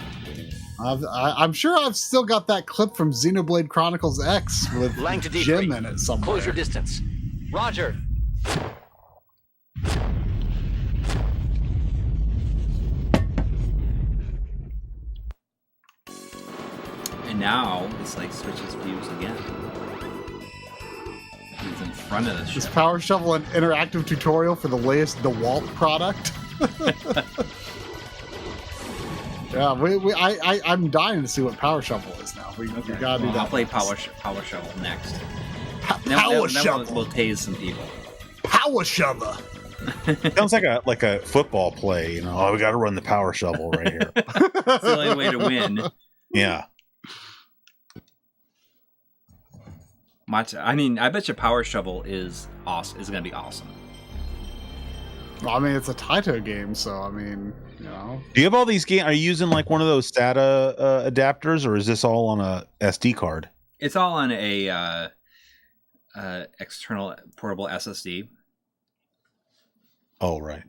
I'm sure I've still got that clip from Xenoblade Chronicles X with Lang to D3. Gem in it somewhere. Close your distance. Roger. And now it's like switches views again. He's in front of the Is ship. Power Shovel an interactive tutorial for the latest DeWalt product? Yeah, I'm dying to see what Power Shovel is now. We gotta do that. I'll play Power Shovel next. Power Shovel. We'll tase some people. Power Shovel. Sounds like a football play, you know. Oh, we got to run the power shovel right here. It's the only way to win. Yeah. I mean, I bet you Power Shovel is awesome. Is going to be awesome. Well, I mean, it's a Taito game, so I mean, you know. Do you have all these games? Are you using like one of those SATA adapters, or is this all on a SD card? It's all on a external portable SSD. Oh, right.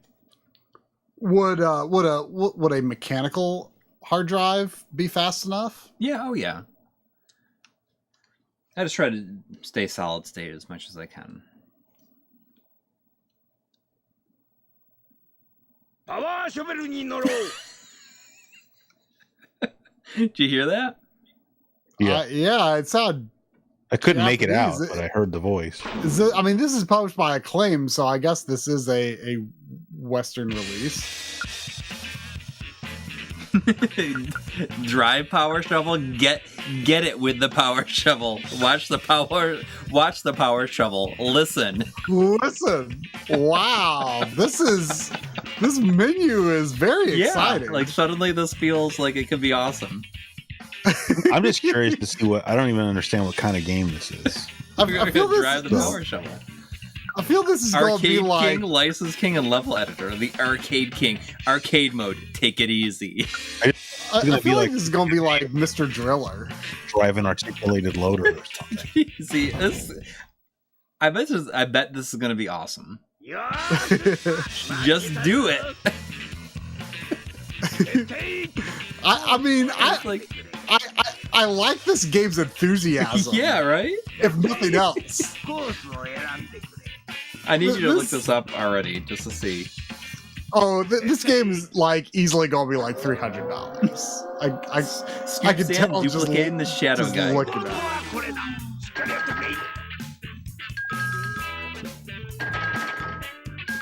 Would a mechanical hard drive be fast enough? Yeah. Oh, yeah. I just try to stay solid state as much as I can. Did you hear that? Yeah. Yeah, it sounded. I couldn't make it out, Japanese. but I heard the voice. I mean, this is published by Acclaim, so I guess this is a Western release. Drive power shovel. Get it with the power shovel. Watch the power shovel. Listen. Wow, this menu is very exciting. Like suddenly this feels like it could be awesome. I'm just curious to see I don't even understand what kind of game this is. I feel drive the power shovel. I feel this is going to be like King, License King, and Level Editor. The Arcade King, arcade mode. Take it easy. I feel like this is going to be like Mr. Driller. Drive an articulated loader or something. See, I bet this is going to be awesome. Just do it. I like this game's enthusiasm. Yeah, right? If nothing else. I need you to look this up already, just to see. Oh, this game is like easily going to be like $300. I can tell duplicating the shadow guy. Looking at it.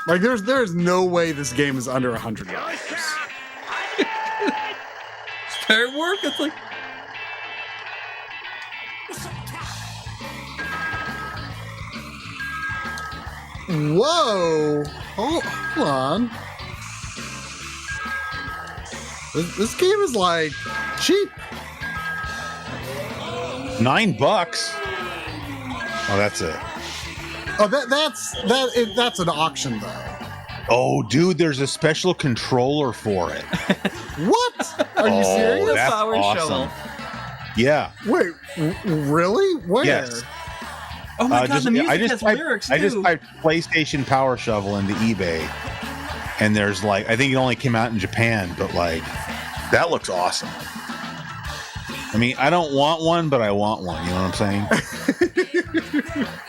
Like there's no way this game is under $100. Start work. It's like. Whoa! Hold on. This game is like cheap. $9. Oh, that's it. Oh, that's an auction though. Oh, dude, there's a special controller for it. What? Are you serious? That's Power awesome. shovel. Yeah. Wait, really? Where? Yes. Oh my god, the music has lyrics too. I just typed PlayStation Power Shovel into eBay, and there's like, I think it only came out in Japan, but like, that looks awesome. I mean, I don't want one, but I want one. You know what I'm saying?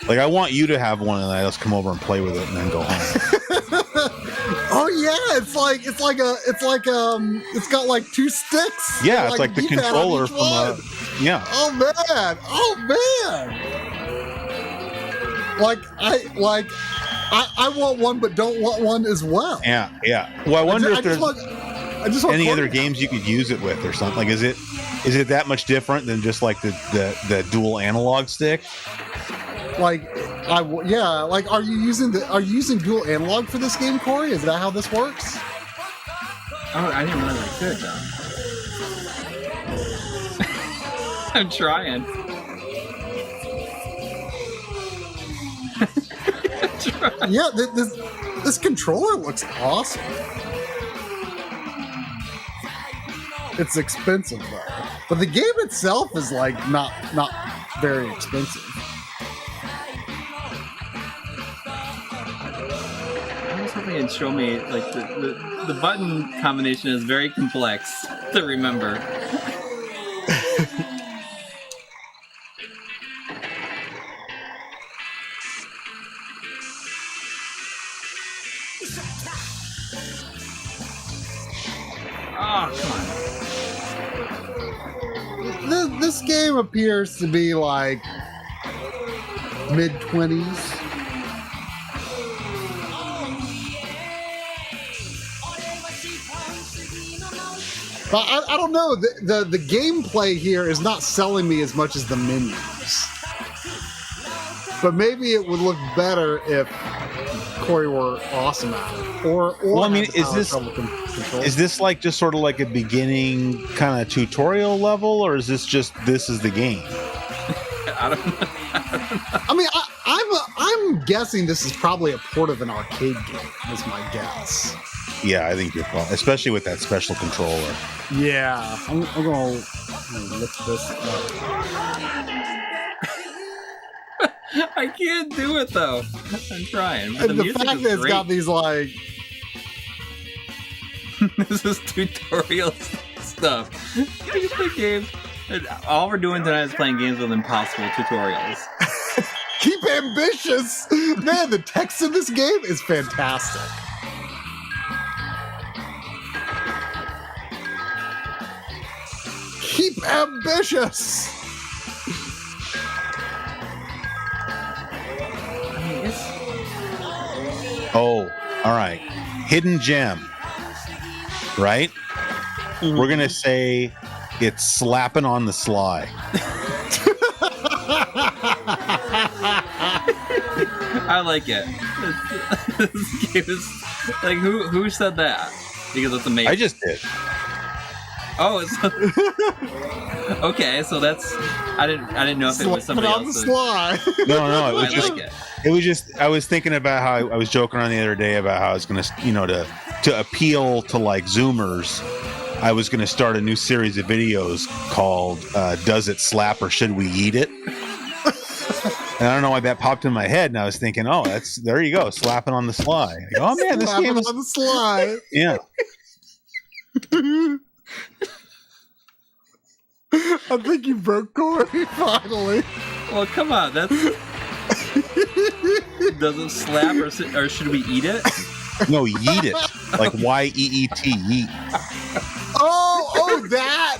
Like, I want you to have one, and I just come over and play with it, and then go home. Oh yeah, it's got like two sticks. Yeah, it's like the controller from yeah. Oh man. I want one, but don't want one as well. Yeah. Well, I wonder if there's any other games you could use it with or something. Like, is it that much different than just like the dual analog stick? Like, are you using dual analog for this game, Corey? Is that how this works? Oh, I didn't realize I could though. I'm trying. Yeah, this controller looks awesome. It's expensive though, but the game itself is like not very expensive. I was hoping it'd show me like the button combination is very complex to remember. This game appears to be like mid-20s. But I don't know. The gameplay here is not selling me as much as the menus. But maybe it would look better if Corey were awesome at it. Or well, I mean, is this like just sort of like a beginning kind of tutorial level, or is this just this is the game? I don't know. I mean, I'm guessing this is probably a port of an arcade game. Is my guess. Yeah, I think you're probably, especially with that special controller. Yeah, I'm gonna look this up. I can't do it though. I'm trying. And the fact that it's got these like this is tutorial stuff. I just play games. All we're doing tonight is playing games with impossible tutorials. Keep ambitious, man. The text in this game is fantastic. Keep ambitious. Oh, all right. Hidden gem, right? We're gonna say it's slapping on the sly. I like it. This game is like who said that? Because it's amazing. I just did. Oh, it's okay. So that's I didn't know if it was somebody on the else. sly. No, it was I just. like it. It was just. I was thinking about how I was joking around the other day about how I was gonna, to appeal to like Zoomers. I was gonna start a new series of videos called "Does It Slap or Should We Eat It?" And I don't know why that popped in my head, and I was thinking, oh, there you go, slapping on the sly. Like, oh man, this Slapping game is on the sly. yeah. I think you broke Corey finally. Well, come on, that's does it slap or should we eat it? No, yeet it, like YEET, yeet. Oh, that.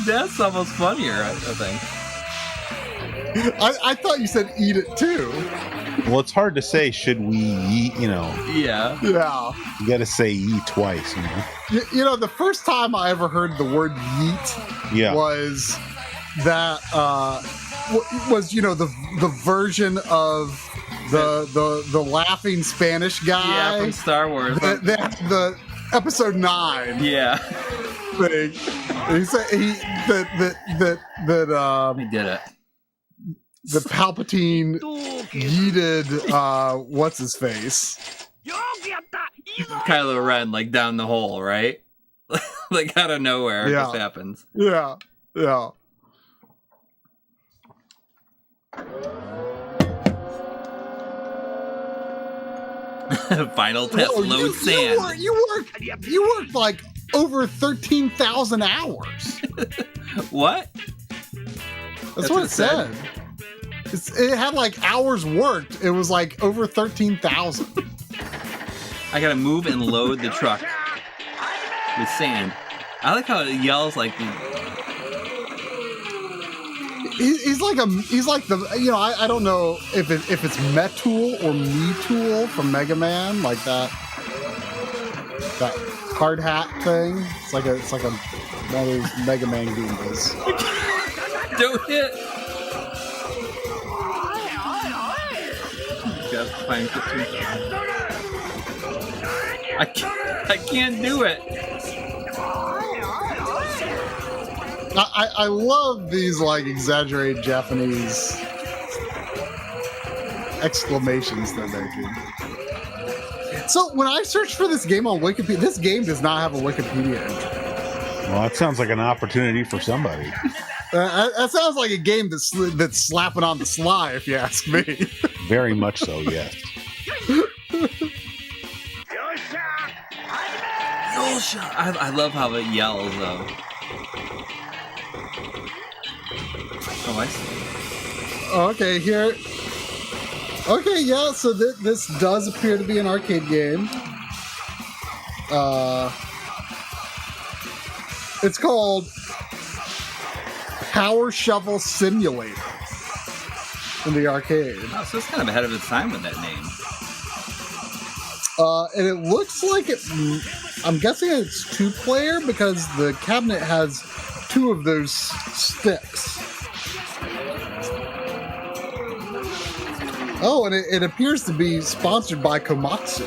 That's almost funnier, I think. I thought you said eat it too. Well, it's hard to say. Should we yeet? Yeah. Yeah. You got to say yeet twice. You know, the first time I ever heard the word yeet was that was the version of the laughing Spanish guy from Star Wars. The episode 9. Yeah. Thing. He said he did it. The Palpatine yeeted what's his face? Kylo Ren, like down the hole, right? Like out of nowhere, it just happens. Yeah. Final test, load sand. You worked like over 13,000 hours. What? That's what it said. It had like hours worked. It was like over 13,000. I gotta move and load the truck with sand. I like how it yells like he's like the I don't know if it's Metool or Metool from Mega Man, like that hard hat thing. It's like a one of those Mega Man Goombas. Don't hit. I can't do it. I love these like exaggerated Japanese exclamations they're making. So when I searched for this game on Wikipedia, this game does not have a Wikipedia entry. Well, that sounds like an opportunity for somebody. That sounds like a game that's slapping on the sly, if you ask me. Very much so, yes. I love how it yells, though. Oh, I see. Okay, here. Okay, yeah, so this does appear to be an arcade game. It's called Power Shovel Simulator in the arcade. Oh, so it's kind of ahead of its time with that name. And it looks like I'm guessing it's 2-player because the cabinet has 2 of those sticks. Oh, and it appears to be sponsored by Komatsu.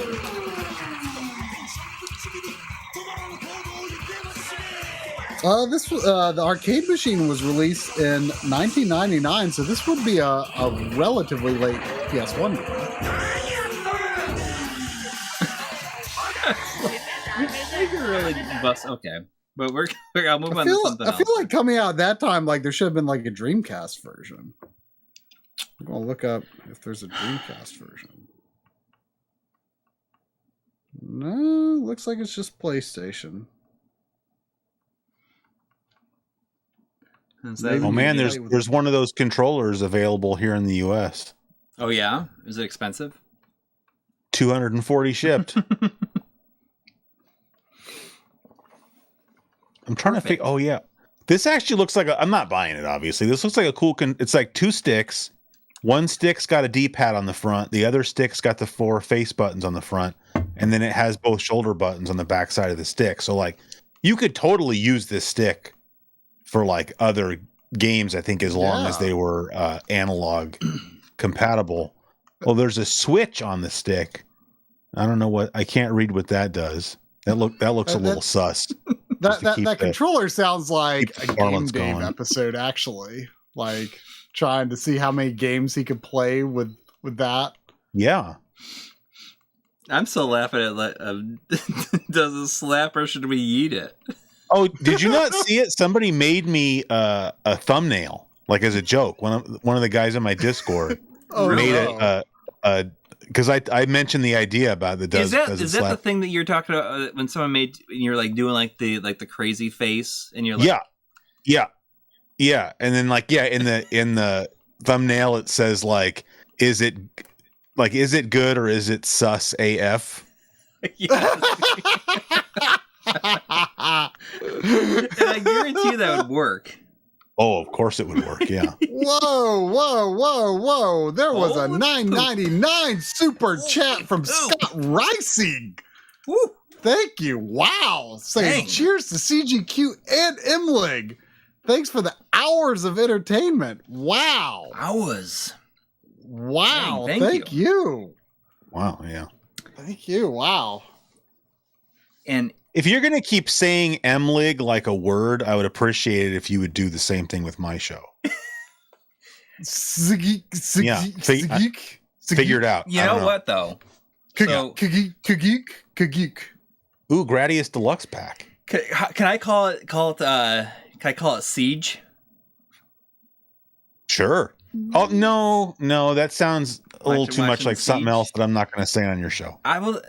The arcade machine was released in 1999, so this would be a relatively late PS1 game. Really bust. Okay, but I'll move on to something else. I feel like coming out at that time, like there should have been like a Dreamcast version. I'm gonna look up if there's a Dreamcast version. No, looks like it's just PlayStation. Oh man, there's one of those controllers available here in the U.S. Oh yeah, is it expensive? 240 shipped. I'm trying to figure. Oh yeah, this actually looks like I'm not buying it. Obviously, this looks like a cool. It's like 2 sticks. One stick's got a D-pad on the front. The other stick's got the 4 face buttons on the front, and then it has both shoulder buttons on the back side of the stick. So like, you could totally use this stick for like other games, I think, as long as they were analog compatible. Well, there's a switch on the stick. I don't know I can't read what that does. That looks a little sus. That controller sounds like a Game Dave going. episode, actually. Like trying to see how many games he could play with that. Yeah. I'm still laughing at does it slap or should we eat it? Oh, did you not see it? Somebody made me a thumbnail, like as a joke. One of the guys in my Discord made it because I mentioned the idea about the is that the thing that you're talking about when someone made and you're like doing like the crazy face and you're like yeah, and then in the thumbnail it says like is it good or is it sus AF? And I guarantee that would work. Oh, of course it would work. Yeah. Whoa! There was a $9.99 super chat from Scott Ricing. Woo. Thank you. Wow. Saying cheers to CGQ and MLiG. Thanks for the hours of entertainment. Wow. Hours. Wow. Dang, thank you. Wow. Yeah. Thank you. Wow. And if you're going to keep saying MLiG like a word, I would appreciate it if you would do the same thing with my show. Figure it out. You know what, though? Ooh, Gradius Deluxe Pack. Can I call it? Can I call it Siege? Sure. Oh no, that sounds a little too much like something else that I'm not going to say on your show. I will.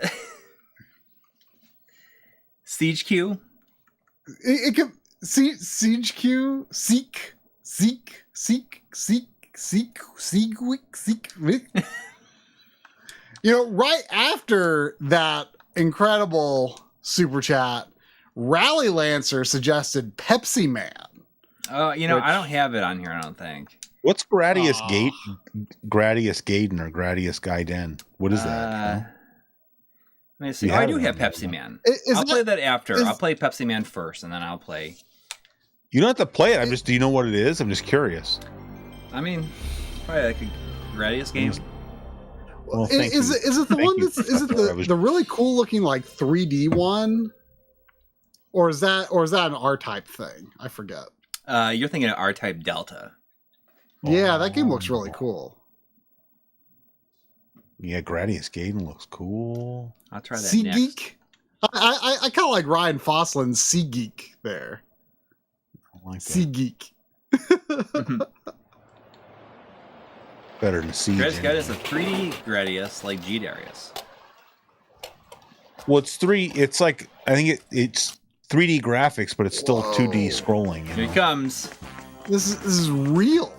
Siege Q. It could Siege Q. Seek. You know, right after that incredible super chat, Rally Lancer suggested Pepsiman. Oh, you know, I don't have it on here. I don't think. What's Gradius Gaiden or Gradius Gaiden? What is that? Let me see. I do have Pepsiman. I'll play that after. I'll play Pepsiman first, and then I'll play. You don't have to play it. Do you know what it is? I'm just curious. I mean, probably like a Gradius game. Well, is it the one that's the really cool looking like 3D one? Or is that an R-Type thing? I forget. You're thinking of R-Type Delta. Yeah, that game looks really cool. Yeah, Gradius Gaiden looks cool. I'll try that Sea next. Geek. I kind of like Ryan Foslin's Sea Geek there. I like Sea Geek. Better than Siege. Gradius Gaiden is a 3D Gradius, like G Darius. Well, it's like I think it's 3D graphics, but it's still 2D scrolling. Here he comes. This is real.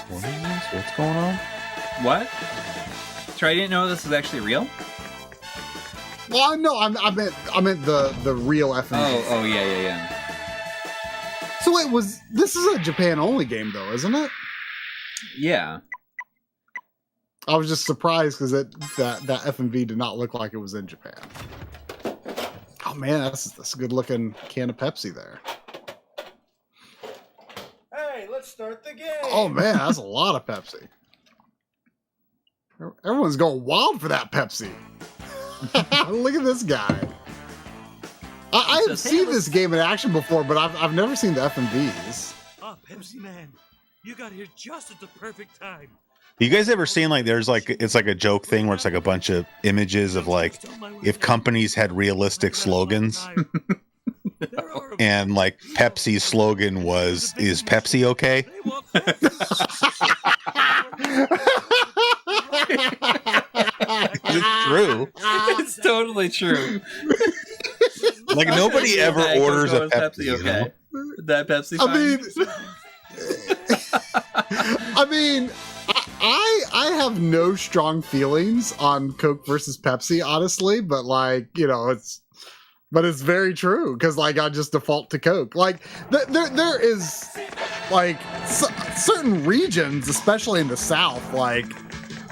What is this? What's going on? What? Trey, you didn't know this was actually real? Well, no, I meant the real FNF. Oh, yeah. So wait, this is a Japan only game though, isn't it? Yeah. I was just surprised because that FMV did not look like it was in Japan. Oh man, that's a good looking can of Pepsi there. Hey, let's start the game. Oh man, that's a lot of Pepsi. Everyone's going wild for that Pepsi. Look at this guy. I have seen this game in action before, but I've never seen the FMVs. Ah, Pepsi Man, you got here just at the perfect time. You guys ever seen it's like a joke thing where it's like a bunch of images of like if companies had realistic slogans and like Pepsi's slogan is Pepsi okay? It's true. It's totally true. Like nobody ever orders a Pepsi. Okay. You know? That Pepsi. I mean, I have no strong feelings on Coke versus Pepsi, honestly, but like, you know, it's very true because like I just default to Coke. Like there is like certain regions, especially in the South, like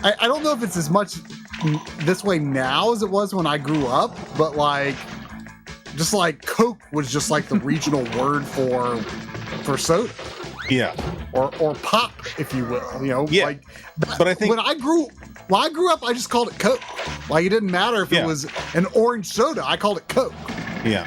I don't know if it's as much this way now as it was when I grew up, but like just like Coke was just like the regional word for soda. Yeah. Or pop, if you will. You know, Yeah. like But I think when I grew up, I just called it Coke. Like it didn't matter if it was an orange soda, I called it Coke. Yeah.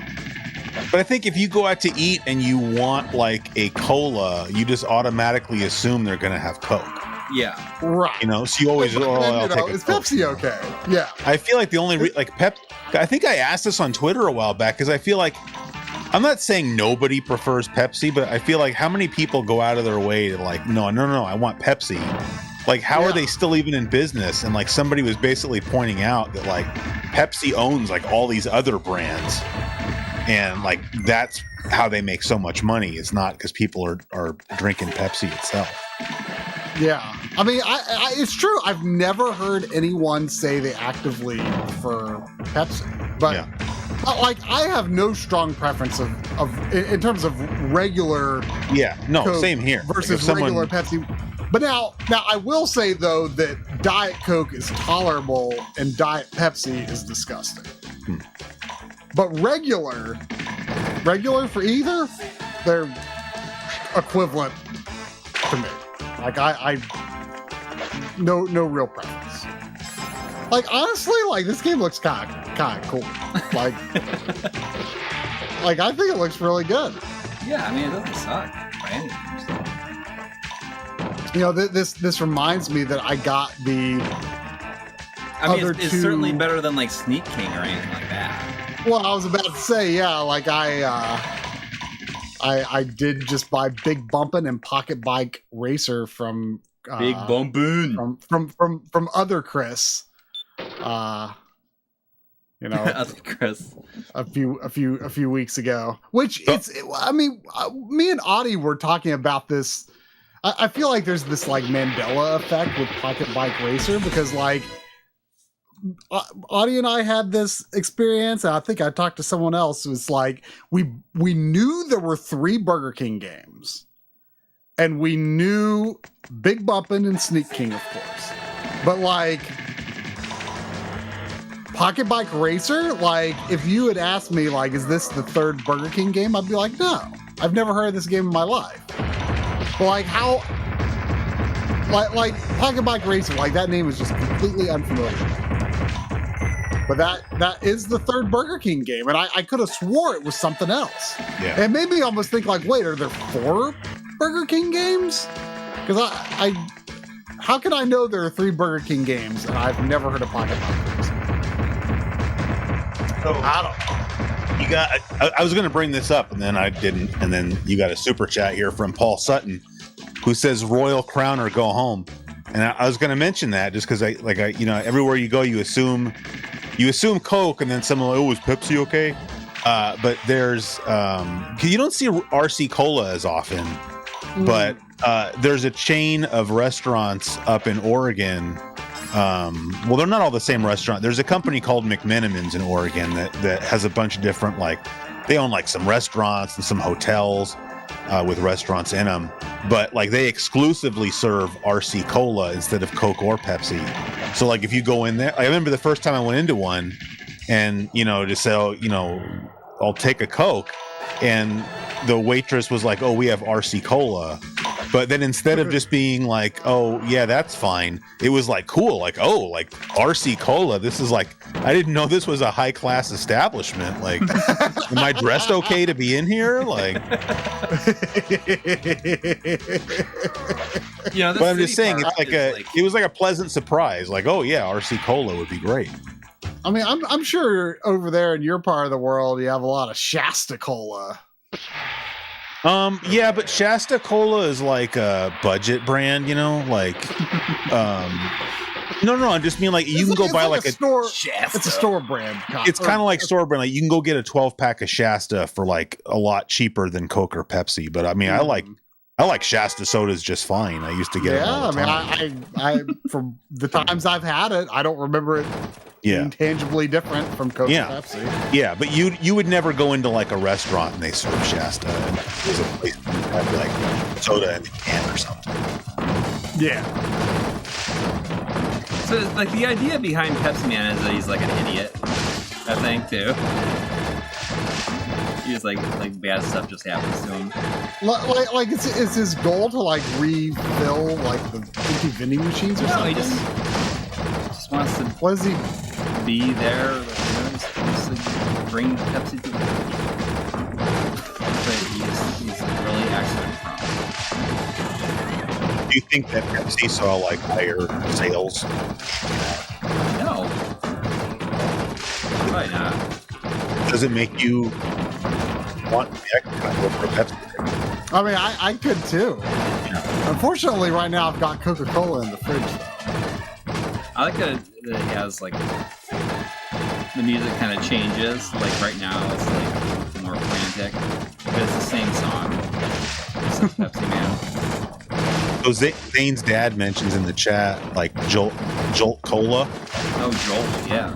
But I think if you go out to eat and you want like a cola, you just automatically assume they're going to have Coke. Yeah. Right. You know, so you always, I'll take a is Coke. Pepsi okay? Yeah. I feel like the only, I think I asked this on Twitter a while back because I feel like, I'm not saying nobody prefers Pepsi, but I feel like how many people go out of their way to like, no, I want Pepsi. Like, how are they still even in business? And like somebody was basically pointing out that like Pepsi owns like all these other brands. And like that's how they make so much money. It's not because people are drinking Pepsi itself. Yeah, I mean, I it's true. I've never heard anyone say they actively prefer Pepsi, but like I have no strong preference of in terms of regular. Yeah, no, Coke same here. Versus like regular Pepsi. But now I will say though that Diet Coke is tolerable and Diet Pepsi is disgusting. But regular for either, they're equivalent to me. Like I no real preference. Like honestly, like this game looks kind of cool. Like I think it looks really good. Yeah, I mean it doesn't suck by any means. You know, this reminds me that I got the. I mean, it's certainly better than like Sneak King or anything like that. Well, I was about to say, yeah, like I did just buy Big Bumpin' and Pocket Bike Racer from Big Bumpin' from other Chris. You know, other Chris. a few weeks ago. Which I mean, me and Audie were talking about this. I feel like there's this like Mandela effect with Pocket Bike Racer because like Audie and I had this experience, and I think I talked to someone else. It was like we knew there were 3 Burger King games, and we knew Big Bumpin' and Sneak King, of course. But like Pocket Bike Racer, like if you had asked me like, is this the 3rd Burger King game? I'd be like, no, I've never heard of this game in my life. But like how, like Pocket Bike Racer, like that name is just completely unfamiliar. But that is the 3rd Burger King game, and I could have swore it was something else. Yeah. It made me almost think like, wait, are there 4 Burger King games? Because I how can I know there are 3 Burger King games and I've never heard of Pocket Bike Racer? So I don't. You got. I was going to bring this up, and then I didn't. And then you got a super chat here from Paul Sutton, who says "Royal Crown or go home." And I was going to mention that just because you know, everywhere you go, you assume Coke, and then someone like, oh, is Pepsi okay? But there's you don't see RC Cola as often, but there's a chain of restaurants up in Oregon. Well, they're not all the same restaurant. There's a company called McMenamins in Oregon that has a bunch of different, like, they own like some restaurants and some hotels with restaurants in them. But like they exclusively serve RC Cola instead of Coke or Pepsi. So like if you go in there, I remember the first time I went into one, and you know, to say, oh, you know, I'll take a Coke, and the waitress was like, oh, we have RC Cola. But then instead of just being like, oh, yeah, that's fine, it was like, cool, like, oh, like RC Cola. This is like, I didn't know this was a high class establishment. Like, am I dressed okay to be in here? Like, you know, but I'm just saying, it's like it was like a pleasant surprise. Like, oh, yeah, RC Cola would be great. I mean, I'm sure over there in your part of the world, you have a lot of Shasta Cola. Yeah, but Shasta Cola is like a budget brand, you know, like, no, I just mean like you can go buy like a store. Shasta. It's a store brand. It's kind of like store brand. Like you can go get a 12-pack of Shasta for like a lot cheaper than Coke or Pepsi. But I mean, I like Shasta sodas just fine. I used to get it all the time. I from the times I've had it, I don't remember it being tangibly different from Coke or Pepsi. Yeah, but you would never go into like a restaurant and they serve Shasta and there's a place that have like soda in a can or something. Yeah. So like the idea behind Pepsiman is that he's like an idiot, I think too. He's like bad stuff just happens to him. Like it's his goal to like refill like the empty vending machines or No, something. he just wants to What is he? be there. Like, just like, bring Pepsi to the but he's really accident prone. Do you think that Pepsi saw like higher sales? No, probably not. Does it make you want to go for a Pepsi? I mean, I could too. Unfortunately, right now I've got Coca-Cola in the fridge though. I like that it has like the music kind of changes. Like right now, it's like more frantic, but it's the same song. It's Pepsi Man. So Zane's dad mentions in the chat like Jolt Cola. Oh, Jolt, yeah.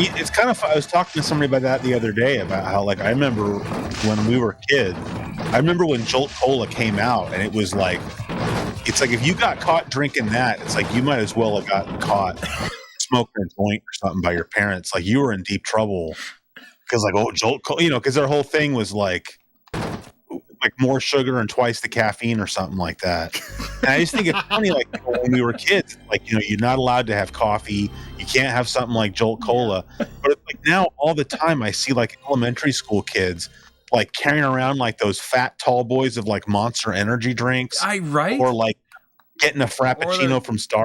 It's kind of. I was talking to somebody about that the other day about how like I remember when we were kids. I remember when Jolt Cola came out, and it was like, it's like if you got caught drinking that, it's like you might as well have gotten caught smoking a joint or something by your parents. Like you were in deep trouble because like Jolt Cola, because their whole thing was like more sugar and twice the caffeine or something like that. And I just think it's funny, like when we were kids, like you're not allowed to have coffee, you can't have something like Jolt Cola. But it's like now all the time I see like elementary school kids like carrying around like those fat tall boys of like Monster Energy drinks, Right? or like getting a Frappuccino from Starbucks.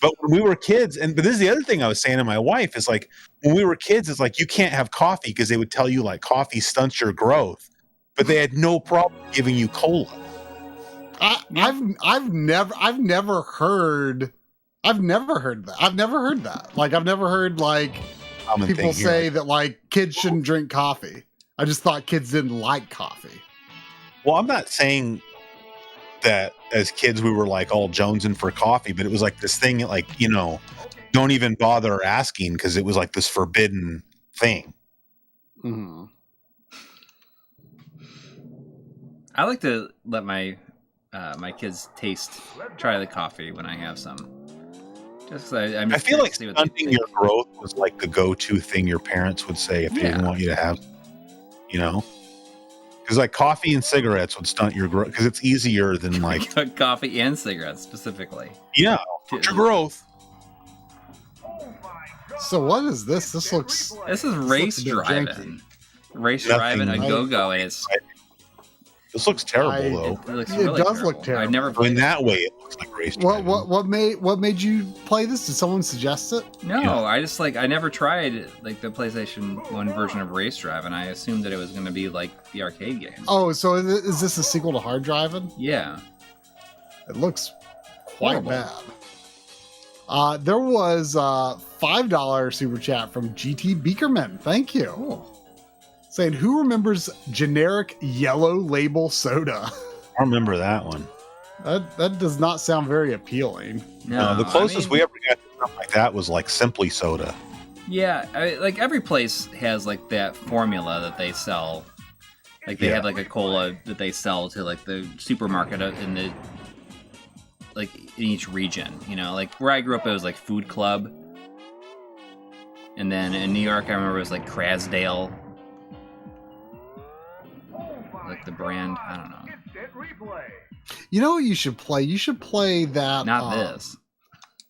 But when we were kids, but this is the other thing I was saying to my wife is like when we were kids, it's like you can't have coffee because they would tell you like coffee stunts your growth. But they had no problem giving you cola. I've never heard that. I've never heard that. Like I've never heard like people say that like kids shouldn't drink coffee. I just thought kids didn't like coffee. Well, I'm not saying that as kids we were like all jonesing for coffee, but it was like this thing like, don't even bother asking because it was like this forbidden thing. Mm-hmm. I like to let my my kids try the coffee when I have some. Just I feel like stunting your growth was like the go-to thing your parents would say if they didn't want you to have, because like coffee and cigarettes would stunt your growth because it's easier than like coffee and cigarettes specifically. Yeah, your growth. So what is this? This is race driving. Race driving a go-go, and it's. This looks terrible, though. It looks really does terrible. look terrible. I've never played in that way. It looks like race. What made you play this? Did someone suggest it? No, I just I never tried like the PlayStation 1 version of Race Drive, and I assumed that it was going to be like the arcade game. Oh, so is this a sequel to Hard Driving? Yeah. It looks quite bad. There was a $5 super chat from GT Beakerman. Thank you. Cool. Saying, who remembers generic yellow label soda? I remember that one. That does not sound very appealing. No, the closest we ever got to something like that was like Simply Soda. Yeah, like every place has like that formula that they sell. Like they have like a cola that they sell to like the supermarket in the like in each region. Like where I grew up, it was like Food Club, and then in New York, I remember it was like Krasdale. Like the brand, I don't know. You know what you should play? You should play that. Not this.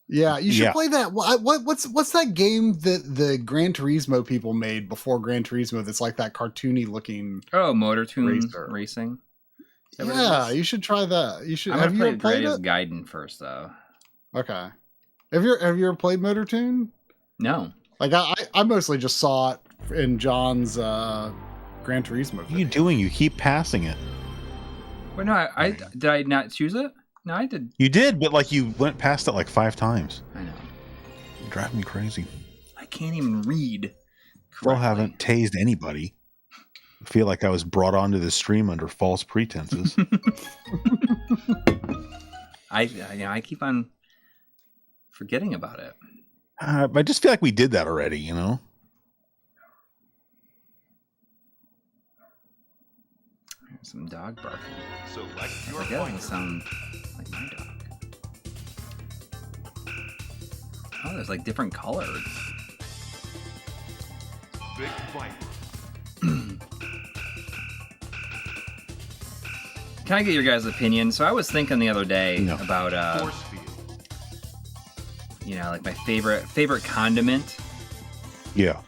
Yeah, you should play that. What's that game that the Gran Turismo people made before Gran Turismo? That's like that cartoony looking. Oh, Motor Toon Racing. Yeah, you should try that. You should. Have you ever played Gradius Gaiden first, though? Okay. Have you ever played Motor Toon? No. Like I mostly just saw it in John's Gran Turismo. What are you doing? You keep passing it. Wait, no, did I not choose it? No, I did. You did, but like you went past it like 5 times. I know. You drive me crazy. I can't even read. Still haven't tased anybody. I feel like I was brought onto this stream under false pretenses. I keep on forgetting about it. I just feel like we did that already, Some dog barking. Select your That doesn't sound like my dog. Oh, there's like different colors. Big fight. can I get your guys' opinion? So I was thinking the other day about Force field. like my favorite condiment. Yeah.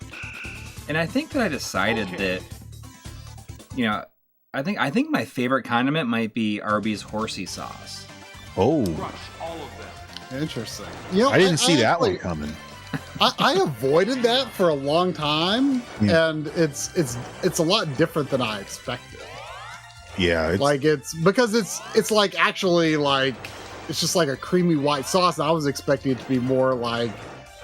And I think that I decided that I think my favorite condiment might be Arby's horsey sauce. Oh. Crush all of them. Interesting. I didn't see that actually- one coming. I avoided that for a long time, and it's a lot different than I expected. Yeah, it's like actually like it's just like a creamy white sauce. I was expecting it to be more like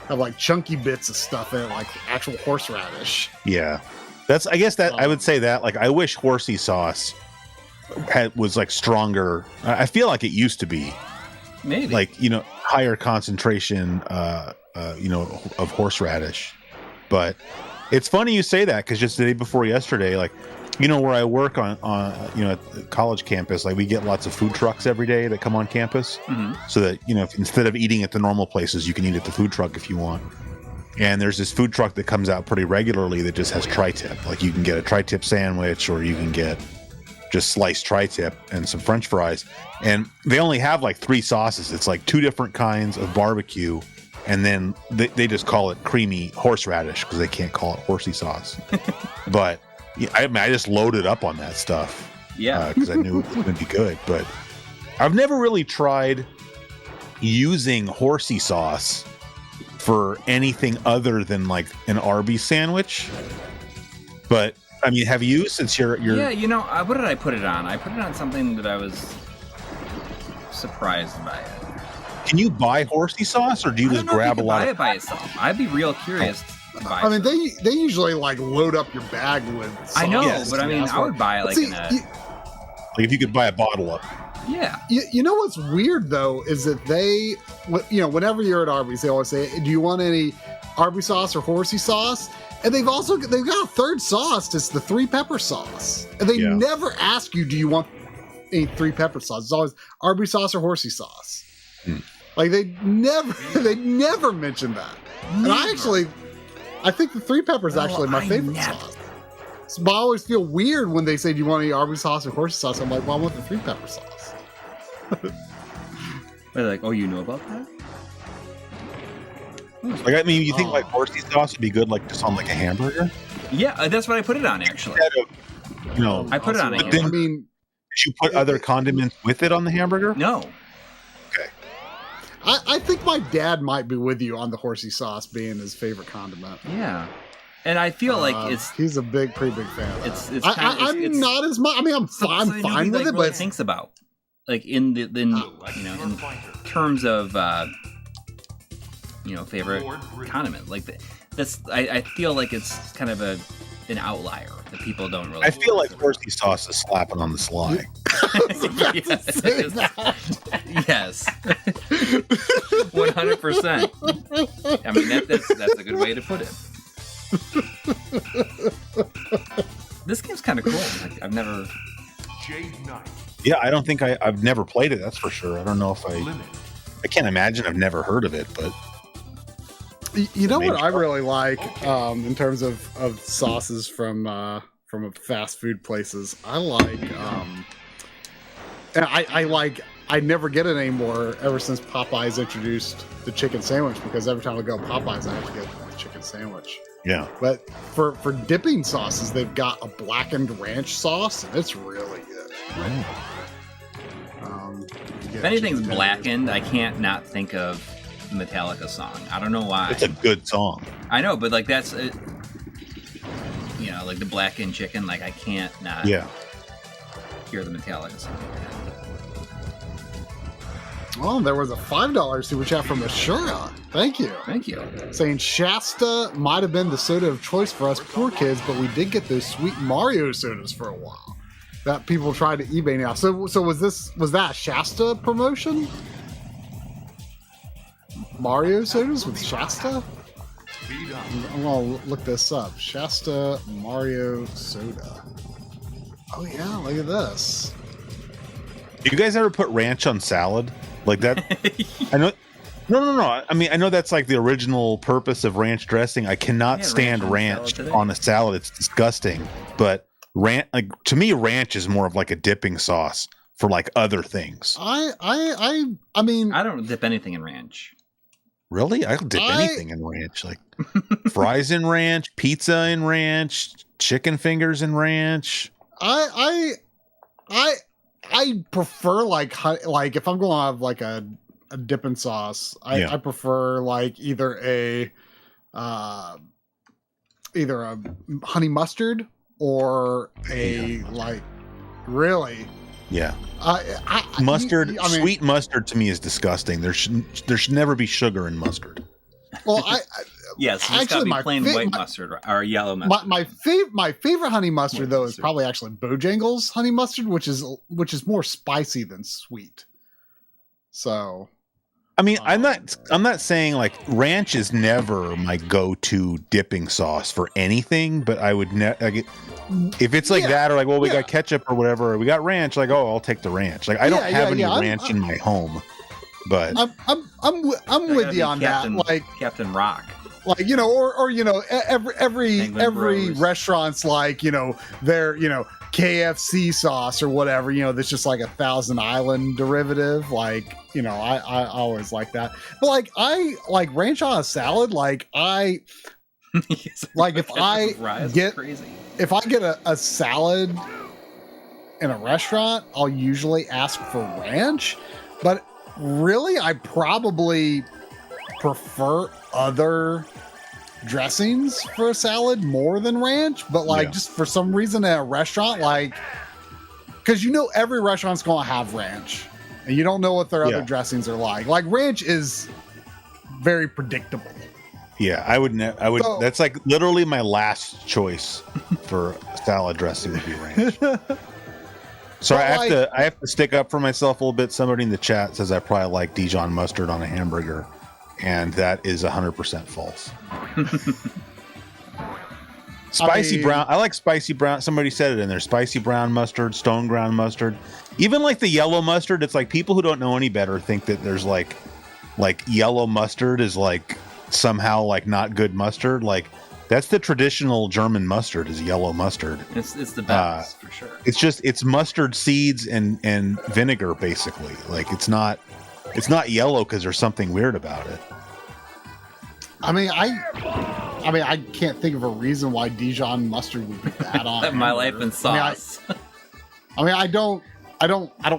have like chunky bits of stuff in it, like actual horseradish. Yeah, I would say that like I wish horsey sauce was like stronger. I feel like it used to be maybe like higher concentration of horseradish. But it's funny you say that because just the day before yesterday, like where I work on at the college campus, like we get lots of food trucks every day that come on campus, so that if, instead of eating at the normal places, you can eat at the food truck if you want. And there's this food truck that comes out pretty regularly that just has tri-tip. Like you can get a tri-tip sandwich, or you can get just sliced tri-tip and some French fries. And they only have like 3 sauces. It's like 2 different kinds of barbecue, and then they just call it creamy horseradish because they can't call it horsey sauce. But I just loaded up on that stuff. Yeah. Because I knew it was going to be good. But I've never really tried using horsey sauce for anything other than like an Arby's sandwich. But I mean, have you, since you're Yeah, what did I put it on? I put it on something that I was surprised by it. Can you buy horsey sauce, or do you just grab a lot buy of it by itself? I'd be real curious. I mean, they usually like load up your bag with sauce. I know, but I mean, I would buy like like if you could buy a bottle up. Yeah. You know what's weird though is that they, whenever you're at Arby's, they always say, "Do you want any Arby's sauce or horsey sauce?" And they've got a third sauce. It's the 3-pepper sauce, and they never ask you, "Do you want any 3-pepper sauce?" It's always Arby's sauce or horsey sauce. Like they never mention that. And I think the 3-pepper is actually my favorite sauce. So, but I always feel weird when they say, "Do you want any Arby's sauce or horsey sauce?" I'm like, "Well, I want the 3-pepper sauce." They're like, "Oh, you know about that?" Like, I mean, you think like horsey sauce would be good, like just on like a hamburger? Yeah, that's what I put it on actually. Instead of, I put it on a then, hamburger. I mean, did you put other condiments with it on the hamburger? No. Okay. I think my dad might be with you on the horsey sauce being his favorite condiment. Yeah. And I feel like he's a pretty big fan of that. It's I'm not as much. I mean, I'm fine with it, but thinks about like in terms of favorite condiment, like that's I feel like it's kind of an outlier that people don't really. I feel like horsey sauce is slapping on the sly. Yes. 100%. I mean that's a good way to put it. This game's kind of cool. Like, I've never. Yeah, I don't think I've never played it. That's for sure. I don't know if I can't imagine. I've never heard of it, but you know what I really like in terms of sauces from fast food places. I like and I like. I never get it anymore ever since Popeyes introduced the chicken sandwich, because every time I go to Popeyes, I have to get the chicken sandwich. Yeah. But for dipping sauces, they've got a blackened ranch sauce, and it's really good. If anything's blackened, I can't not think of the Metallica song. I don't know why. It's a good song. I know, but like that's like the blackened chicken. Like I can't not hear the Metallica song. Well, there was a $5 super chat from Ashura. Thank you. Thank you. Saying Shasta might have been the soda of choice for us poor kids, but we did get those sweet Mario sodas for a while that people try to eBay now. So was that a Shasta promotion? Mario sodas with Shasta? I'm gonna look this up. Shasta Mario soda. Oh yeah, look at this. Do you guys ever put ranch on salad? Like that? I know. No. I mean, I know that's like the original purpose of ranch dressing. I cannot stand ranch on a salad. It's disgusting. But to me, ranch is more of like a dipping sauce for like other things. I mean, I don't dip anything in ranch. Really? I'll dip anything in ranch, like fries in ranch, pizza in ranch, chicken fingers in ranch. I prefer like if I'm going to have like a dipping sauce, I prefer like either a honey mustard or a like really. Yeah. Mustard, sweet mustard to me is disgusing. There should never be sugar in mustard. Well, yes, it's got to be plain white mustard or yellow mustard. My favorite honey mustard though is probably actually Bojangles honey mustard, which is more spicy than sweet. So, I mean, I'm not saying like ranch is never my go-to dipping sauce for anything, but I would if it's like that, or like, well, we got ketchup or whatever, or we got ranch, like, oh, I'll take the ranch. Like, I don't have any ranch in my home, but I'm with you on that. Like Captain Rock, like or every restaurant's like their KFC sauce or whatever. That's just like a Thousand Island derivative. Like I always like that. But like I like ranch on a salad. Like I like if I get a salad in a restaurant, I'll usually ask for ranch, but really I probably prefer other dressings for a salad more than ranch, but like just for some reason at a restaurant, like because every restaurant's gonna have ranch and you don't know what their other dressings are like ranch is very predictable. Yeah, I would. That's like literally my last choice for salad dressing would be ranch. So I have to stick up for myself a little bit. Somebody in the chat says I probably like Dijon mustard on a hamburger, and that is 100% false. Spicy brown. I like spicy brown. Somebody said it in there. Spicy brown mustard, stone ground mustard, even like the yellow mustard. It's like people who don't know any better think that there's like yellow mustard is like somehow like not good mustard. Like that's the traditional German mustard is yellow mustard. It's the best for sure. It's mustard seeds and vinegar basically. Like it's not yellow because there's something weird about it. I mean I can't think of a reason why Dijon mustard would be bad on My life in sauce. I don't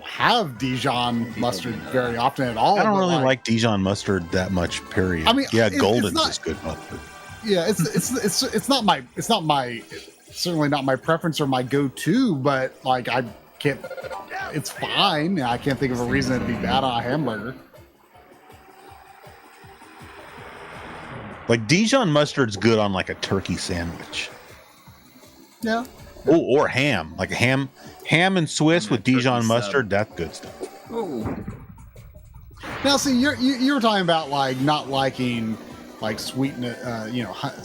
have Dijon mustard very often at all. I don't really like Dijon mustard that much. Period. I mean, Golden's is good mustard. Yeah, it's not my certainly not my preference or my go-to, but like I can't. It's fine. I can't think of a reason it'd be bad on a hamburger. Like Dijon mustard's good on like a turkey sandwich. Yeah. Oh, or ham, like a ham and Swiss with Dijon mustard. That's good stuff. Ooh. Now, see, you were talking about like not liking like sweetness,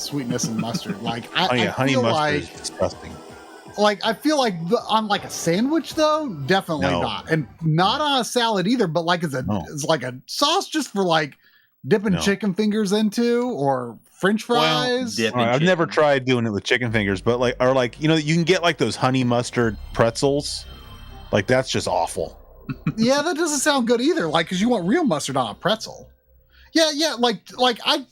sweetness and mustard. Like, honey mustard is disgusting. Like, I feel like on like a sandwich though, definitely not, and not on a salad either. But like it's like a sauce just for like dipping chicken fingers into or French fries. I've never tried doing it with chicken fingers, but like, or like, you can get like those honey mustard pretzels. Like that's just awful. Yeah, that doesn't sound good either. Like, cause you want real mustard on a pretzel. Yeah. Like I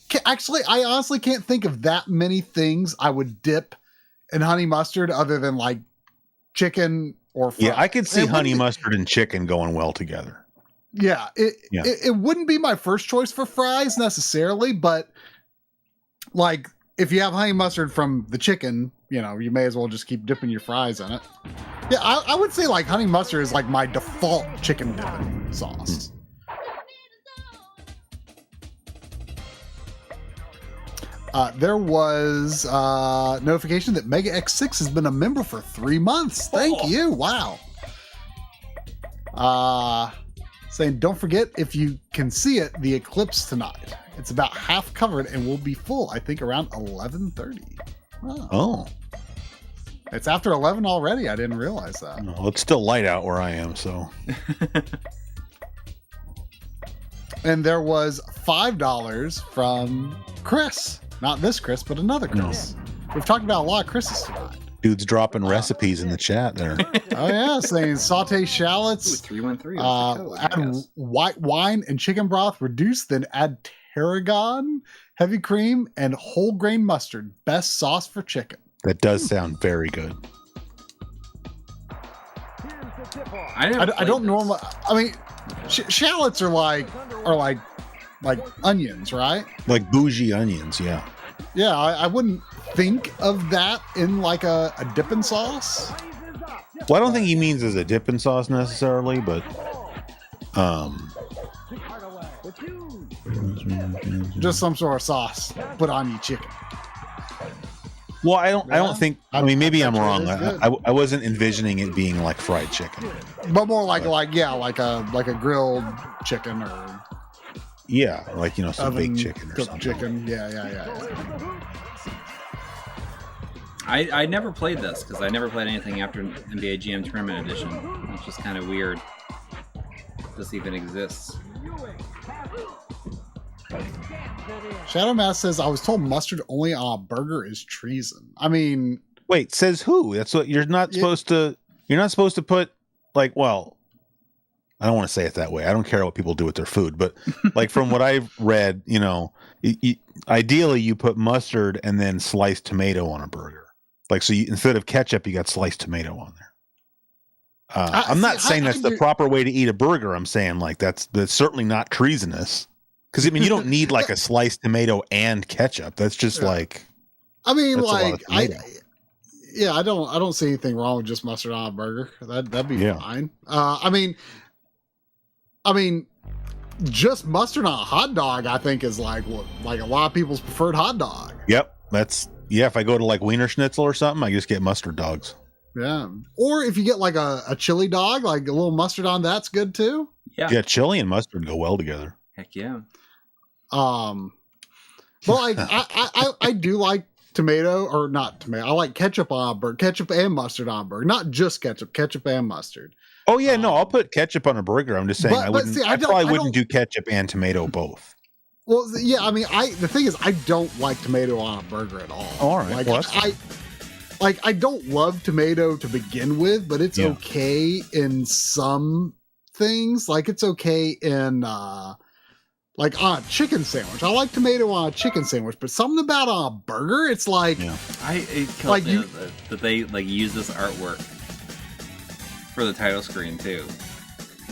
honestly can't think of that many things I would dip in honey mustard other than like chicken or fries. Yeah, I could see honey mustard and chicken going well together. Yeah, it wouldn't be my first choice for fries necessarily, but like if you have honey mustard from the chicken, you may as well just keep dipping your fries in it. Yeah, I would say like honey mustard is like my default chicken dipping sauce. There was notification that Mega X6 has been a member for 3 months. Thank you. Wow. Saying, don't forget, if you can see it, the eclipse tonight. It's about half covered and will be full, I think, around 11:30. Oh. It's after 11 already. I didn't realize that. Well, it's still light out where I am, so. And there was $5 from Chris. Not this Chris, but another Chris. We've talked about a lot of Chris's tonight. Dude's dropping recipes in the chat there. Oh yeah, saying saute shallots. 313. Add white wine and chicken broth. Reduce, then add tarragon, heavy cream, and whole grain mustard. Best sauce for chicken. That does sound very good. I don't normally. I mean, shallots are like onions, right? Like bougie onions, yeah. Yeah, I wouldn't think of that in like a dipping sauce. Well, I don't think he means as a dipping sauce necessarily, but just some sort of sauce put on your chicken. Well, I don't think. I mean, maybe I'm wrong. Really I wasn't envisioning it being like fried chicken, but more like a grilled chicken or like some baked chicken or something. Chicken, yeah. I never played this because I never played anything after NBA Jam Tournament Edition. It's just kind of weird this even exists. Shadow Mass says, I was told mustard only on a burger is treason. I mean, wait, says who? That's what you're not supposed to. You're not supposed to put like. Well, I don't want to say it that way. I don't care what people do with their food, but like from what I've read, ideally you put mustard and then sliced tomato on a burger. Like so, instead of ketchup, you got sliced tomato on there. I'm not saying that's the proper way to eat a burger. I'm saying like that's certainly not treasonous. Because I mean, you don't need like a sliced tomato and ketchup. That's just like. I mean, like I don't see anything wrong with just mustard on a burger. That'd be fine. I mean, just mustard on a hot dog, I think is like a lot of people's preferred hot dog. Yep, if I go to like Wiener Schnitzel or something, I just get mustard dogs. Yeah, or if you get like a chili dog, like a little mustard on that's good too. Yeah, chili and mustard go well together. Heck yeah. But like I do like tomato or not tomato. I like ketchup on a burger, ketchup and mustard on a burger, not just ketchup and mustard. Oh yeah, no, I'll put ketchup on a burger. I'm just saying I probably wouldn't do ketchup and tomato both. Well, yeah, I mean, the thing is, I don't like tomato on a burger at all. All right, I don't love tomato to begin with, but it's okay in some things. Like it's okay in like on a chicken sandwich. I like tomato on a chicken sandwich, but something about on a burger, it's like it kills me that they like use this artwork for the title screen too.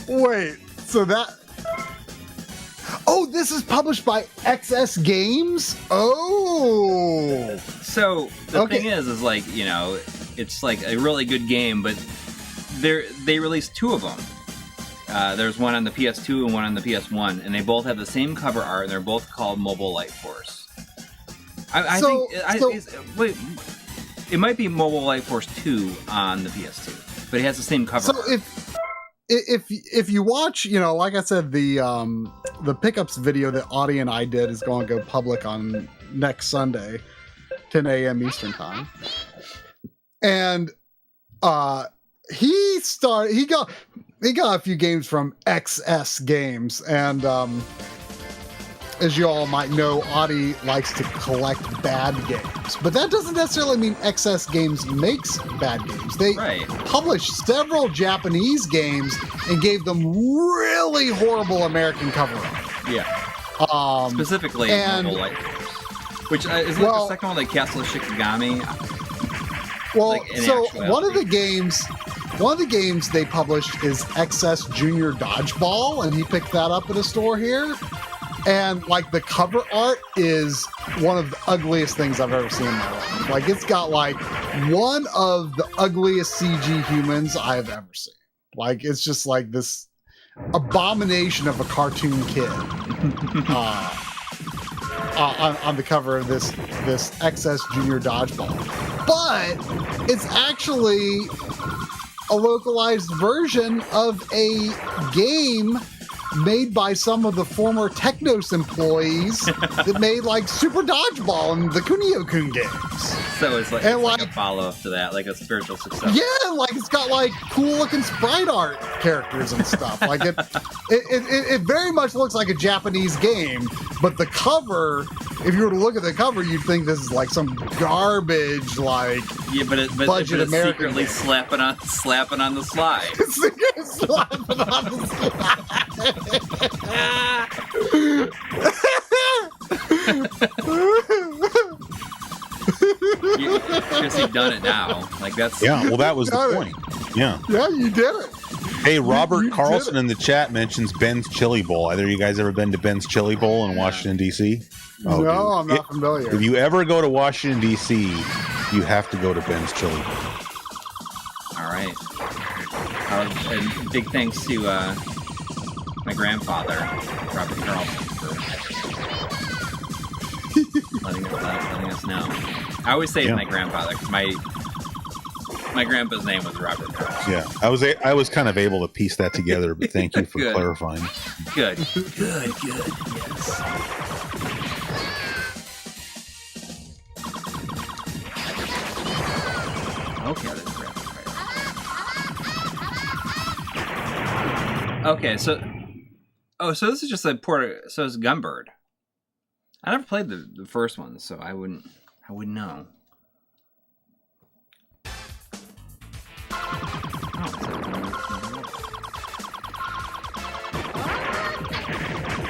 Wait, so that. Oh, this is published by XS Games? Oh! So, the thing is like, it's like a really good game, but they released two of them. There's one on the PS2 and one on the PS1, and they both have the same cover art, and they're both called Mobile Light Force. Wait, it might be Mobile Light Force 2 on the PS2, but it has the same cover art. If you watch, like I said, the pickups video that Audie and I did is going to go public on next Sunday, 10 a.m. Eastern time. And he got a few games from XS Games, and as you all might know, Audie likes to collect bad games. But that doesn't necessarily mean XS Games makes bad games. They published several Japanese games and gave them really horrible American cover art. Yeah. Specifically Mobile Light Force. Which isn't the second one, like Castle Shikigami? Well, so one of the games they published is XS Junior Dodgeball, and he picked that up at a store here. And like the cover art is one of the ugliest things I've ever seen in my life. Like it's got like one of the ugliest CG humans I've ever seen. Like it's just like this abomination of a cartoon kid on the cover of this XS Junior Dodgeball. But it's actually a localized version of a game made by some of the former Technos employees that made like Super Dodgeball and the Kunio-kun games. So it's like a follow-up to that, like a spiritual successor. Yeah, like it's got like cool-looking sprite art characters and stuff. Like it very much looks like a Japanese game, but the cover if you were to look at the cover, you'd think this is like some garbage, like budget it's American secretly game. slapping on the slide. Slapping on the Chris, you've done it now. Like that's Well, that was the Got it. point. Yeah. Yeah, you did it. Hey, Robert You did Carlson it. in the chat mentions Ben's Chili Bowl. Either you guys ever been to Ben's Chili Bowl in Washington, D.C.? Oh, no, dude. I'm not familiar. If you ever go to Washington, D.C., you have to go to Ben's Chili Bowl. all right. And big thanks to my grandfather, Robert Carlson, for letting us know. I always say my grandfather because my grandpa's name was Robert Carlson. Yeah, I was kind of able to piece that together, but thank you for Good. clarifying. Good. Yes. Okay, that's great. Okay, so this is just a port. So it's Gunbird. I never played the first one, so I wouldn't know.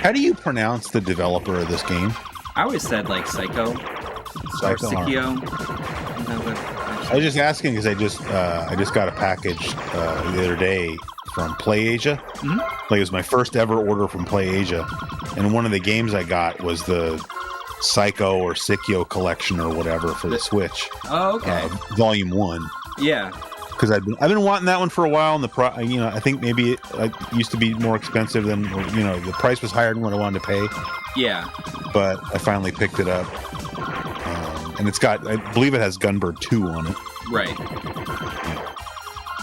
How do you pronounce the developer of this game? I always said like Psycho. Or Sikio. I was just asking because I just got a package the other day from PlayAsia. Mm-hmm. Like it was my first ever order from PlayAsia, and one of the games I got was the Psycho or Sikio collection or whatever for the Switch. Oh, okay. Volume 1. Yeah. Because I've been wanting that one for a while, and I think maybe it used to be more expensive than the price was higher than what I wanted to pay. Yeah. But I finally picked it up, and it's got, I believe it has Gunbird 2 on it. Right.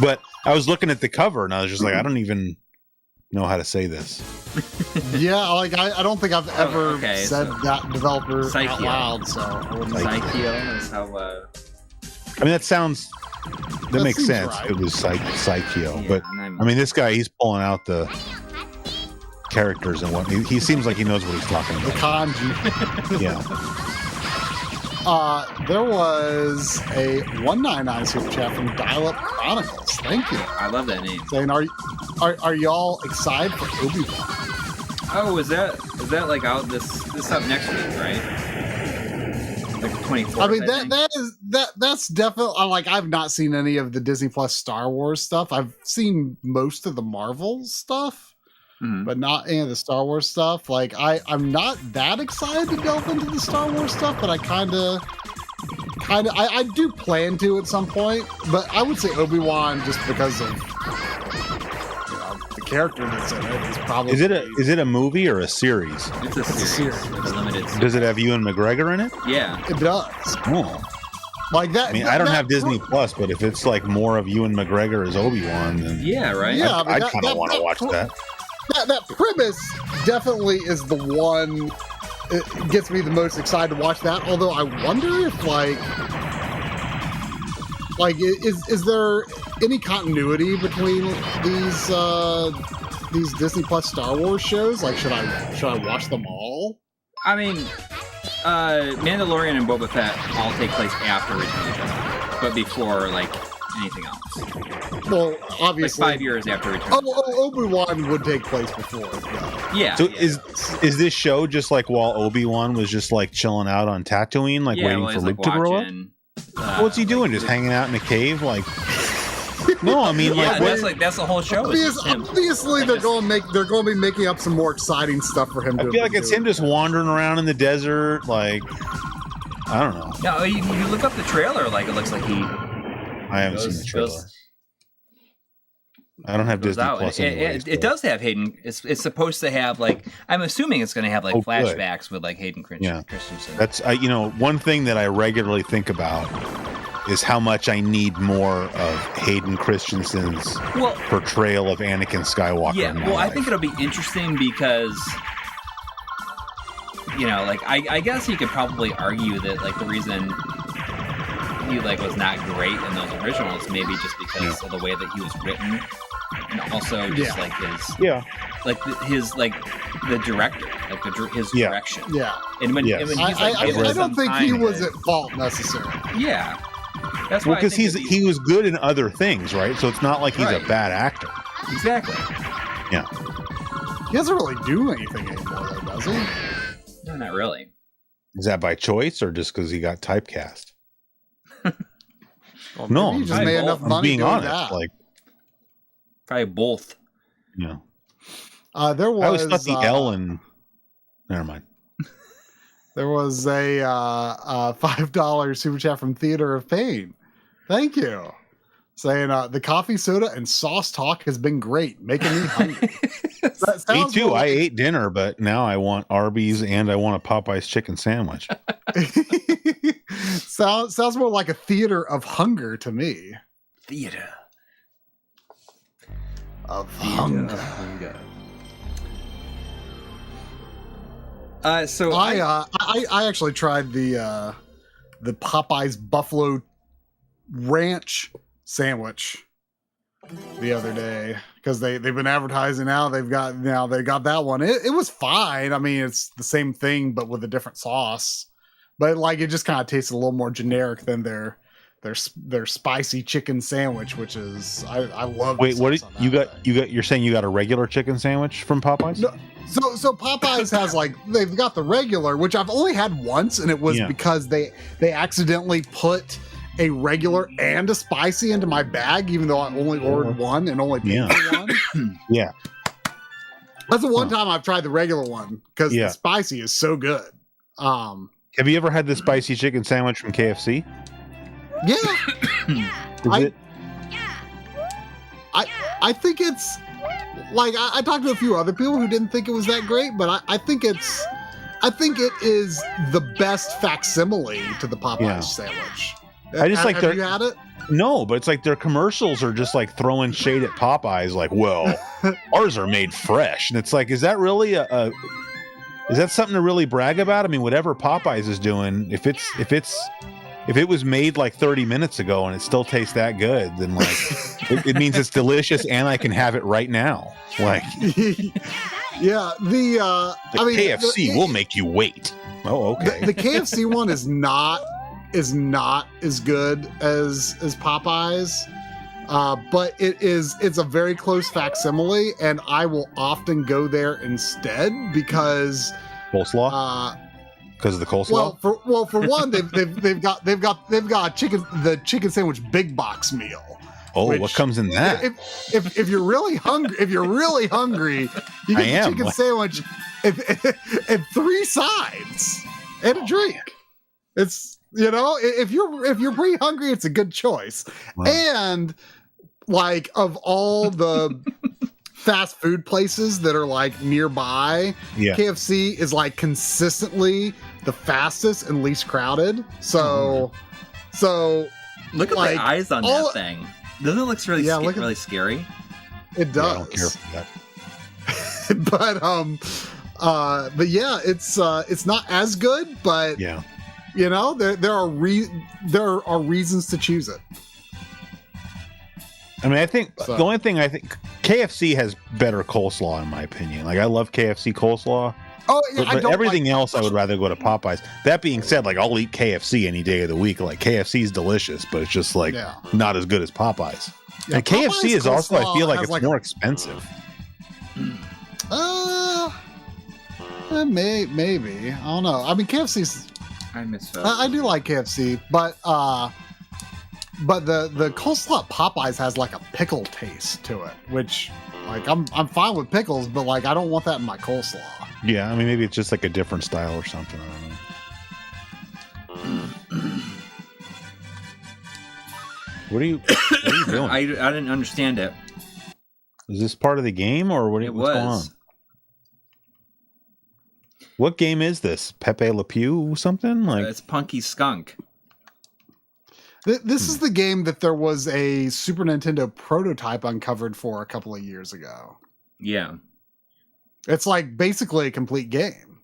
But I was looking at the cover, and I was just like, I don't even know how to say this. Yeah, like I don't think I've ever said so that developer Psychio. out loud. So I wouldn't Psychio is how. I mean, that makes seems sense. right. It was Psychio, Yeah, but and I mean, this guy, he's pulling out the characters and what he seems like he knows what he's talking the about. kanji. Yeah. There was a 199 super chat from Dial Up Chronicles. Thank you. I love that name. Saying, are y'all excited for Obi-Wan? Oh, is that like out this up next week, right? Like the 24th. I mean, that's definitely like I've not seen any of the Disney Plus Star Wars stuff. I've seen most of the Marvel stuff, but not any of the Star Wars stuff. Like I'm not that excited to delve into the Star Wars stuff, but I kind of I do plan to at some point. But I would say Obi-Wan just because of the character that's in it is probably. Is it a movie or a series? It's a series. Like a limited series. Does it have Ewan McGregor in it? Yeah, it does. Oh. Like that. I mean, I don't have Disney Plus, but if it's like more of Ewan McGregor as Obi-Wan, then yeah, right. Yeah, I kind of want to watch that. That premise definitely is the one. It gets me the most excited to watch that. Although I wonder if is there any continuity between these Disney Plus Star Wars shows? Like, should I watch them all? I mean, Mandalorian and Boba Fett all take place after Return of the Jedi, but before like anything else. Well, obviously, like 5 years after Return of the Jedi. Obi-Wan would take place before. Yeah. So is this show just like while Obi-Wan was just like chilling out on Tatooine, like waiting for Luke to grow up? What's he doing? Just hanging out in a cave, like? No, I mean, yeah, like that's the whole show. Obviously, they're going to be making up some more exciting stuff for him. I feel like it's him just wandering around in the desert, like I don't know. No, you look up the trailer, like it looks like he. I haven't seen the trailer. I don't have Disney Plus. It does have Hayden. It's supposed to have like. I'm assuming it's going to have like flashbacks with like Hayden Christensen. That's one thing that I regularly think about is how much I need more of Hayden Christensen's portrayal of Anakin Skywalker. Yeah, I think it'll be interesting because like I guess you could probably argue that like the reason he like was not great in those originals maybe just because of the way that he was written. And also just like his his the director, his direction. Yeah. And when he's I don't think he was at fault necessarily. Yeah. That's well, why because he was good in other things, right? So it's not like he's a bad actor. Exactly. Yeah. He doesn't really do anything anymore, though, does he? No, not really. Is that by choice or just because he got typecast? Well, no, he just made enough money being doing honest. that. Like, probably both. Yeah. There was. I always thought the L and. Never mind. There was a $5 super chat from Theater of Pain. Thank you. Saying the coffee, soda, and sauce talk has been great, making me hungry. Me too. I ate dinner, but now I want Arby's and I want a Popeye's chicken sandwich. Sounds more like a theater of hunger to me. Theater of hunger. So I actually tried the Popeye's Buffalo Ranch sandwich the other day because they've been advertising now. They got that one. It was fine. I mean, it's the same thing but with a different sauce. But like it just kind of tastes a little more generic than their spicy chicken sandwich, which is I love. Wait, what you got? You're saying you got a regular chicken sandwich from Popeyes? No, so Popeyes has they've got the regular, which I've only had once, and it was because they accidentally put a regular and a spicy into my bag, even though I only ordered one and only paid for one. Yeah, that's the one time I've tried the regular one because the spicy is so good. Have you ever had the spicy chicken sandwich from KFC? Yeah. I think it's like I talked to a few other people who didn't think it was that great, but I think it is the best facsimile to the Popeyes sandwich. I just like have you had it? No, but it's like their commercials are just like throwing shade at Popeyes, like, well, ours are made fresh, and it's like, is that really is that something to really brag about? I mean, whatever Popeyes is doing, if it was made like 30 minutes ago and it still tastes that good, then like it means it's delicious and I can have it right now. Like, yeah, I mean, KFC will make you wait. Oh, okay. The KFC one is not as good as Popeyes, but it's a very close facsimile, and I will often go there instead because coleslaw. Because of the coleslaw. Well, for one, they've got the chicken sandwich big box meal. Oh, what comes in that? If you're really hungry, you get the chicken sandwich and 3 sides and a drink. It's if you're pretty hungry, it's a good choice. Wow. And like of all the fast food places that are like nearby, KFC is like consistently the fastest and least crowded. So look at the eyes on that thing. Doesn't it look really really scary? It does. I don't care for that. but yeah, it's not as good, but yeah. There are reasons to choose it. I mean, I think the only thing KFC has better coleslaw in my opinion. Like I love KFC coleslaw. Oh, yeah, but everything else I would rather go to Popeyes. That being said, like I'll eat KFC any day of the week. Like KFC is delicious, but it's just like not as good as Popeyes. Yeah, and KFC is also, I feel like it's more expensive. Maybe I don't know. I mean, KFC's. I miss that. I do like KFC, but the coleslaw at Popeyes has like a pickle taste to it, which like I'm fine with pickles, but like I don't want that in my coleslaw. Yeah, I mean maybe it's just like a different style or something. I don't know. What are you doing? I didn't understand it. Is this part of the game or what's going on? What game is this? Pepe Le Pew something? Like it's Punky Skunk. This is the game that there was a Super Nintendo prototype uncovered for a couple of years ago. Yeah. It's like basically a complete game.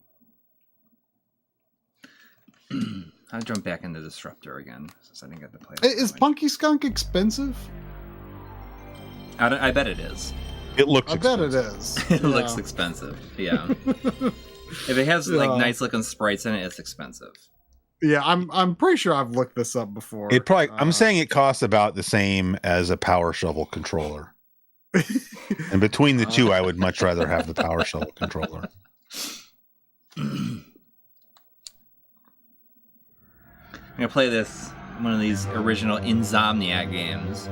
I'll jump back into Disruptor again since I didn't get to play. Is Punky Skunk expensive? I bet it is. It looks I bet it is. It Yeah. looks expensive. Yeah. If it has like nice looking sprites in it, it's expensive. Yeah, I'm pretty sure I've looked this up before. It probably. I'm saying it costs about the same as a Power Shovel controller. And between the two, I would much rather have the Power Shovel controller. I'm gonna play one of these original Insomniac games.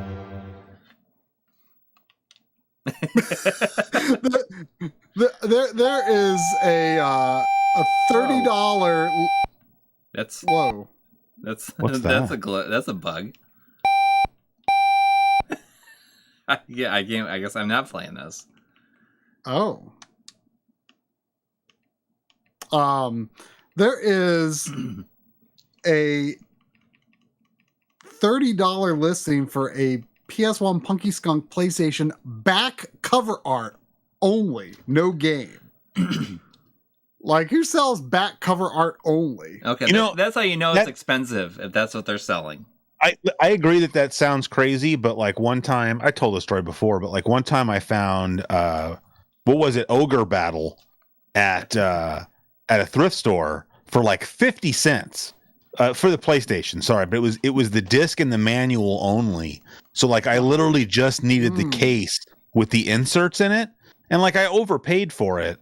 There is a $30. That's whoa. That's What's that's that? that's a bug. Yeah, I can't. I guess I'm not playing this. Oh. There is a $30 listing for a PS1 Punky Skunk PlayStation back cover art only, no game. Like, who sells back cover art only? Okay, You know, that's how you know it's expensive if that's what they're selling. I agree that sounds crazy, but like one time, I told this story before, but like one time I found what was it, Ogre Battle at a thrift store for like 50 cents for the PlayStation. Sorry, but it was the disc and the manual only. So like I literally just needed the case with the inserts in it, and like I overpaid for it,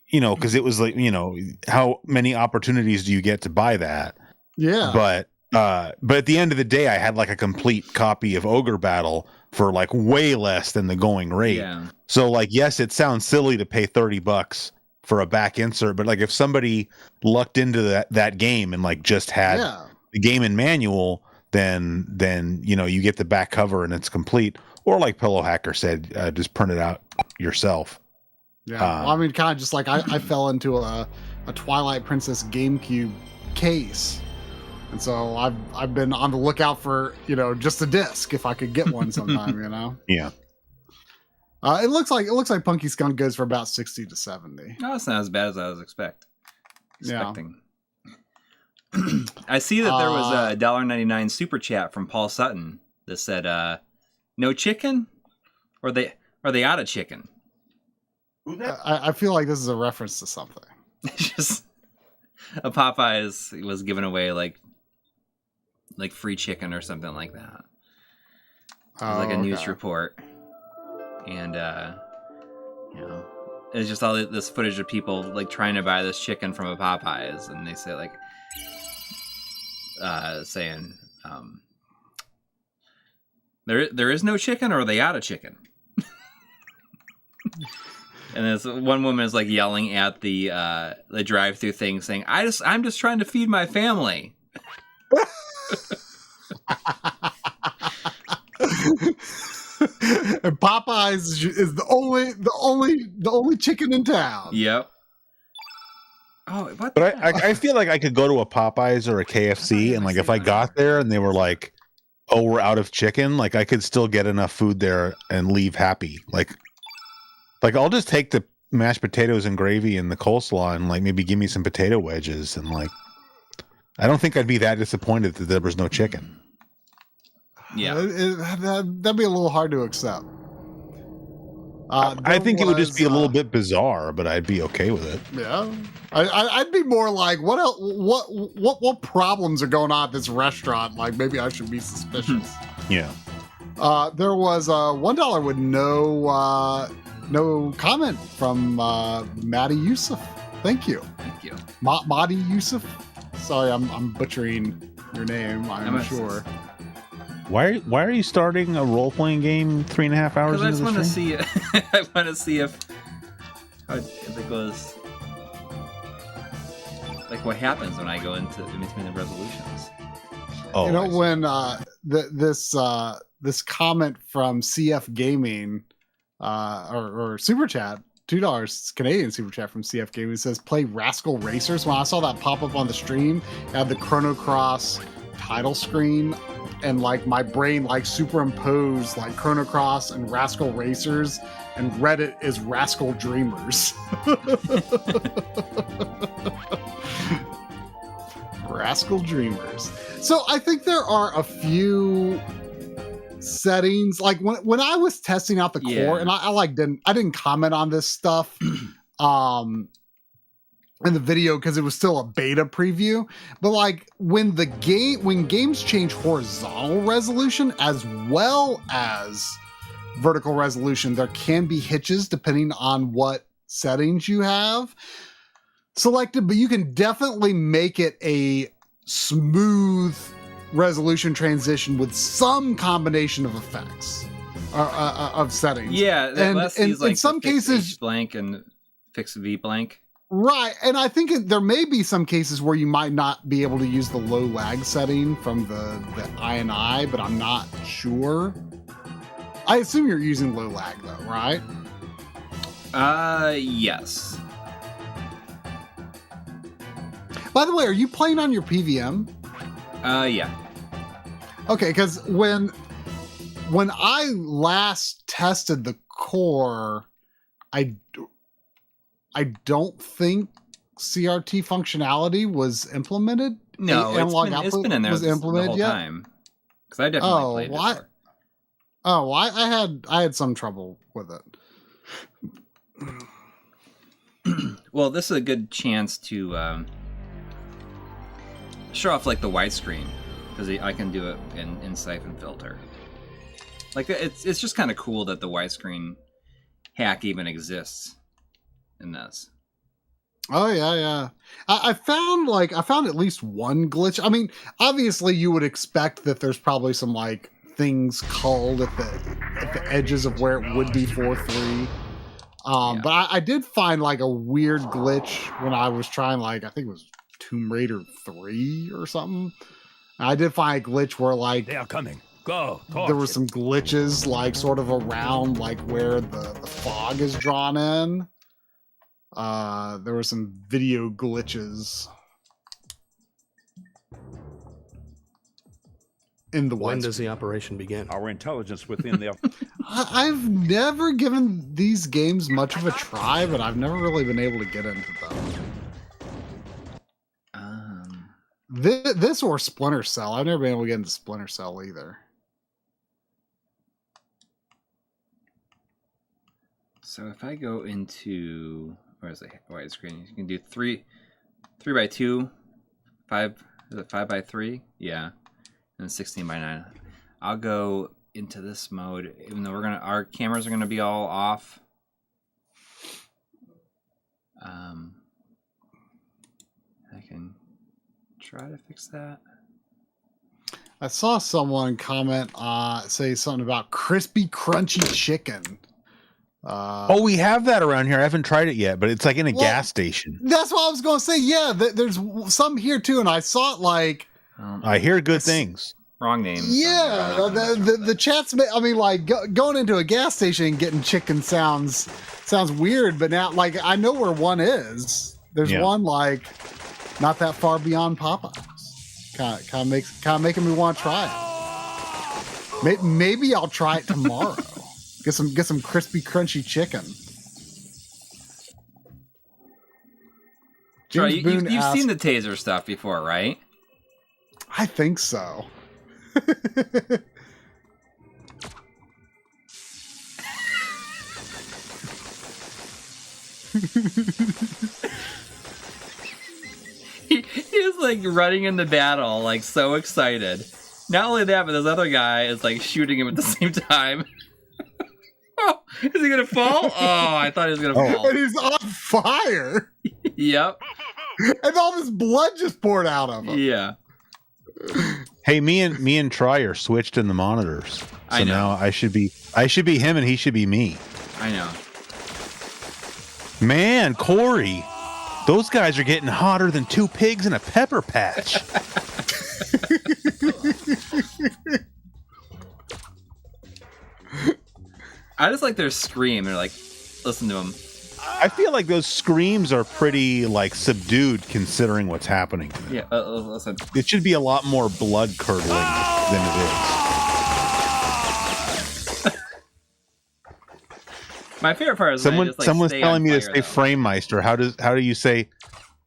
you know, because it was like, you know, how many opportunities do you get to buy that? Yeah, but at the end of the day, I had like a complete copy of Ogre Battle for like way less than the going rate. Yeah. So like, yes, it sounds silly to pay $30 for a back insert, but like if somebody lucked into that game and like just had the game and manual, then you know, you get the back cover and it's complete. Or like Pillow Hacker said, just print it out yourself. Yeah, well, I mean, kind of just like I fell into a Twilight Princess GameCube case. And so I've been on the lookout for, you know, just a disc if I could get one sometime, you know. Yeah. It looks like Punky Skunk goes for about 60 to 70. No, it's not as bad as I was expecting. Yeah. I see that there was a $1.99 super chat from Paul Sutton that said, "No chicken, or they out of chicken." I feel like this is a reference to something. Just a Popeyes was giving away like free chicken or something like that. It was like a news report, and you know, it's just all this footage of people like trying to buy this chicken from a Popeyes, and they say like saying there is no chicken, or are they out of chicken? And this one woman is like yelling at the drive-through thing, saying, "I'm just trying to feed my family." And Popeyes is the only chicken in town. Yep. Oh, what? But I feel like I could go to a Popeyes or a KFC, and like if I got there and they were like, "Oh, we're out of chicken," like I could still get enough food there and leave happy. Like I'll just take the mashed potatoes and gravy and the coleslaw and like maybe give me some potato wedges, and like I don't think I'd be that disappointed that there was no chicken. Yeah, that'd be a little hard to accept. I think it would just be a little bit bizarre, but I'd be okay with it. Yeah, I'd be more like, what else, what problems are going on at this restaurant? Like maybe I should be suspicious. Yeah. There was $1 with no comment from Maddie Yusuf. Thank you. Mahdi Yusuf. Sorry, I'm butchering your name. I'm sure. Why are you starting a role playing game 3.5 hours into the stream? I want to see if it goes, like what happens when I go in between the resolutions. Oh, you know, when this comment from CF Gaming or Super Chat, $2 Canadian Super Chat from CF Gaming, says play Rascal Racers. When I saw that pop up on the stream, it had the Chrono Cross title screen, and like my brain like superimposed like Chrono Cross and Rascal Racers, and Reddit is Rascal Dreamers. Rascal Dreamers. So I think there are a few settings. Like when I was testing out the core, and I didn't comment on this stuff in the video because it was still a beta preview. But like when games change horizontal resolution as well as vertical resolution, there can be hitches depending on what settings you have selected, but you can definitely make it a smooth resolution transition with some combination of effects of settings. Yeah, and like in some cases H blank and fix V blank. Right, and I think there may be some cases where you might not be able to use the low lag setting from the INI, but I'm not sure. I assume you're using low lag though, right? Yes. By the way, are you playing on your PVM? Yeah. Okay, because when I last tested the core, I don't think CRT functionality was implemented. No, it's been in there was implemented the whole yet? time. Because I definitely played it. I had some trouble with it. Well, this is a good chance to show off like the widescreen, because I can do it in Syphon Filter. Like it's just kind of cool that the widescreen hack even exists in this. Oh yeah. I found at least one glitch. I mean, obviously you would expect that there's probably some like things culled at the edges of where it would be 4.3. But I did find like a weird glitch when I was trying, like, I think it was Tomb Raider 3 or something. I did find a glitch where like They are coming. Go. there were some glitches like sort of around like where the fog is drawn in. There were some video glitches in the When does the operation begin? Our intelligence within the... I've never given these games much of a try, but I've never really been able to get into them. This or Splinter Cell. I've never been able to get into Splinter Cell either. So if I go into, where's the widescreen? You can do 3x2, 5. Is it 5x3? Yeah, and 16:9. I'll go into this mode, even though our cameras are gonna be all off. I can try to fix that. I saw someone comment, say something about crispy, crunchy chicken. We have that around here. I haven't tried it yet, but it's like in a gas station. That's what I was going to say. Yeah, there's some here too, and I saw it like. I hear good things. Wrong name. Yeah, the chat's. I mean, like going into a gas station and getting chicken sounds weird, but now like I know where one is. There's one like not that far beyond Popeyes. Kind of making me want to try it. Maybe I'll try it tomorrow. Get some crispy, crunchy chicken. Troy, you've seen the taser stuff before, right? I think so. He was like running into battle, like so excited. Not only that, but this other guy is like shooting him at the same time. Oh, is he gonna fall? Oh, I thought he was gonna fall. And he's on fire. Yep. And all this blood just poured out of him. Yeah. Hey, me and Tri are switched in the monitors. So I know. Now I should be him and he should be me. I know. Man, Corey, those guys are getting hotter than two pigs in a pepper patch. I just like their scream. They're like, listen to them. I feel like those screams are pretty like subdued considering what's happening. Yeah, listen. It should be a lot more blood curdling than it is. My favorite part is when I just, like, someone's stay telling on me to fire, say though. Frame Meister. How do you say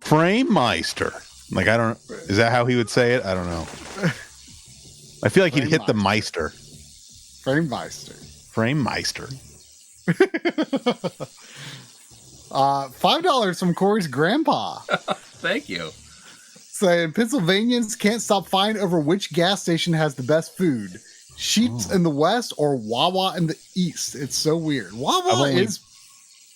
Frame Meister? Like I don't. Is that how he would say it? I don't know. I feel like he'd hit the Meister. MiSTer. MiSTer. $5 from Corey's grandpa. Thank you. Saying Pennsylvanians can't stop fighting over which gas station has the best food. Sheetz in the west or Wawa in the east. It's so weird.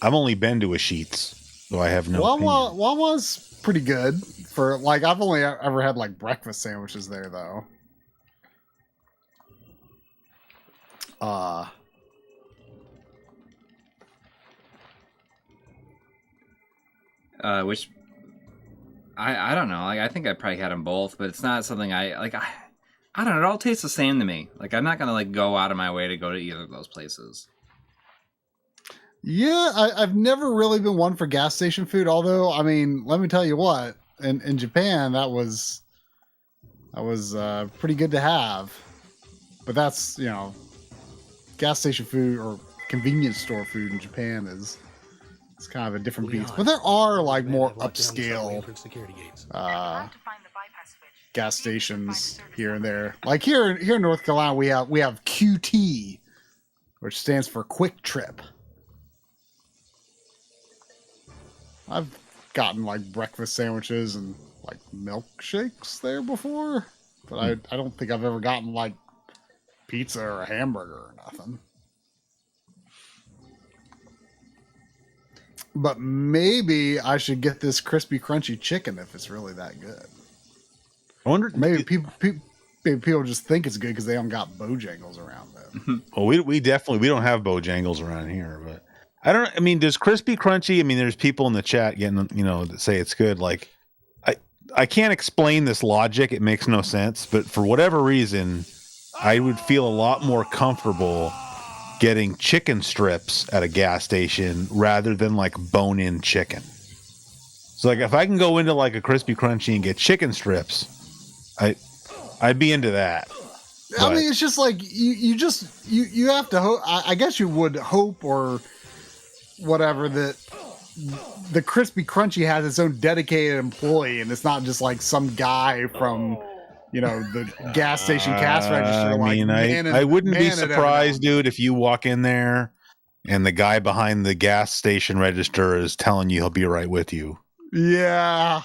I've only been to a Sheetz, so I have no opinion. Wawa's pretty good for like I've only ever had like breakfast sandwiches there though. Which I don't know. Like I think I probably had them both, but it's not something I like. I don't know. It all tastes the same to me. Like I'm not gonna like go out of my way to go to either of those places. Yeah, I've never really been one for gas station food. Although, I mean, let me tell you what, in Japan that was pretty good to have. But that's gas station food or convenience store food in Japan is kind of a different beast. But there are like more upscale gas stations here and there. Like here in North Carolina, we have QT, which stands for Quick Trip. I've gotten like breakfast sandwiches and like milkshakes there before, but I don't think I've ever gotten like pizza or a hamburger or nothing. But maybe I should get this crispy crunchy chicken if it's really that good. I wonder, maybe people just think it's good because they don't got Bojangles around them. Well, we definitely don't have Bojangles around here, but I mean, does crispy crunchy? I mean, there's people in the chat getting that say it's good. Like, I can't explain this logic; it makes no sense. But for whatever reason, I would feel a lot more comfortable getting chicken strips at a gas station rather than like bone-in chicken. So, like, if I can go into like a crispy crunchy and get chicken strips, I'd be into that. I mean, it's just like you have to hope. I guess you would hope or whatever that the crispy crunchy has its own dedicated employee, and it's not just like some guy from the gas station cash register. I wouldn't be surprised, dude, if you walk in there and the guy behind the gas station register is telling you he'll be right with you. Yeah.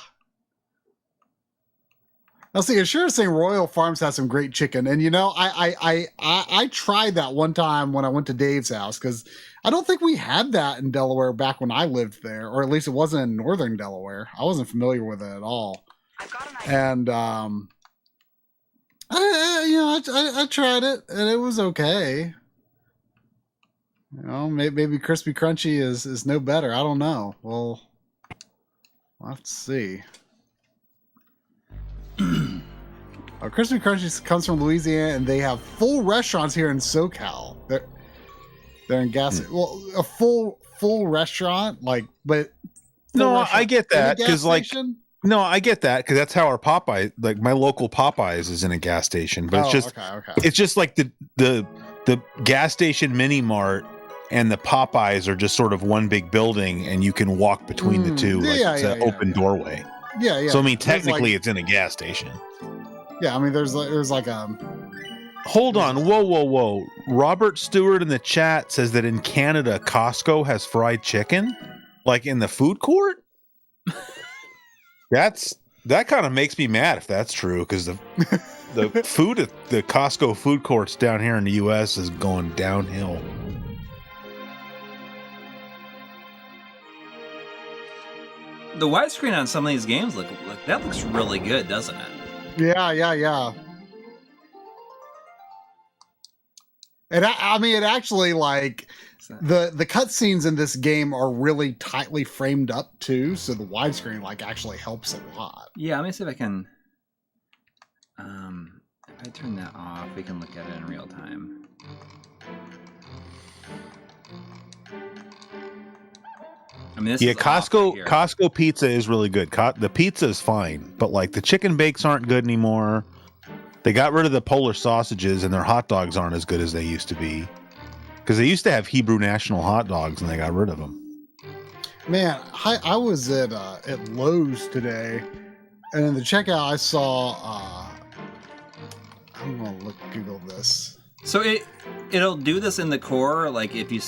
I'll see. It's sure saying Royal Farms has some great chicken, and I tried that one time when I went to Dave's house because I don't think we had that in Delaware back when I lived there, or at least it wasn't in northern Delaware. I wasn't familiar with it at all, and I tried it and it was okay. Maybe crispy crunchy is no better. I don't know. We'll have to see. Crispy Crunchy comes from Louisiana, and they have full restaurants here in SoCal. They're in gas. Well, a full restaurant, but no, I get that because I get that because that's how our Popeye, like my local Popeyes, is in a gas station. But it's just it's just like the gas station mini mart and the Popeyes are just sort of one big building, and you can walk between the two. It's an open doorway. Yeah, yeah. So I mean, technically, it's in a gas station. Yeah, I mean, there's like a. Hold on, whoa! Robert Stewart in the chat says that in Canada, Costco has fried chicken, like in the food court. That kind of makes me mad if that's true, because the food at the Costco food courts down here in the U.S. is going downhill. The widescreen on some of these games looks really good, doesn't it? Yeah. And I mean, it actually like the cutscenes in this game are really tightly framed up too, so the widescreen like actually helps a lot. Yeah, let me see if I can. If I turn that off, we can look at it in real time. I mean, Costco pizza is really good. The pizza is fine, but like the chicken bakes aren't good anymore. They got rid of the Polish sausages, and their hot dogs aren't as good as they used to be. Because they used to have Hebrew National hot dogs, and they got rid of them. Man, I was at Lowe's today, and in the checkout I saw. I'm gonna Google this. So it'll do this in the core, like if you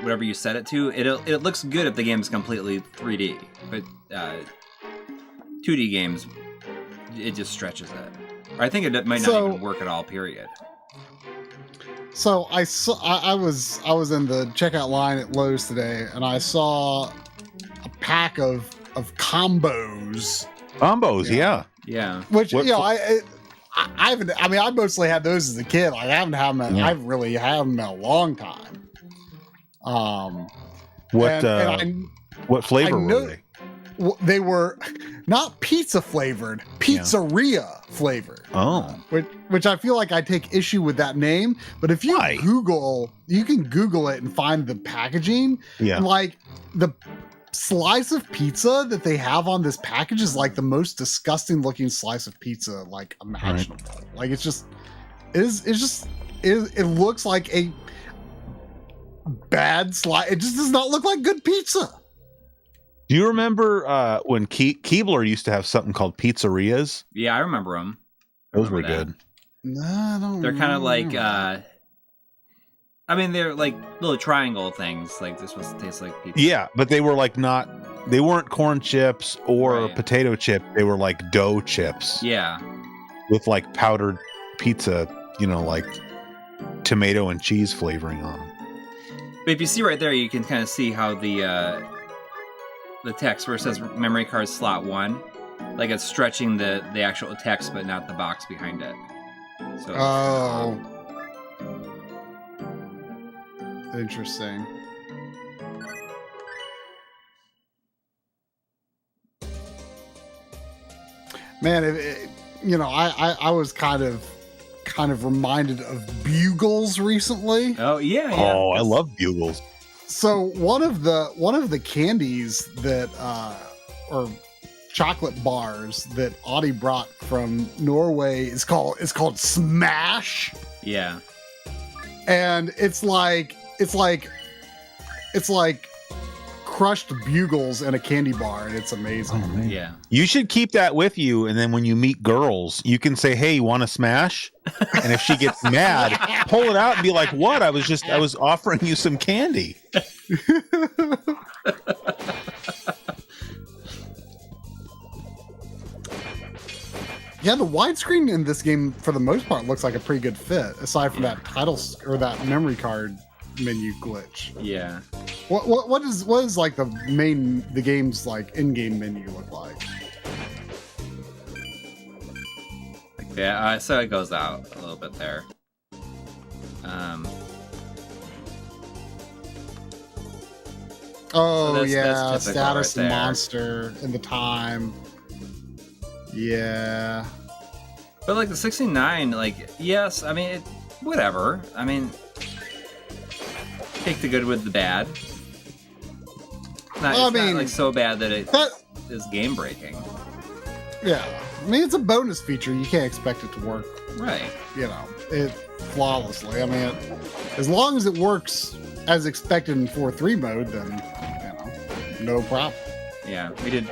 whatever you set it to. It looks good if the game is completely 3D, but 2D games, it just stretches it. Or I think it might not even work at all. Period. So I was in the checkout line at Lowe's today, and I saw a pack of combos. Yeah. Which I haven't. I mean, I mostly had those as a kid. Like, I haven't had them. I really haven't in a long time. What flavor were they? They were not pizza flavored, pizzeria flavored. Oh, which I feel like I take issue with that name. But if you you can Google it and find the packaging. Yeah, and like the slice of pizza that they have on this package is like the most disgusting looking slice of pizza like imaginable. Right. Like it looks like a bad slice. It just does not look like good pizza. Do you remember when Keebler used to have something called pizzerias? Yeah, I remember them. Those were good. No, I don't. They're kind of like, I mean, they're like little triangle things. Like they're supposed to taste like pizza. Yeah, but they were like they weren't corn chips or potato chip. They were like dough chips. Yeah. With like powdered pizza, like tomato and cheese flavoring on them. But if you see right there, you can kind of see how the text where it says memory card slot 1, like it's stretching the actual text, but not the box behind it. So interesting. Man, I was kind of reminded of Bugles recently. Oh yeah. Oh, I love Bugles. So one of the candies that or chocolate bars that Audie brought from Norway is called Smash. Yeah. And it's like crushed Bugles in a candy bar, and it's amazing. Oh, man. Yeah. You should keep that with you, and then when you meet girls, you can say, "Hey, you want to smash?" And if she gets mad, pull it out and be like, "What? I was offering you some candy." Yeah, the widescreen in this game, for the most part, looks like a pretty good fit, aside from that title or that memory card menu glitch. Yeah. What is like the game's like in-game menu look like? Yeah, so it goes out a little bit there. Oh, so that's status right and monster and the time. Yeah. But like the 69, like, yes, I mean, whatever. I mean, take the good with the bad. It's not like so bad that it is game breaking. Yeah. I mean, it's a bonus feature. You can't expect it to work. Right. It flawlessly. I mean, as long as it works as expected in 4.3 mode, then, no problem. Yeah, we did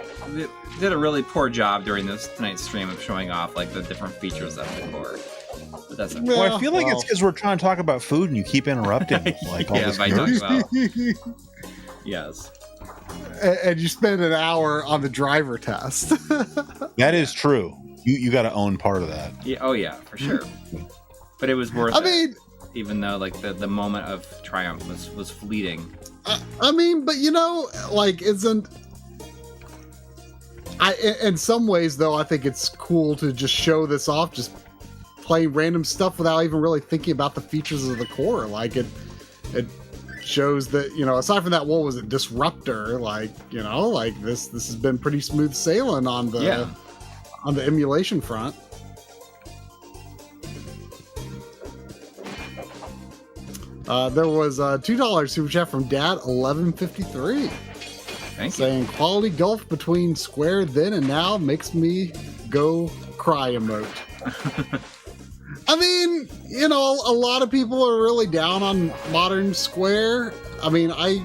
a really poor job during tonight's stream of showing off like the different features of the core. But that's okay. Well, I feel like it's because we're trying to talk about food and you keep interrupting. Like all this by talking about. Yes. And you spend an hour on the driver test. That is true. You got to own part of that. Yeah. Oh yeah, for sure. But it was worth it. I mean, even though like the moment of triumph was fleeting. I mean, but like in some ways though, I think it's cool to just show this off, just play random stuff without even really thinking about the features of the core. Like it shows that, aside from that, what was it, Disruptor, like, like this has been pretty smooth sailing on the emulation front. There was a $2 super chat from Dad 1153. Thank saying, you. Quality gulf between Square then and now makes me go cry emote. I mean, a lot of people are really down on modern Square. I mean, I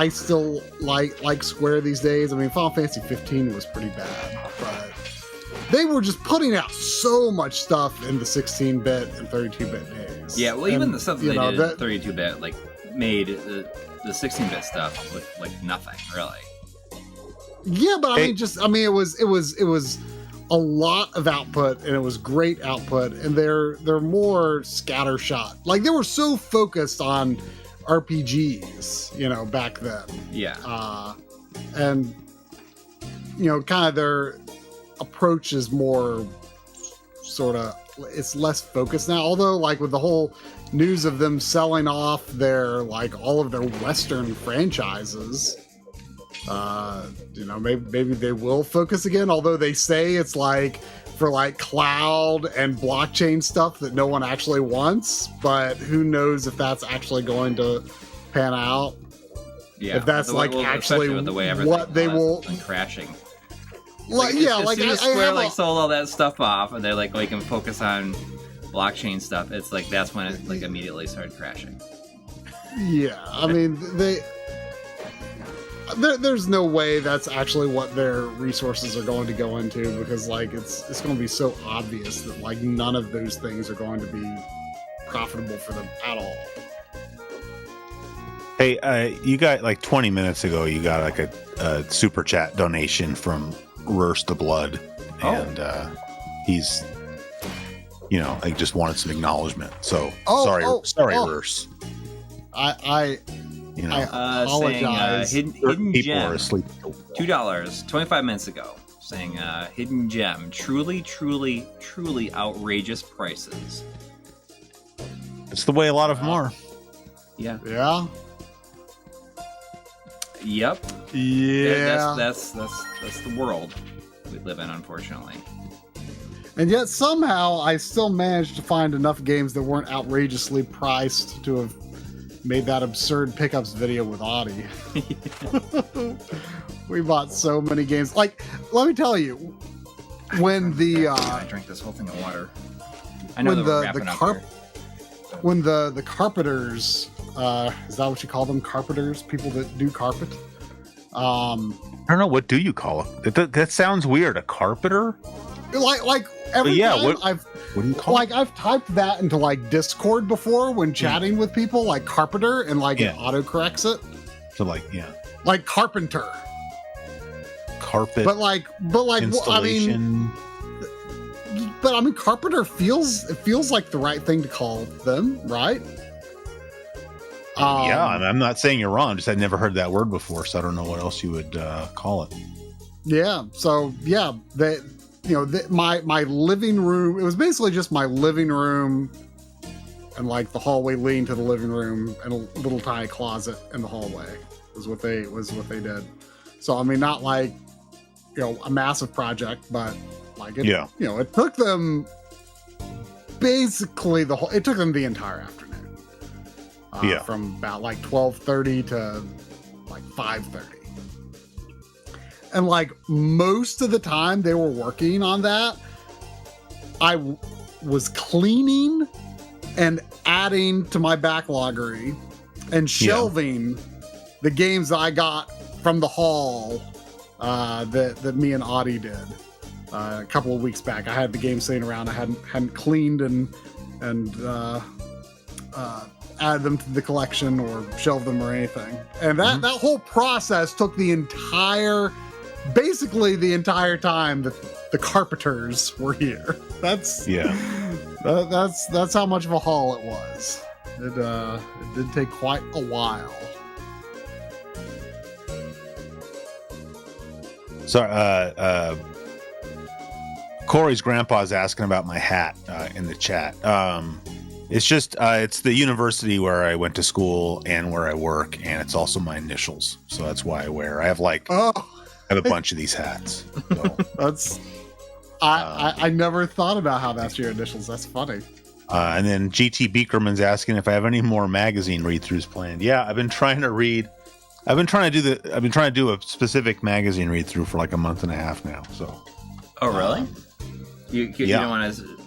still like Square these days. I mean, Final Fantasy 15 was pretty bad, but they were just putting out so much stuff in the 16-bit and 32-bit days. Yeah, well, even the stuff that they did in that, 32-bit, like, made the 16-bit stuff look like nothing, really. Yeah, but I mean, it was a lot of output, and it was great output, and they're more scattershot. Like, they were so focused on RPGs, you know, back then. Yeah. And, you know, kind of their approach is more sort of, it's less focused now. Although, like, with the whole news of them selling off their, like, all of their Western franchises, you know, maybe they will focus again. Although they say it's like for like cloud and blockchain stuff that no one actually wants, but who knows if that's actually going to pan out. Yeah, if that's like actually with the way what they will crashing. Like, yeah, like Square like sold all that stuff off, and they're like, we can focus on blockchain stuff. It's like that's when it like immediately started crashing. Yeah, I mean there's no way that's actually what their resources are going to go into, because like it's going to be so obvious that like none of those things are going to be profitable for them at all. Hey, you got like 20 minutes ago, you got like a super chat donation from Rurst the Blood, and he's, you know, like just wanted some acknowledgement. So sorry, Rurst. You know, I apologize. Saying, hidden people gem, are asleep. $2, 25 minutes ago. Saying hidden gem, truly outrageous prices. It's the way a lot of them are. Yeah. Yeah. Yep. Yeah. That's the world we live in, unfortunately. And yet somehow I still managed to find enough games that weren't outrageously priced to have made that absurd pickups video with Audie. We bought so many games. Like, let me tell you, when the I drank this whole thing of water. I know when the carpenters, is that what you call them? Carpenters, people that do carpet. I don't know, what do you call it? That sounds weird. A carpenter? Like every time what do you call it? I've typed that into like Discord before when chatting with people, like carpenter, and like it autocorrects it. So like like carpenter. Carpet. But like installation. I mean carpenter feels like the right thing to call them, right? Yeah, I'm not saying you're wrong. Just I'd never heard that word before, so I don't know what else you would call it. Yeah. So yeah, my living room. It was basically just my living room, and like the hallway leading to the living room, and a little tiny closet in the hallway was what they did. So I mean, not like a massive project, but like it. Yeah. It took them basically it took them the entire afternoon. From about like 12:30 to like 5:30. And like most of the time they were working on that, I was cleaning and adding to my backloggery and shelving the games that I got from the haul that me and Audie did a couple of weeks back. I had the game sitting around. I hadn't cleaned and add them to the collection or shelve them or anything. And that whole process took basically the entire time that the carpenters were here. That's how much of a haul it was. It did take quite a while. Sorry, Corey's grandpa's asking about my hat in the chat. It's just it's the university where I went to school and where I work, and it's also my initials, so that's why I wear. I have a bunch of these hats. So. That's I never thought about how that's your initials. That's funny. And then GT Beakerman's asking if I have any more magazine read-throughs planned. Yeah, I've been trying to do a specific magazine read-through for like a month and a half now. So. Oh really? You don't want to.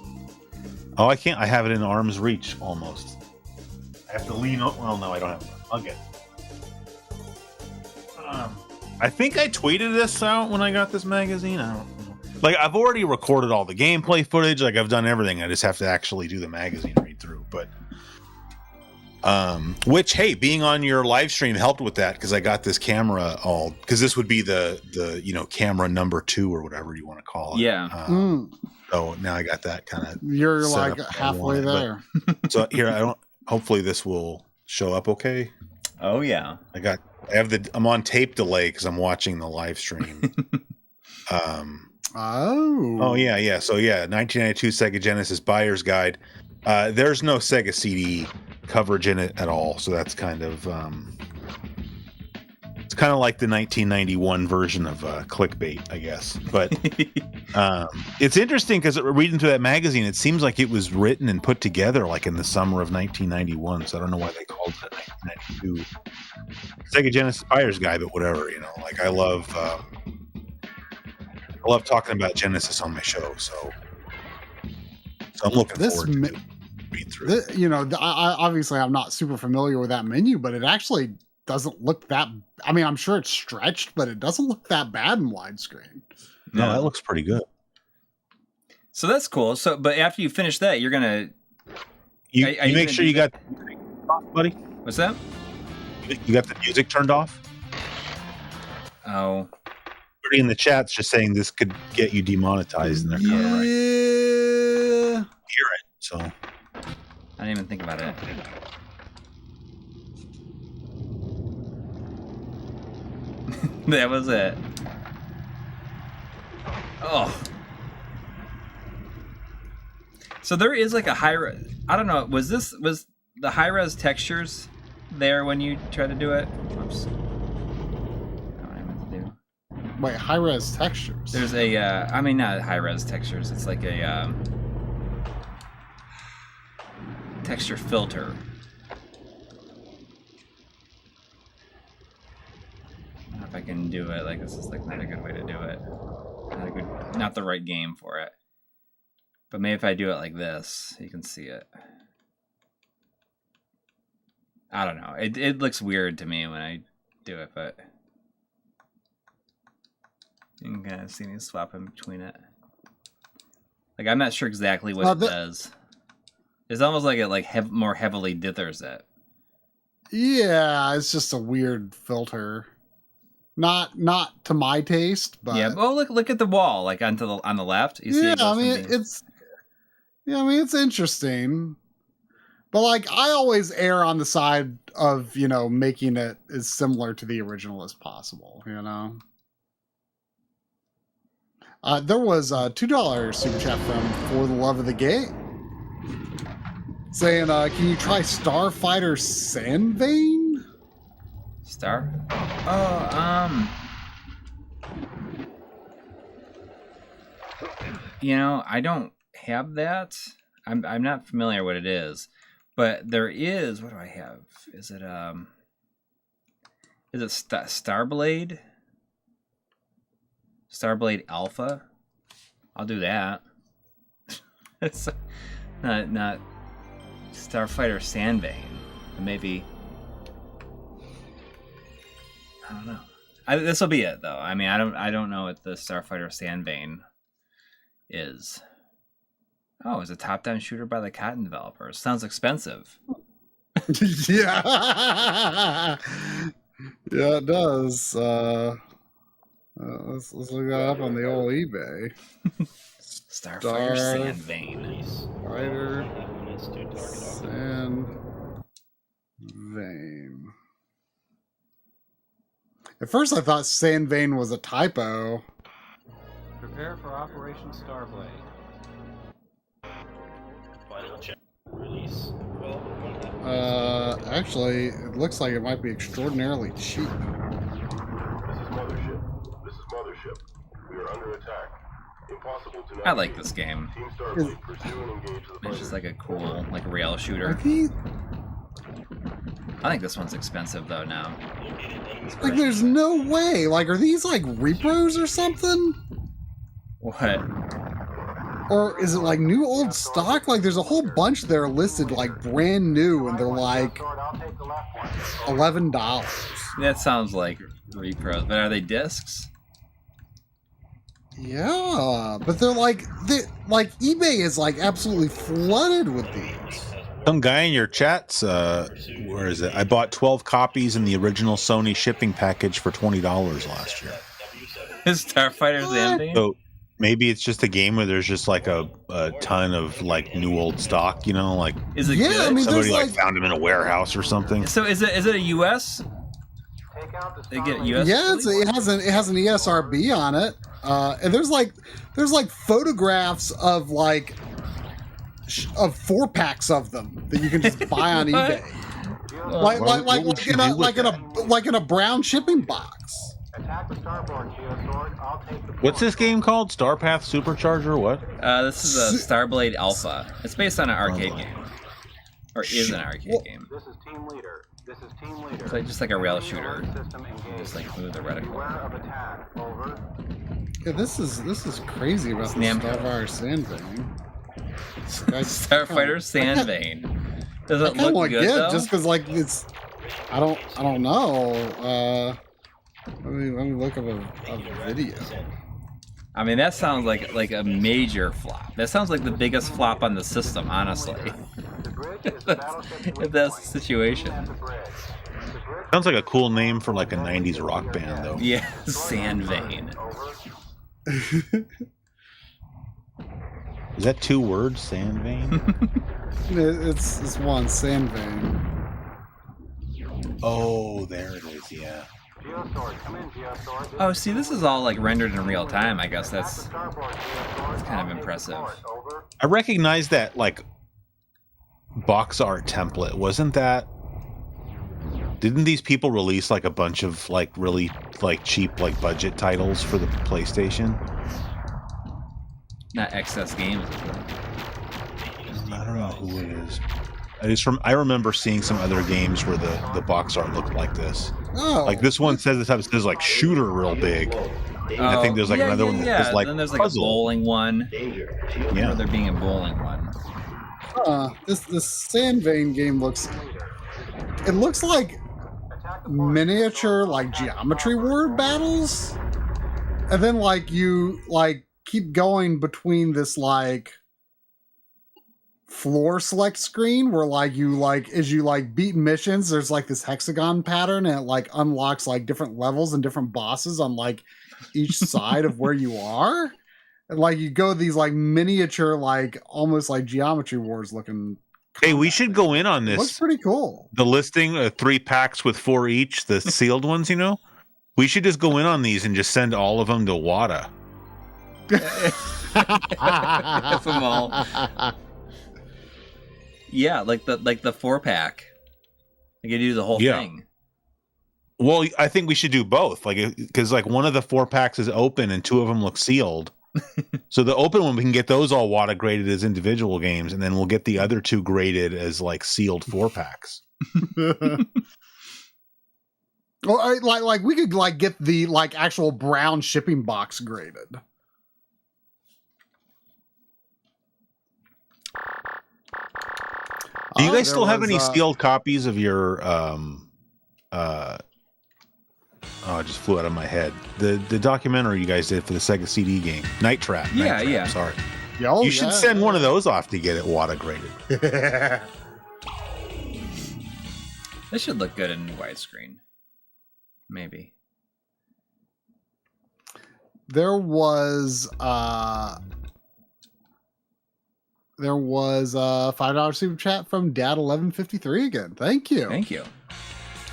Oh, I can't. I have it in arm's reach almost. I have to lean up. Well, no, I don't have. I'll get it. I think I tweeted this out when I got this magazine. I don't know. Like, I've already recorded all the gameplay footage. Like, I've done everything. I just have to actually do the magazine read through. But, which, hey, being on your live stream helped with that because I got this camera all, because this would be the camera number 2 or whatever you want to call it. Yeah. So now I got that kind of. You're like halfway there. So here, hopefully this will show up okay. Oh yeah. I'm on tape delay because I'm watching the live stream. Oh yeah. So 1992 Sega Genesis buyer's guide. There's no Sega CD coverage in it at all, so that's kind of it's kind of like the 1991 version of clickbait, I guess. But it's interesting because reading through that magazine, it seems like it was written and put together like in the summer of 1991. So I don't know why they called it 1992 Sega Genesis buyer's guide, but whatever, like I love talking about Genesis on my show, so I'm looking forward to read through. Obviously, I'm not super familiar with that menu, but it actually doesn't look that. I mean, I'm sure it's stretched, but it doesn't look that bad in widescreen. No, that looks pretty good. So that's cool. So, but after you finish that, you're gonna you make sure you got buddy. What's that? You got the music turned off. Oh. In the chat's just saying this could get you demonetized in their car, right? Yeah. Hear it, so I didn't even think about it. That was it. Oh. So there is like a high-res. I don't know. Was the high-res textures there when you tried to do it? Oops. Wait, high-res textures? There's a, not high-res textures. It's like a texture filter. I don't know if I can do it. Like, this is like not a good way to do it. Not the right game for it. But maybe if I do it like this, you can see it. I don't know. It looks weird to me when I do it, but you can kind of see me swapping between it. Like, I'm not sure exactly what it does. It's almost like it more heavily dithers it. Yeah, it's just a weird filter. Not to my taste, but yeah. Oh, look at the wall, like on the left. You see it's interesting. But like, I always err on the side of making it as similar to the original as possible. There was a $2 super chat from For the Love of the Game saying, can you try Starfighter Sandvein? I don't have that. I'm not familiar what it is, but there is. What do I have? Is it Starblade? Starblade Alpha? I'll do that. It's not Starfighter Sandvein. Maybe. I don't know. This will be it though. I mean, I don't know what the Starfighter Sandvein is. Oh, it's a top-down shooter by the Cotton developers. Sounds expensive. Yeah. Yeah, it does. Let's look that up on the old eBay. Starfighter Sandvein. Starfighter Sandvein. At first I thought Sandvein was a typo. Prepare for Operation Starblade. Final check. Release. Actually, it looks like it might be extraordinarily cheap. This is Mothership. We are under attack. Impossible to I like this game. It's just like a cool, rail shooter. I think this one's expensive though now. Like, there's no way. Like, are these like repros or something? What? Or is it like new old stock? Like, there's a whole bunch that are listed like brand new, and they're like $11. That sounds like repros, but are they discs? Yeah, but they're like eBay is like absolutely flooded with these. Some guy in your chats, where is it? I bought 12 copies in the original Sony shipping package for $20 last year. Starfighter Zambane? So maybe it's just a game where there's just like a ton of like new old stock, you know, like is it good? I mean, somebody like found them in a warehouse or something. So is it a US? They get US. Yeah, it has an ESRB on it, and there's like photographs of like of 4-packs of them that you can just buy on eBay, like in a brown shipping box. Attack the starboard, Geosword. I'll take the What's this game called? Starpath Supercharger? What? This is a Starblade Alpha. It's based on an arcade game, or is an arcade game. This is team leader. This is team leader. It's like just like a rail shooter. Just like move the reticle. Beware of attack. Over. Yeah, this is crazy about the Starfire Sandvane. Starfighter Sandvane. Does it look good though? Just because like it's, I don't know. Let me look up a video. I mean, that sounds like a major flop. That sounds like the biggest flop on the system, honestly. if that's the situation. Sounds like a cool name for like a 90s rock band, though. Yeah, Sandvane. Is that 2 words, Sandvane? It's one, Sandvane. Oh, there it is, yeah. Oh, see, this is all like rendered in real time. I guess that's kind of impressive. I recognize that like box art template. Wasn't that? Didn't these people release like a bunch of like really like cheap like budget titles for the PlayStation? Not excess games. I don't know who it is. I remember seeing some other games where the box art looked like this. Oh. Like this one says it says like shooter real big. And I think there's like another one that says like then there's like puzzle. a bowling one. Yeah. There being a bowling one. This Sandvane game looks like miniature like geometry word battles, and then like you like keep going between this like floor select screen where like you like as you like beat missions, there's like this hexagon pattern and it like unlocks like different levels and different bosses on like each side of where you are, and like you go these like miniature like almost like Geometry Wars looking. Hey, we should go in on this. Looks pretty cool. The listing, 3 packs with 4 each, the sealed ones, you know. We should just go in on these and just send all of them to WADA. F them all. Yeah, like the 4-pack. You can do the whole thing. Well, I think we should do both, like because like one of the 4 packs is open and 2 of them look sealed. So the open one we can get those all WADA graded as individual games, and then we'll get the other 2 graded as like sealed 4 packs. Or like we could like get the like actual brown shipping box graded. Do you guys still have any sealed copies of your oh, it just flew out of my head. The documentary you guys did for the Sega CD game, Night Trap. Yeah, Night Trap, yeah. Sorry. You should send one of those off to get it WADA graded. This should look good in widescreen. Maybe. There was a $5 super chat from Dad1153 again. Thank you. Thank you.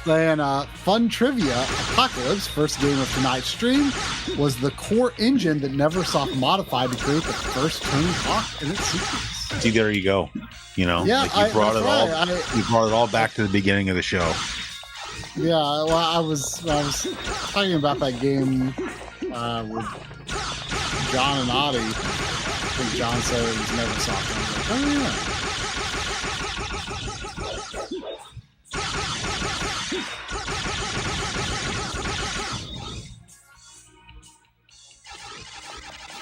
Then fun trivia, Apocalypse, first game of tonight's stream, was the core engine that Neversoft modified to create the first Tony Hawk in its sequence. See, there you go. You know, Yeah, like you brought it all back to the beginning of the show. Yeah, well, I was talking about that game with John and Audie. I think John said it was Neversoft. I was like, oh yeah.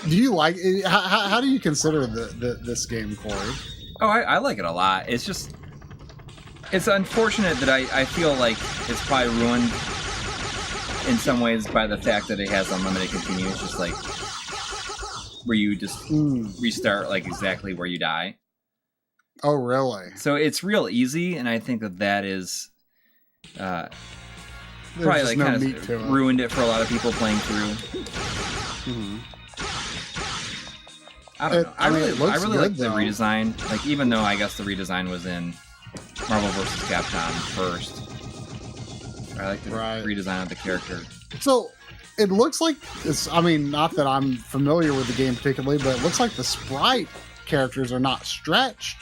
Do you like it? How do you consider this game, Corey? Oh, I like it a lot. It's just, it's unfortunate that I feel like it's probably ruined in some ways by the fact that it has unlimited continue. It's just like, where you just restart like exactly where you die. Oh, really? So it's real easy, and I think that is probably like kind of ruined it for a lot of people playing through. I don't know. I really like the redesign. Like, even though I guess the redesign was in Marvel vs. Capcom first, I like the redesign of the character. So it looks like it's. I mean, not that I'm familiar with the game particularly, but it looks like the sprite characters are not stretched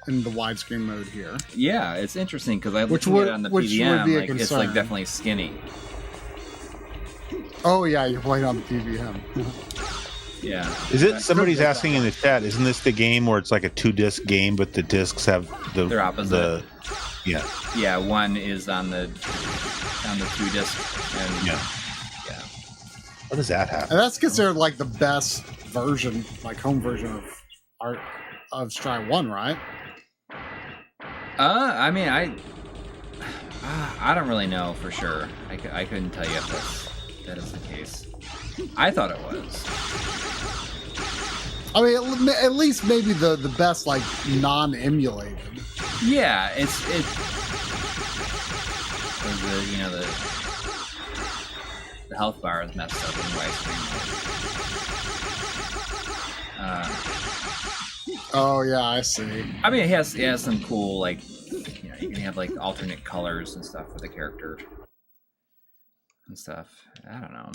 in the widescreen mode here. Yeah, it's interesting because I looked at it on the PVM. Like, it's like definitely skinny. Oh yeah, you're playing on the PVM. Yeah. Is it somebody's asking in the chat? Isn't this the game where it's like a 2-disc game, but the discs have they're opposite? Yeah. Yeah, one is on the 2-disc, and yeah. How does that happen? And that's considered like the best version, like home version of Stry 1, right? I mean, I don't really know for sure. I couldn't tell you if that is the case. I thought it was. I mean, at least maybe the best, like, non-emulated. Yeah, it's the health bar is messed up in widescreen. Oh yeah, I see. I mean, it has some cool, like, you can have like alternate colors and stuff for the character and stuff. I don't know.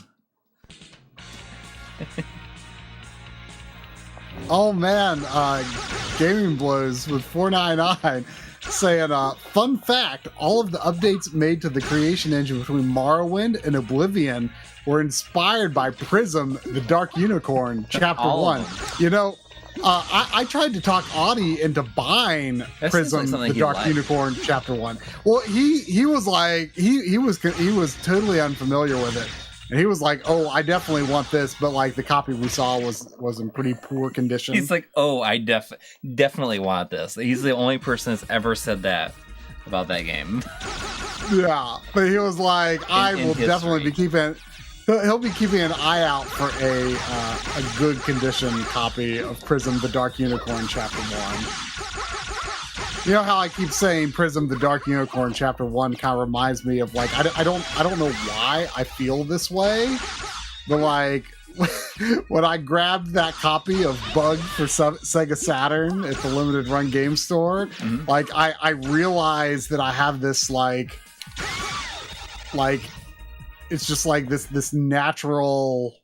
Oh man, Gaming Blows with 499 saying, fun fact, all of the updates made to the creation engine between Morrowind and Oblivion were inspired by Prism, the Dark Unicorn, Chapter 1. You know, I tried to talk Audie into buying Prism, the Dark Unicorn, Chapter 1. Well, he was like, he was totally unfamiliar with it. And he was like, "Oh, I definitely want this," but like the copy we saw was in pretty poor condition. He's like, "Oh, I definitely want this." He's the only person that's ever said that about that game. Yeah, but he was like, "I will definitely be keeping." He'll be keeping an eye out for a good condition copy of Prism: The Dark Unicorn Chapter 1. You know how I keep saying Prism: The Dark Unicorn Chapter 1 kind of reminds me of, like, I don't know why I feel this way, but like when I grabbed that copy of Bug for Sega Saturn at the Limited Run Game Store, like I realized that I have this like it's just like this natural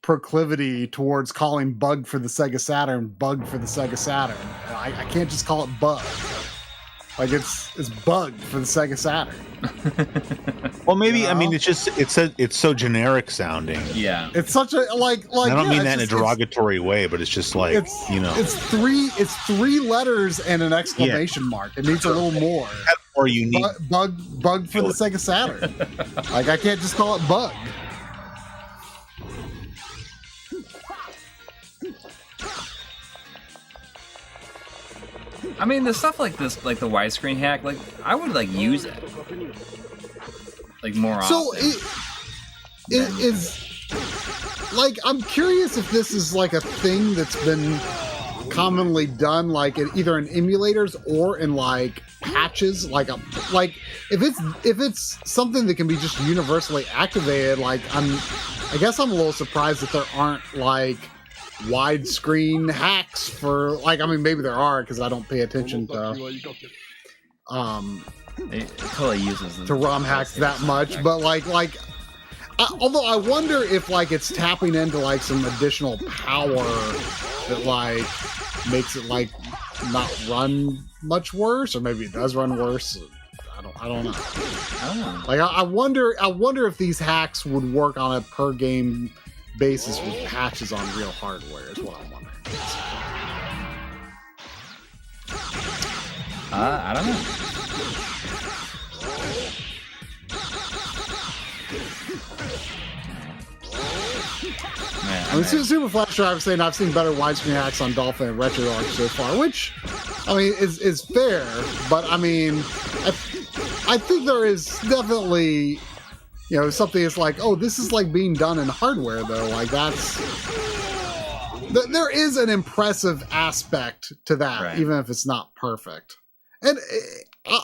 proclivity towards calling Bug for the Sega Saturn Bug for the Sega Saturn. I can't just call it Bug. Like it's Bug for the Sega Saturn. Well, maybe, you know? I mean, it's so generic sounding. Yeah, it's such a like. I don't mean that in a derogatory way, but it's just like, it's three letters and an exclamation mark. It needs a little more. That's more unique. Bug for the Sega Saturn. Like, I can't just call it Bug. I mean, the stuff like this, like the widescreen hack, like I would like use it like more often. So it is like, I'm curious if this is like a thing that's been commonly done, like either in emulators or in like patches. Like if it's something that can be just universally activated, like I guess I'm a little surprised that there aren't like widescreen hacks for, like, I mean, maybe there are because I don't pay attention to it totally uses to ROM hacks that much, but like although I wonder if like it's tapping into like some additional power that like makes it like not run much worse, or maybe it does run worse. I don't know. Oh. Like I wonder if these hacks would work on a per game basis with patches on real hardware is what I'm wondering. I don't know. I mean, Super Flash Drive saying I've seen better widescreen hacks on Dolphin and RetroArch so far, which, I mean, is fair, but I mean, I think there is definitely, you know, something that's like, oh, this is like being done in hardware though. Like that's there is an impressive aspect to that, Right. even if it's not perfect. And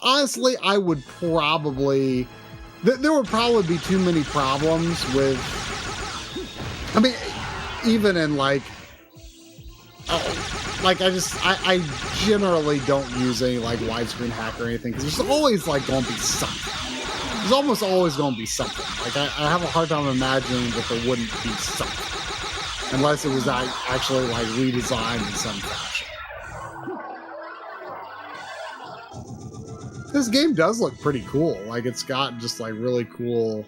honestly, I would probably there would probably be too many problems with. I mean, even in like I generally don't use any like widescreen hack or anything because there's always like going to be something. There's almost always going to be something. Like I have a hard time imagining that there wouldn't be something, unless it was actually like redesigned in some fashion. This game does look pretty cool. Like it's got just like really cool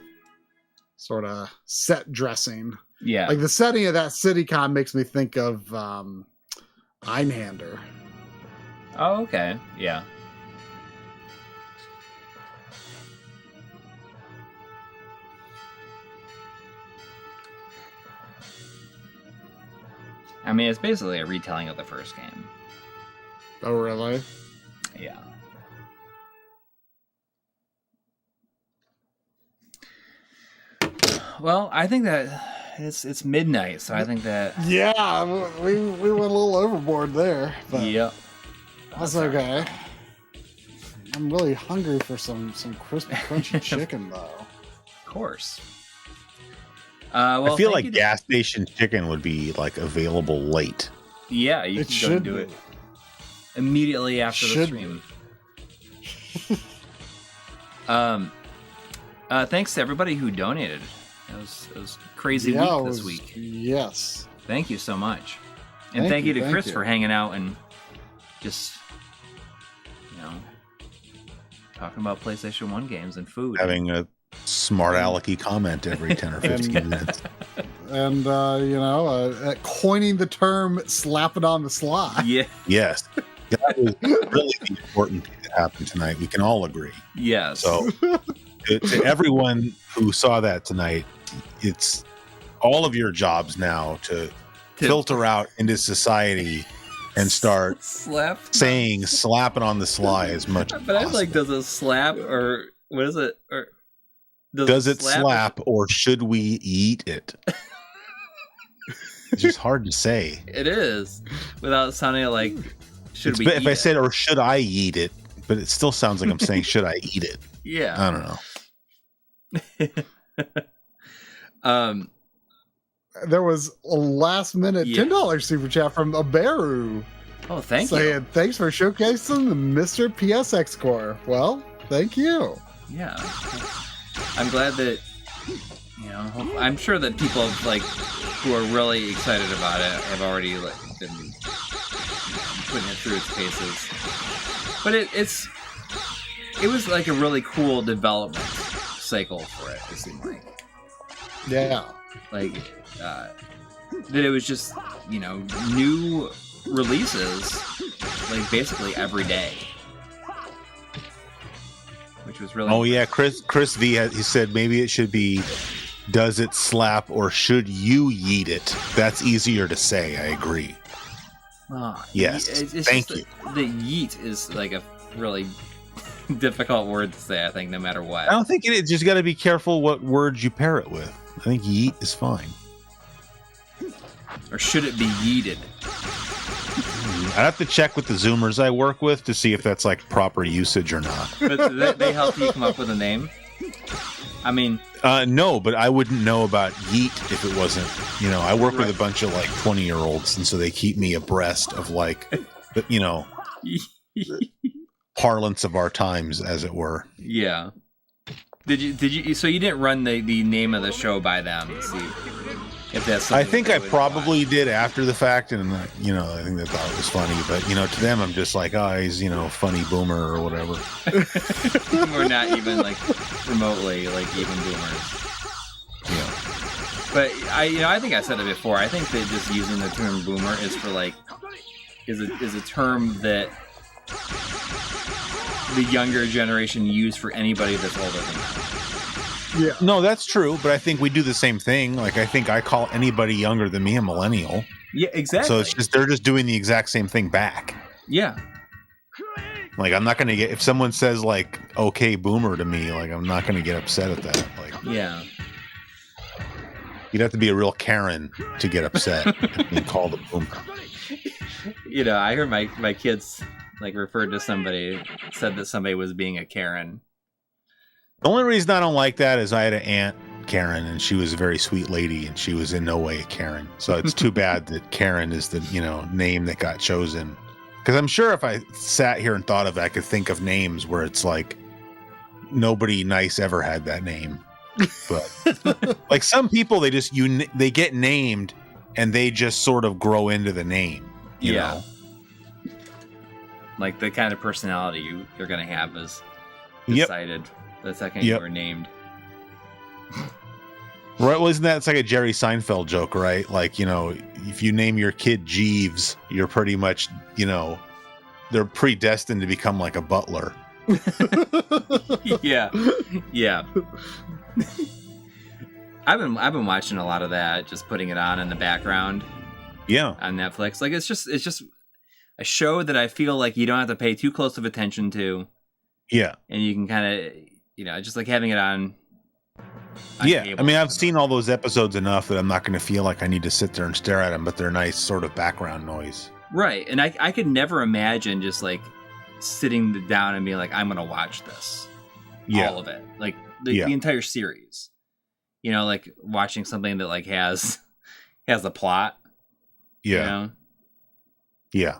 sort of set dressing. Yeah. Like the setting of that CityCon makes me think of Einhander. Oh, okay. Yeah. I mean, it's basically a retelling of the first game. Oh, really? Yeah. Well, I think that it's midnight, so I think that Yeah, we went a little overboard there, but yep. that's okay. I'm really hungry for some crispy, crunchy chicken, though. Of course. Well, I feel thank like you gas station chicken would be like available late. Yeah, you It can go and should do be. it immediately after the Should stream. Thanks to everybody who donated. It was a crazy Yeah, it week this was- week. Yes. Thank you so much. And Thank thank you you, to thank Chris you. for hanging out and just, talking about PlayStation 1 games and food. Having a smart alecky comment every 10 or 15 minutes. And, coining the term slap it on the sly. Yeah. Yes. That was really the important thing that happened tonight. We can all agree. Yes. So, to everyone who saw that tonight, it's all of your jobs now to filter out into society and start saying slap it on the sly as much as But I was possible. like, does it slap or what is it? Or Does it slap or should we eat it? It's just hard to say. It is without sounding like should It's we? be- Eat if I it? said or should I eat it, but it still sounds like I'm saying should I eat it? Yeah. I don't know. There was a last minute $10 super chat from Aberu. Oh, thank you. Saying, thanks for showcasing the MiSTer PSX core. Well, thank you. Yeah. I'm glad that I'm sure that people who are really excited about it have already been putting it through its paces. But it was like a really cool development cycle for it. It seemed like. Yeah. That it was just new releases basically every day, which was really. Oh yeah, Chris V. He said maybe it should be, does it slap or should you yeet it? That's easier to say. I agree. Yes, thank you. The yeet is like a really difficult word to say. I think no matter what. I don't think it. Just got to be careful what words you pair it with. I think yeet is fine. Or should it be yeeted? I have to check with the Zoomers I work with to see if that's like proper usage or not. But they help you come up with a name. I mean, no, but I wouldn't know about yeet if it wasn't. I work with a bunch of 20-year-olds, and so they keep me abreast of parlance of our times, as it were. Yeah. Did you? So you didn't run the name of the show by them to see if that's. I think I probably did after the fact, and I think they thought it was funny. But to them, I'm just like, oh, he's funny boomer or whatever. We're not even remotely even boomers. Yeah. But I think I said it before. I think that just using the term boomer is for is a term that the younger generation use for anybody that's older than them. Yeah. No, that's true, but I think we do the same thing. I think I call anybody younger than me a millennial. Yeah, exactly. So it's just they're just doing the exact same thing back. Yeah. I'm not gonna get if someone says okay boomer to me, I'm not gonna get upset at that. Yeah. You'd have to be a real Karen to get upset and call the boomer. You know, I heard my kids like referred to somebody, said that somebody was being a Karen. The only reason I don't like that is I had an aunt, Karen, and she was a very sweet lady, and she was in no way a Karen. So it's too bad that Karen is the, name that got chosen. Because I'm sure if I sat here and thought of it, I could think of names where it's like nobody nice ever had that name. But like some people, they get named and they just sort of grow into the name. You know? Like the kind of personality you're going to have is decided the second you were named. Right, well, isn't that, it's like a Jerry Seinfeld joke, right? Like, if you name your kid Jeeves, you're pretty much, they're predestined to become like a butler. Yeah. I've been watching a lot of that, just putting it on in the background. Yeah. On Netflix. Like it's just a show that I feel like you don't have to pay too close of attention to. Yeah. And you can kind of, just like having it on yeah, I mean, I've seen all those episodes enough that I'm not going to feel like I need to sit there and stare at them, but they're nice sort of background noise. Right, and I could never imagine just like sitting down and being like, I'm going to watch this. Yeah. All of it. Like the entire series. Like watching something that like has a plot. Yeah. Yeah.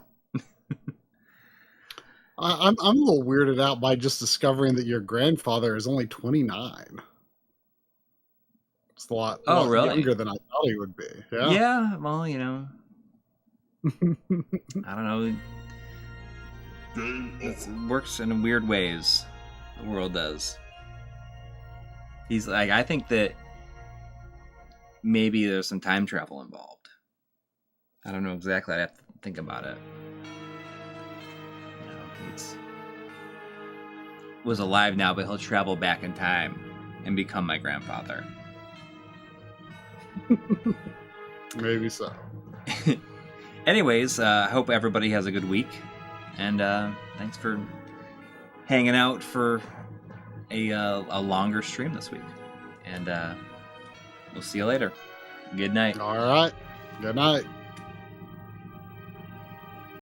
I'm a little weirded out by just discovering that your grandfather is only 29. It's a lot really? younger than I thought he would be. Yeah. Yeah, well, I don't know. It works in weird ways. The world does. He's like, I think that maybe there's some time travel involved. I don't know exactly. I'd have to think about it. Was alive now, but he'll travel back in time and become my grandfather. Maybe so. Anyways, I hope everybody has a good week, and thanks for hanging out for a longer stream this week. And we'll see you later. Good night. All right. Good night.